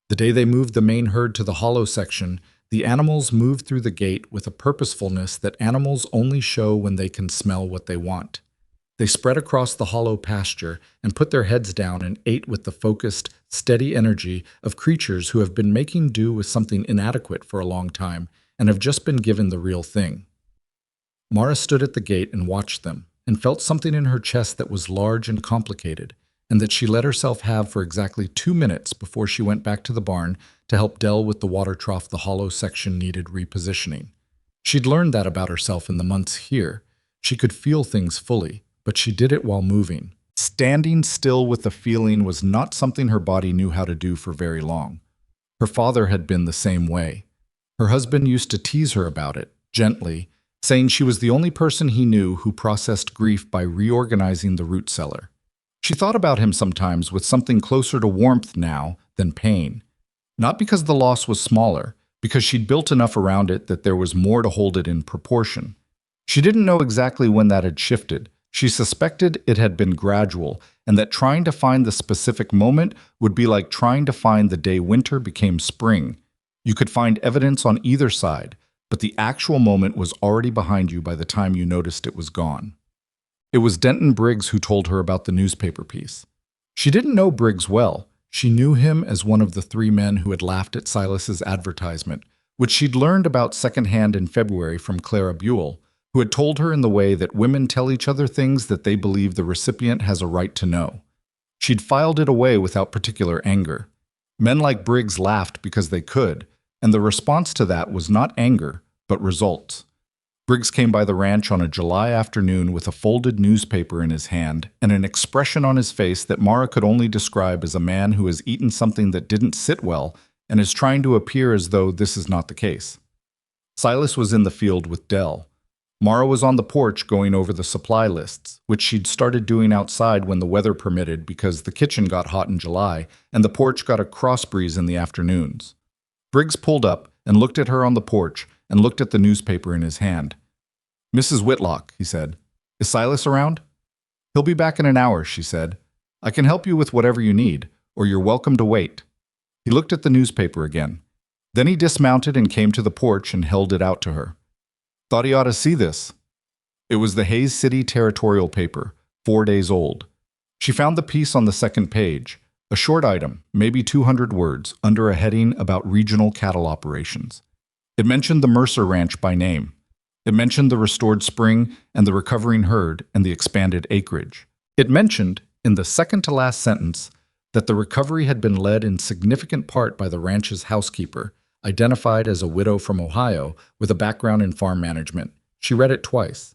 The day they moved the main herd to the hollow section, the animals moved through the gate with a purposefulness that animals only show when they can smell what they want. They spread across the hollow pasture and put their heads down and ate with the focused, steady energy of creatures who have been making do with something inadequate for a long time and have just been given the real thing. Mara stood at the gate and watched them, and felt something in her chest that was large and complicated, and that she let herself have for exactly 2 minutes before she went back to the barn to help Del with the water trough the hollow section needed repositioning. She'd learned that about herself in the months here. She could feel things fully, but she did it while moving. Standing still with the feeling was not something her body knew how to do for very long. Her father had been the same way. Her husband used to tease her about it, gently, saying she was the only person he knew who processed grief by reorganizing the root cellar. She thought about him sometimes with something closer to warmth now than pain. Not because the loss was smaller, because she'd built enough around it that there was more to hold it in proportion. She didn't know exactly when that had shifted. She suspected it had been gradual, and that trying to find the specific moment would be like trying to find the day winter became spring. You could find evidence on either side, but the actual moment was already behind you by the time you noticed it was gone. It was Denton Briggs who told her about the newspaper piece. She didn't know Briggs well. She knew him as one of the three men who had laughed at Silas's advertisement, which she'd learned about secondhand in February from Clara Buell, who had told her in the way that women tell each other things that they believe the recipient has a right to know. She'd filed it away without particular anger. Men like Briggs laughed because they could, and the response to that was not anger, but results. Briggs came by the ranch on a July afternoon with a folded newspaper in his hand and an expression on his face that Mara could only describe as a man who has eaten something that didn't sit well and is trying to appear as though this is not the case. Silas was in the field with Dell. Mara was on the porch going over the supply lists, which she'd started doing outside when the weather permitted because the kitchen got hot in July and the porch got a cross breeze in the afternoons. Briggs pulled up and looked at her on the porch and looked at the newspaper in his hand. "Mrs. Whitlock," he said, "is Silas around?" "He'll be back in an hour," she said. "I can help you with whatever you need, or you're welcome to wait." He looked at the newspaper again. Then he dismounted and came to the porch and held it out to her. "Thought he ought to see this." It was the Hays City Territorial paper, 4 days old. She found the piece on the second page, a short item, maybe 200 words, under a heading about regional cattle operations. It mentioned the Mercer Ranch by name. It mentioned the restored spring and the recovering herd and the expanded acreage. It mentioned, in the second-to-last sentence, that the recovery had been led in significant part by the ranch's housekeeper, identified as a widow from Ohio with a background in farm management. She read it twice.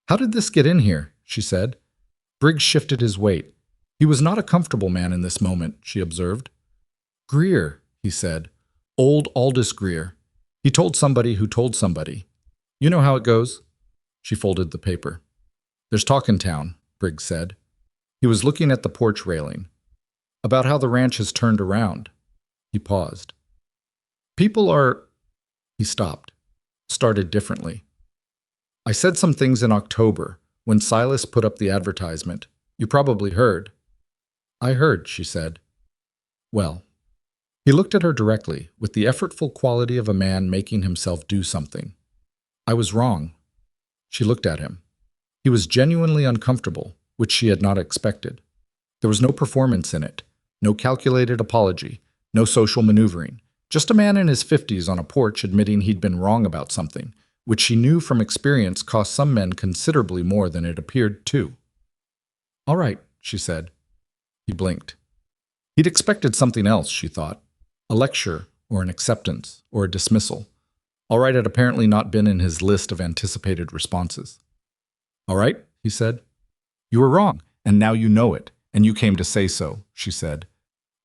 "How did this get in here?" she said. Briggs shifted his weight. He was not a comfortable man in this moment, she observed. "Greer," he said. "Old Aldous Greer. He told somebody who told somebody. You know how it goes." She folded the paper. "There's talk in town," Briggs said. He was looking at the porch railing. "About how the ranch has turned around." He paused. "People are—" He stopped. Started differently. "I said some things in October, when Silas put up the advertisement. You probably heard." "I heard," she said. "Well." He looked at her directly, with the effortful quality of a man making himself do something. "I was wrong." She looked at him. He was genuinely uncomfortable, which she had not expected. There was no performance in it, no calculated apology, no social maneuvering. Just a man in his 50s on a porch admitting he'd been wrong about something, which she knew from experience cost some men considerably more than it appeared to. "All right," she said. He blinked. He'd expected something else, she thought. A lecture, or an acceptance, or a dismissal. All right had apparently not been in his list of anticipated responses. "All right," he said. "You were wrong, and now you know it, and you came to say so," she said.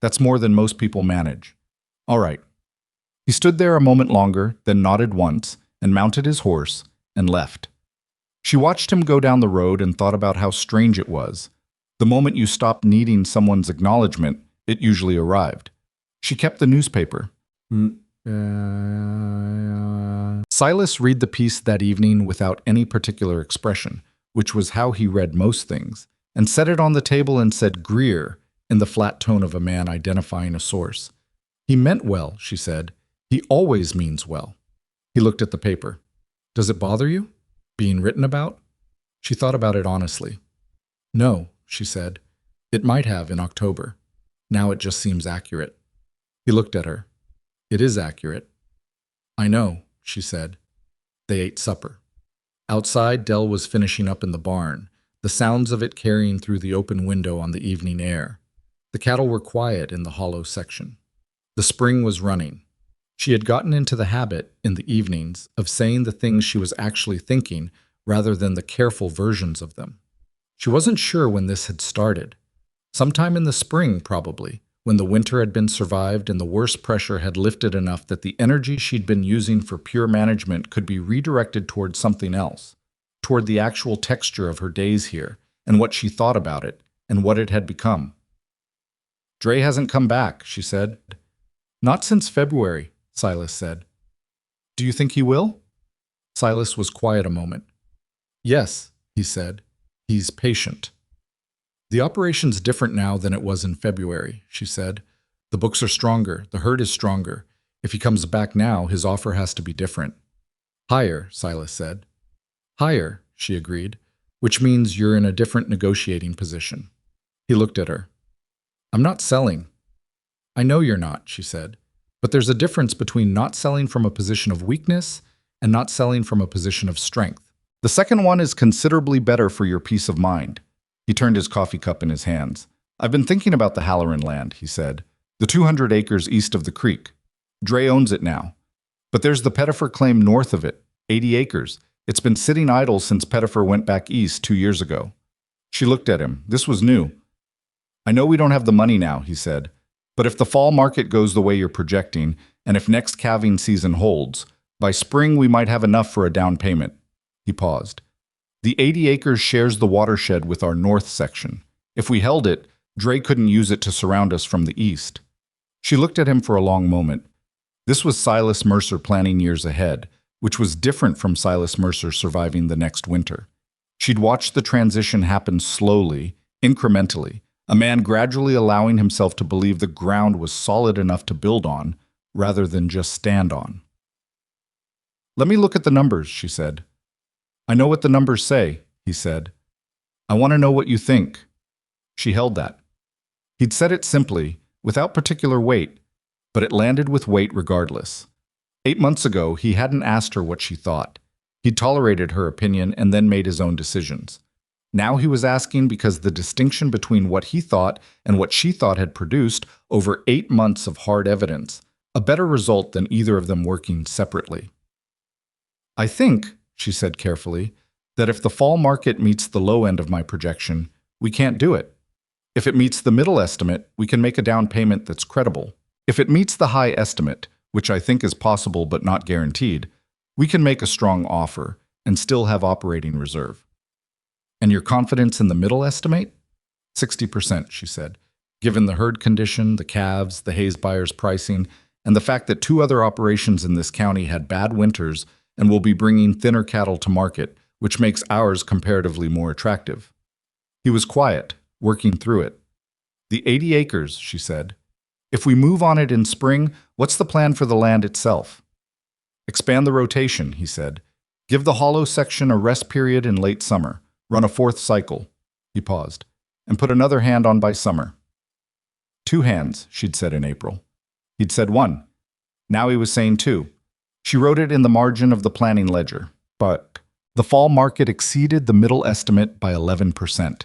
"That's more than most people manage. All right." He stood there a moment longer, then nodded once, and mounted his horse, and left. She watched him go down the road and thought about how strange it was. The moment you stopped needing someone's acknowledgement, it usually arrived. She kept the newspaper. Silas read the piece that evening without any particular expression, which was how he read most things, and set it on the table and said "Greer" in the flat tone of a man identifying a source. "He meant well," she said. "He always means well." He looked at the paper. "Does it bother you? Being written about?" She thought about it honestly. "No," she said. "It might have in October. Now it just seems accurate." He looked at her. "It is accurate." "I know," she said. They ate supper. Outside, Dell was finishing up in the barn, the sounds of it carrying through the open window on the evening air. The cattle were quiet in the hollow section. The spring was running. She had gotten into the habit, in the evenings, of saying the things she was actually thinking rather than the careful versions of them. She wasn't sure when this had started. Sometime in the spring, probably, when the winter had been survived and the worst pressure had lifted enough that the energy she'd been using for pure management could be redirected toward something else, toward the actual texture of her days here, and what she thought about it, and what it had become. "Dre hasn't come back," she said. "Not since February," Silas said. "Do you think he will?" Silas was quiet a moment. "Yes," he said. "He's patient." The operation's different now than it was in February, she said. The books are stronger, the herd is stronger. If he comes back now, his offer has to be different. Higher, Silas said. Higher, she agreed, which means you're in a different negotiating position. He looked at her. I'm not selling. I know you're not, she said, but there's a difference between not selling from a position of weakness and not selling from a position of strength. The second one is considerably better for your peace of mind. He turned his coffee cup in his hands. I've been thinking about the Halloran land, he said. The 200 acres east of the creek. Dre owns it now. But there's the Pettifer claim north of it, 80 acres. It's been sitting idle since Pettifer went back east 2 years ago. She looked at him. This was new. I know we don't have the money now, he said. But if the fall market goes the way you're projecting, and if next calving season holds, by spring we might have enough for a down payment. He paused. The 80 acres shares the watershed with our north section. If we held it, Dre couldn't use it to surround us from the east. She looked at him for a long moment. This was Silas Mercer planning years ahead, which was different from Silas Mercer surviving the next winter. She'd watched the transition happen slowly, incrementally, a man gradually allowing himself to believe the ground was solid enough to build on, rather than just stand on. Let me look at the numbers, she said. I know what the numbers say, he said. I want to know what you think. She held that. He'd said it simply, without particular weight, but it landed with weight regardless. 8 months ago, he hadn't asked her what she thought. He'd tolerated her opinion and then made his own decisions. Now he was asking because the distinction between what he thought and what she thought had produced over 8 months of hard evidence, a better result than either of them working separately. I think, she said carefully, that if the fall market meets the low end of my projection, we can't do it. If it meets the middle estimate, we can make a down payment that's credible. If it meets the high estimate, which I think is possible but not guaranteed, we can make a strong offer and still have operating reserve. And your confidence in the middle estimate? 60%, she said, given the herd condition, the calves, the Hayes buyers' pricing, and the fact that 2 other operations in this county had bad winters and will be bringing thinner cattle to market, which makes ours comparatively more attractive. He was quiet, working through it. The 80 acres, she said. If we move on it in spring, what's the plan for the land itself? Expand the rotation, he said. Give the hollow section a rest period in late summer. Run a 4th cycle. He paused. And put another hand on by summer. 2 hands, she'd said in April. He'd said 1. Now he was saying 2. She wrote it in the margin of the planning ledger. But the fall market exceeded the middle estimate by 11%.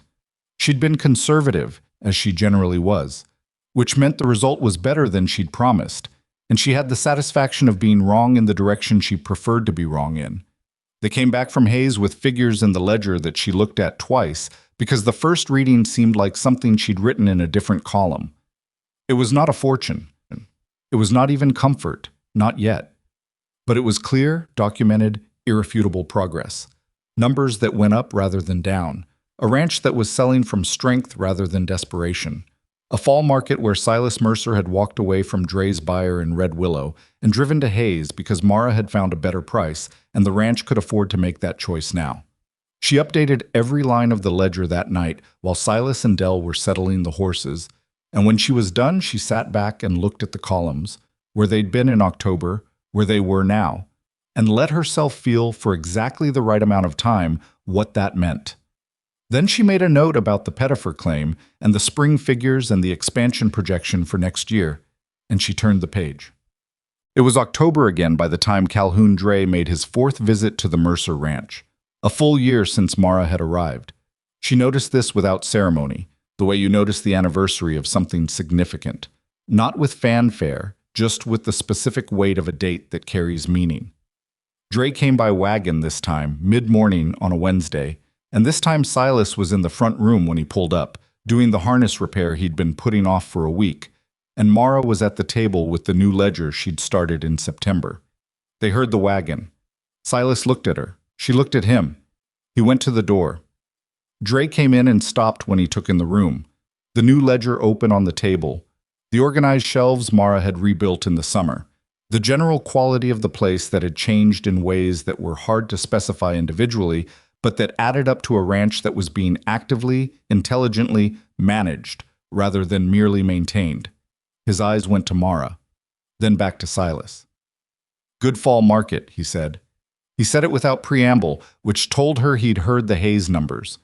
She'd been conservative, as she generally was, which meant the result was better than she'd promised, and she had the satisfaction of being wrong in the direction she preferred to be wrong in. They came back from Hayes with figures in the ledger that she looked at twice because the first reading seemed like something she'd written in a different column. It was not a fortune. It was not even comfort, not yet. But it was clear, documented, irrefutable progress. Numbers that went up rather than down. A ranch that was selling from strength rather than desperation. A fall market where Silas Mercer had walked away from Dre's buyer in Red Willow and driven to Hayes because Mara had found a better price, and the ranch could afford to make that choice now. She updated every line of the ledger that night while Silas and Dell were settling the horses, and when she was done, she sat back and looked at the columns, where they'd been in October, where they were now, and let herself feel for exactly the right amount of time what that meant. Then she made a note about the Pettifer claim and the spring figures and the expansion projection for next year, and she turned the page. It was October again by the time Calhoun Dre made his 4th visit to the Mercer Ranch, a full year since Mara had arrived. She noticed this without ceremony, the way you notice the anniversary of something significant, not with fanfare, just with the specific weight of a date that carries meaning. Dre came by wagon this time, mid-morning on a Wednesday, and this time Silas was in the front room when he pulled up, doing the harness repair he'd been putting off for a week, and Mara was at the table with the new ledger she'd started in September. They heard the wagon. Silas looked at her. She looked at him. He went to the door. Dre came in and stopped when he took in the room. The new ledger open on the table. The organized shelves Mara had rebuilt in the summer. The general quality of the place that had changed in ways that were hard to specify individually, but that added up to a ranch that was being actively, intelligently managed rather than merely maintained. His eyes went to Mara, then back to Silas. "Good fall market," he said. He said it without preamble, which told her he'd heard the Hayes numbers.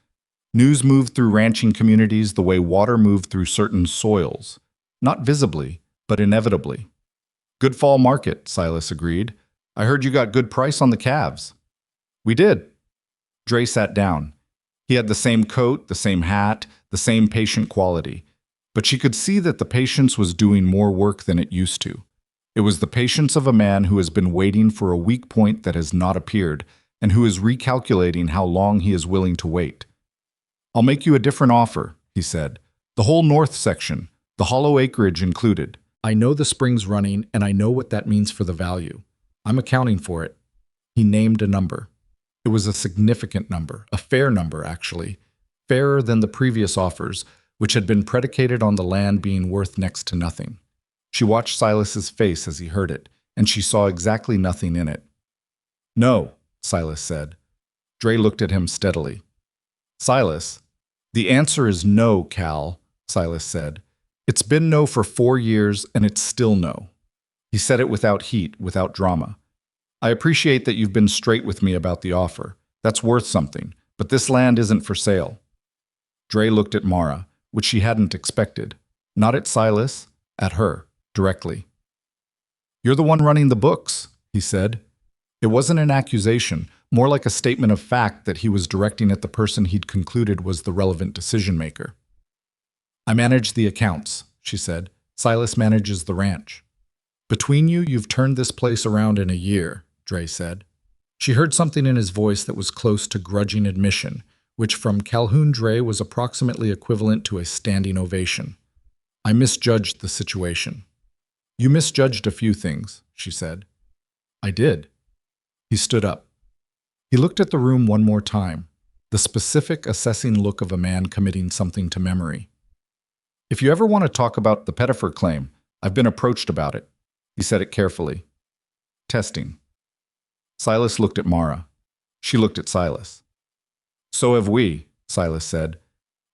News moved through ranching communities the way water moved through certain soils. Not visibly, but inevitably. "Good fall market," Silas agreed. "I heard you got good price on the calves." "We did." Dre sat down. He had the same coat, the same hat, the same patient quality. But she could see that the patience was doing more work than it used to. It was the patience of a man who has been waiting for a weak point that has not appeared, and who is recalculating how long he is willing to wait. "I'll make you a different offer," he said. "The whole north section, the hollow acreage included. I know the spring's running, and I know what that means for the value. I'm accounting for it." He named a number. It was a significant number, a fair number, actually, fairer than the previous offers, which had been predicated on the land being worth next to nothing. She watched Silas's face as he heard it, and she saw exactly nothing in it. "No," Silas said. Dre looked at him steadily. "Silas, the answer is no, Cal," Silas said. "It's been no for 4 years, and it's still no." He said it without heat, without drama. "I appreciate that you've been straight with me about the offer. That's worth something, but this land isn't for sale." Dre looked at Mara, which she hadn't expected. Not at Silas, at her, directly. "You're the one running the books," he said. It wasn't an accusation, more like a statement of fact that he was directing at the person he'd concluded was the relevant decision-maker. "I manage the accounts," she said. "Silas manages the ranch." "Between you, you've turned this place around in a year," Dre said. She heard something in his voice that was close to grudging admission, which from Calhoun Dre was approximately equivalent to a standing ovation. "I misjudged the situation." "You misjudged a few things," she said. "I did." He stood up. He looked at the room one more time, the specific, assessing look of a man committing something to memory. "If you ever want to talk about the Pettifer claim, I've been approached about it." He said it carefully. "Testing." Silas looked at Mara. She looked at Silas. "So have we," Silas said.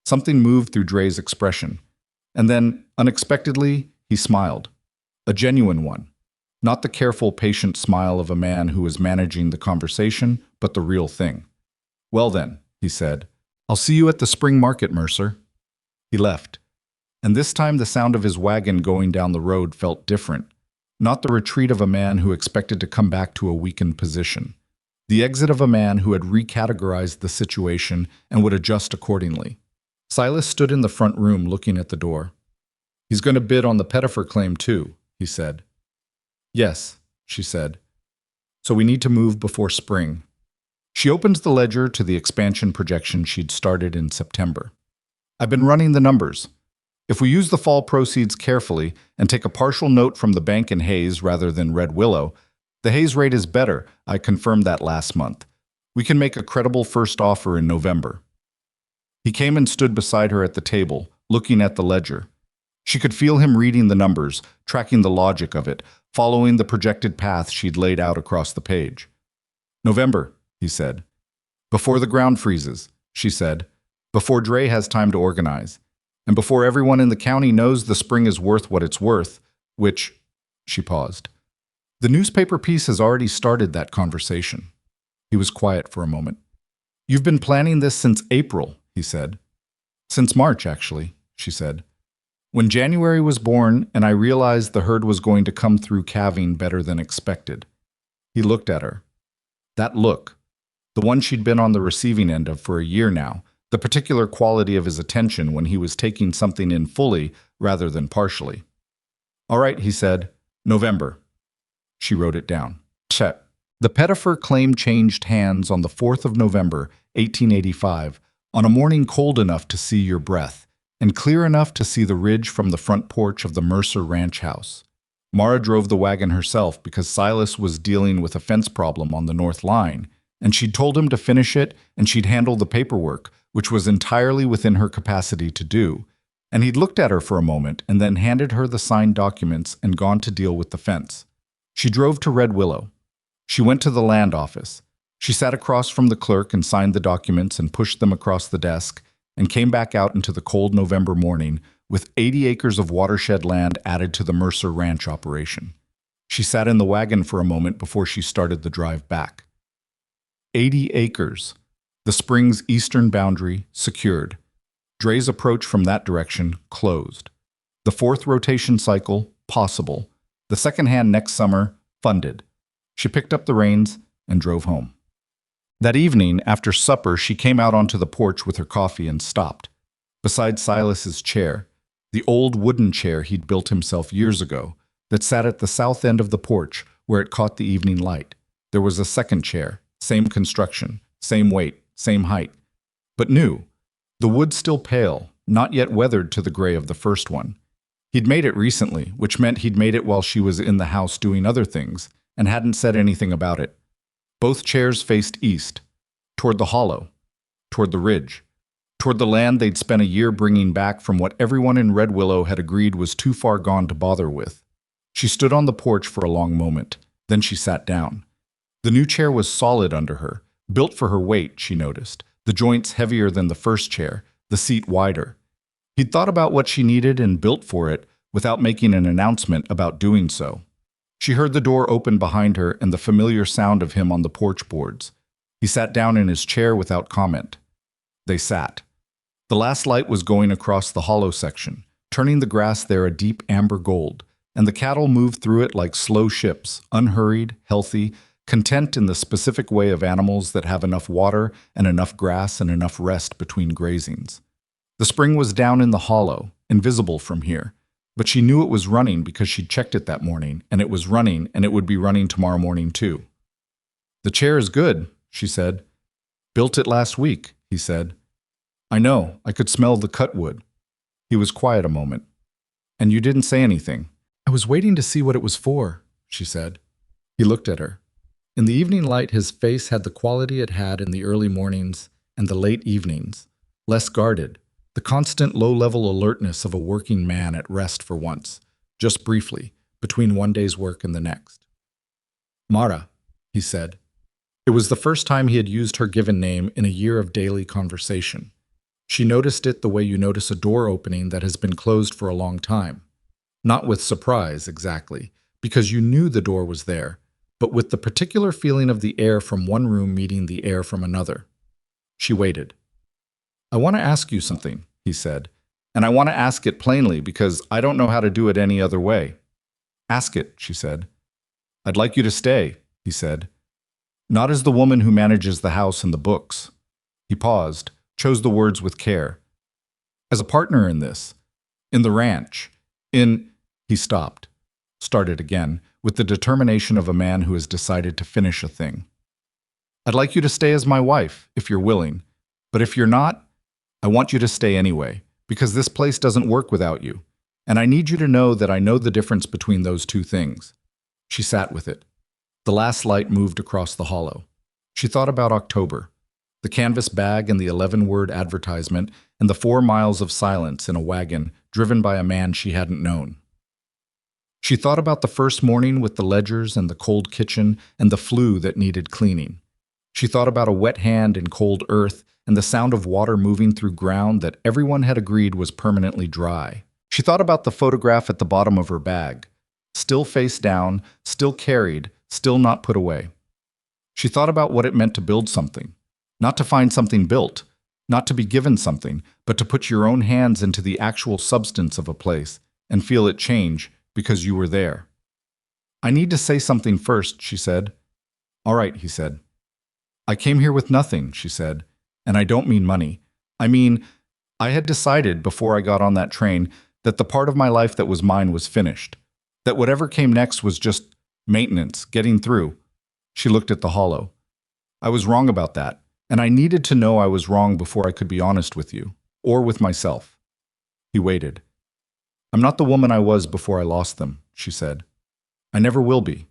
Something moved through Dre's expression. And then, unexpectedly, he smiled. A genuine one. Not the careful, patient smile of a man who was managing the conversation, but the real thing. "Well then," he said, "I'll see you at the spring market, Mercer." He left. And this time the sound of his wagon going down the road felt different. Not the retreat of a man who expected to come back to a weakened position. The exit of a man who had recategorized the situation and would adjust accordingly. Silas stood in the front room looking at the door. "He's going to bid on the Pettifer claim too," he said. "Yes," she said. "So we need to move before spring." She opened the ledger to the expansion projection she'd started in September. "I've been running the numbers. If we use the fall proceeds carefully and take a partial note from the bank in Hayes rather than Red Willow, the Hayes rate is better. I confirmed that last month. We can make a credible first offer in November." He came and stood beside her at the table, looking at the ledger. She could feel him reading the numbers, tracking the logic of it, following the projected path she'd laid out across the page. "November," he said. "Before the ground freezes," she said. "Before Dre has time to organize. And before everyone in the county knows the spring is worth what it's worth, which," she paused. "The newspaper piece has already started that conversation." He was quiet for a moment. "You've been planning this since April," he said. "Since March, actually," she said. "When January was born and I realized the herd was going to come through calving better than expected." He looked at her. That look, the one she'd been on the receiving end of for a year now, the particular quality of his attention when he was taking something in fully rather than partially. "All right," he said. "November." She wrote it down. Check. The Pettifer claim changed hands on the 4th of November, 1885, on a morning cold enough to see your breath, and clear enough to see the ridge from the front porch of the Mercer ranch house. Mara drove the wagon herself because Silas was dealing with a fence problem on the north line, and she'd told him to finish it and she'd handle the paperwork, which was entirely within her capacity to do. And he'd looked at her for a moment and then handed her the signed documents and gone to deal with the fence. She drove to Red Willow. She went to the land office. She sat across from the clerk and signed the documents and pushed them across the desk and came back out into the cold November morning with 80 acres of watershed land added to the Mercer Ranch operation. She sat in the wagon for a moment before she started the drive back. 80 acres. The spring's eastern boundary secured. Dre's approach from that direction closed. The fourth rotation cycle possible. The second hand next summer funded. She picked up the reins and drove home. That evening, after supper, she came out onto the porch with her coffee and stopped. Beside Silas's chair, the old wooden chair he'd built himself years ago, that sat at the south end of the porch where it caught the evening light, there was a second chair, same construction, same weight, same height, but new. The wood still pale, not yet weathered to the gray of the first one. He'd made it recently, which meant he'd made it while she was in the house doing other things, and hadn't said anything about it. Both chairs faced east, toward the hollow, toward the ridge, toward the land they'd spent a year bringing back from what everyone in Red Willow had agreed was too far gone to bother with. She stood on the porch for a long moment, then she sat down. The new chair was solid under her, built for her weight, she noticed, the joints heavier than the first chair, the seat wider. He'd thought about what she needed and built for it without making an announcement about doing so. She heard the door open behind her and the familiar sound of him on the porch boards. He sat down in his chair without comment. They sat. The last light was going across the hollow section, turning the grass there a deep amber gold, and the cattle moved through it like slow ships, unhurried, healthy, content in the specific way of animals that have enough water and enough grass and enough rest between grazings. The spring was down in the hollow, invisible from here, but she knew it was running because she'd checked it that morning, and it was running, and it would be running tomorrow morning too. "The chair is good," she said. "Built it last week," he said. "I know, I could smell the cut wood." He was quiet a moment. "And you didn't say anything." "I was waiting to see what it was for," she said. He looked at her. In the evening light, his face had the quality it had in the early mornings and the late evenings, less guarded, the constant low-level alertness of a working man at rest for once, just briefly, between one day's work and the next. "Mara," he said. It was the first time he had used her given name in a year of daily conversation. She noticed it the way you notice a door opening that has been closed for a long time. Not with surprise, exactly, because you knew the door was there, but with the particular feeling of the air from one room meeting the air from another. She waited. "I want to ask you something," he said, "and I want to ask it plainly because I don't know how to do it any other way." "Ask it," she said. "I'd like you to stay," he said. "Not as the woman who manages the house and the books." He paused, chose the words with care. "As a partner in this, in the ranch, in—" He stopped, started again, with the determination of a man who has decided to finish a thing. "I'd like you to stay as my wife, if you're willing. But if you're not, I want you to stay anyway, because this place doesn't work without you. And I need you to know that I know the difference between those two things." She sat with it. The last light moved across the hollow. She thought about October, the canvas bag and the 11-word advertisement, and the 4 miles of silence in a wagon driven by a man she hadn't known. She thought about the first morning with the ledgers and the cold kitchen and the flue that needed cleaning. She thought about a wet hand in cold earth and the sound of water moving through ground that everyone had agreed was permanently dry. She thought about the photograph at the bottom of her bag, still face down, still carried, still not put away. She thought about what it meant to build something, not to find something built, not to be given something, but to put your own hands into the actual substance of a place and feel it change because you were there. "I need to say something first," she said. "All right," he said. "I came here with nothing," she said, "and I don't mean money. I mean, I had decided before I got on that train that the part of my life that was mine was finished, that whatever came next was just maintenance, getting through." She looked at the hollow. "I was wrong about that, and I needed to know I was wrong before I could be honest with you, or with myself." He waited. "I'm not the woman I was before I lost them," she said. "I never will be.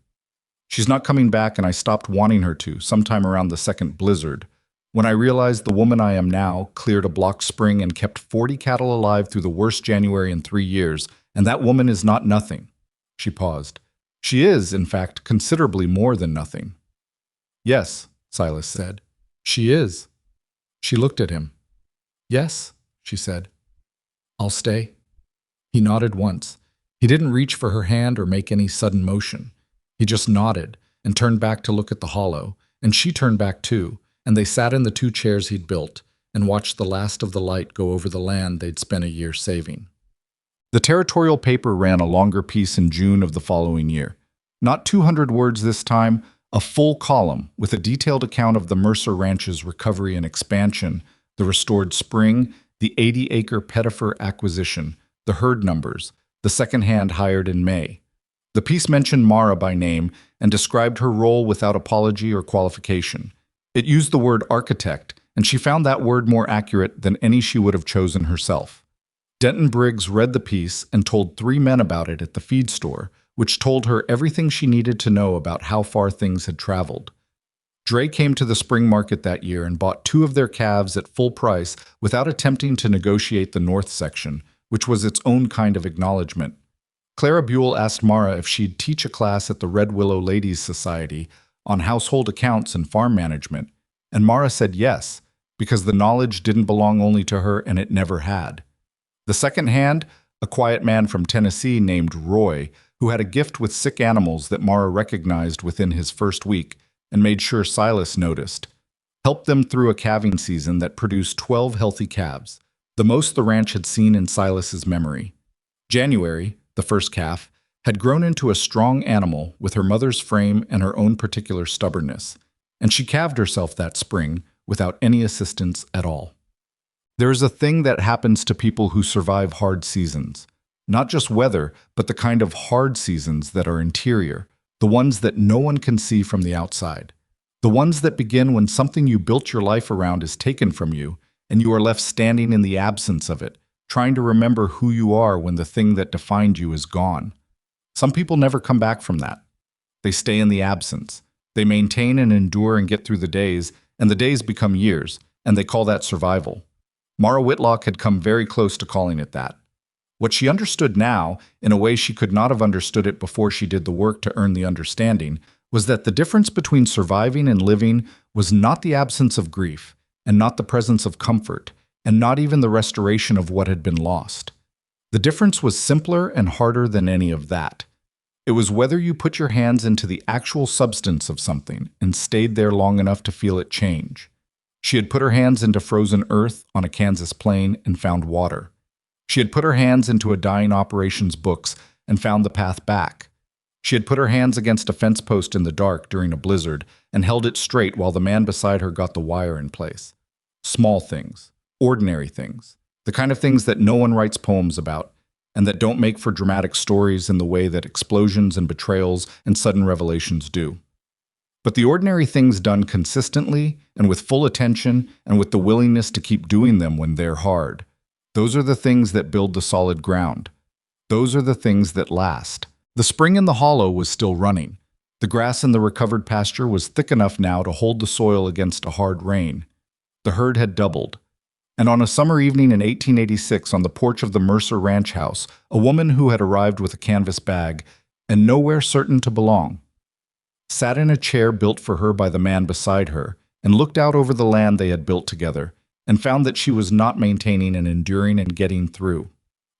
She's not coming back, and I stopped wanting her to sometime around the second blizzard, when I realized the woman I am now cleared a blocked spring and kept 40 cattle alive through the worst January in 3 years, and that woman is not nothing." She paused. "She is, in fact, considerably more than nothing." "Yes," Silas said. She is. She looked at him. Yes, she said. I'll stay. He nodded once. He didn't reach for her hand or make any sudden motion. He just nodded and turned back to look at the hollow, and she turned back too, and they sat in the 2 chairs he'd built and watched the last of the light go over the land they'd spent a year saving. The territorial paper ran a longer piece in June of the following year. Not 200 words this time, a full column with a detailed account of the Mercer Ranch's recovery and expansion, the restored spring, the 80-acre Pettifer acquisition, the herd numbers, the second hand hired in May. The piece mentioned Mara by name and described her role without apology or qualification. It used the word architect, and she found that word more accurate than any she would have chosen herself. Denton Briggs read the piece and told 3 men about it at the feed store, which told her everything she needed to know about how far things had traveled. Dre came to the spring market that year and bought 2 of their calves at full price without attempting to negotiate the north section, which was its own kind of acknowledgement. Clara Buell asked Mara if she'd teach a class at the Red Willow Ladies Society on household accounts and farm management, and Mara said yes, because the knowledge didn't belong only to her and it never had. The second hand, a quiet man from Tennessee named Roy, who had a gift with sick animals that Mara recognized within his first week and made sure Silas noticed, helped them through a calving season that produced 12 healthy calves, the most the ranch had seen in Silas's memory. January, the first calf, had grown into a strong animal with her mother's frame and her own particular stubbornness, and she calved herself that spring without any assistance at all. There is a thing that happens to people who survive hard seasons. Not just weather, but the kind of hard seasons that are interior, the ones that no one can see from the outside. The ones that begin when something you built your life around is taken from you, and you are left standing in the absence of it, trying to remember who you are when the thing that defined you is gone. Some people never come back from that. They stay in the absence. They maintain and endure and get through the days, and the days become years, and they call that survival. Mara Whitlock had come very close to calling it that. What she understood now, in a way she could not have understood it before she did the work to earn the understanding, was that the difference between surviving and living was not the absence of grief, and not the presence of comfort, and not even the restoration of what had been lost. The difference was simpler and harder than any of that. It was whether you put your hands into the actual substance of something and stayed there long enough to feel it change. She had put her hands into frozen earth on a Kansas plain and found water. She had put her hands into a dying operations books and found the path back. She had put her hands against a fence post in the dark during a blizzard and held it straight while the man beside her got the wire in place. Small things, ordinary things, the kind of things that no one writes poems about, and that don't make for dramatic stories in the way that explosions and betrayals and sudden revelations do. But the ordinary things done consistently and with full attention and with the willingness to keep doing them when they're hard, those are the things that build the solid ground. Those are the things that last. The spring in the hollow was still running. The grass in the recovered pasture was thick enough now to hold the soil against a hard rain. The herd had doubled. And on a summer evening in 1886 on the porch of the Mercer Ranch house, a woman who had arrived with a canvas bag and nowhere certain to belong, sat in a chair built for her by the man beside her and looked out over the land they had built together and found that she was not maintaining and enduring and getting through.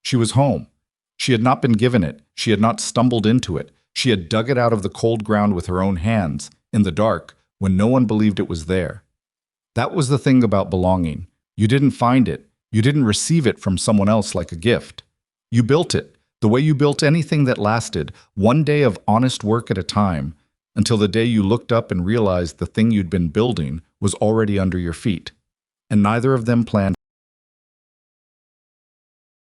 She was home. She had not been given it. She had not stumbled into it. She had dug it out of the cold ground with her own hands, in the dark, when no one believed it was there. That was the thing about belonging. You didn't find it. You didn't receive it from someone else like a gift. You built it, the way you built anything that lasted, one day of honest work at a time, until the day you looked up and realized the thing you'd been building was already under your feet. And neither of them planned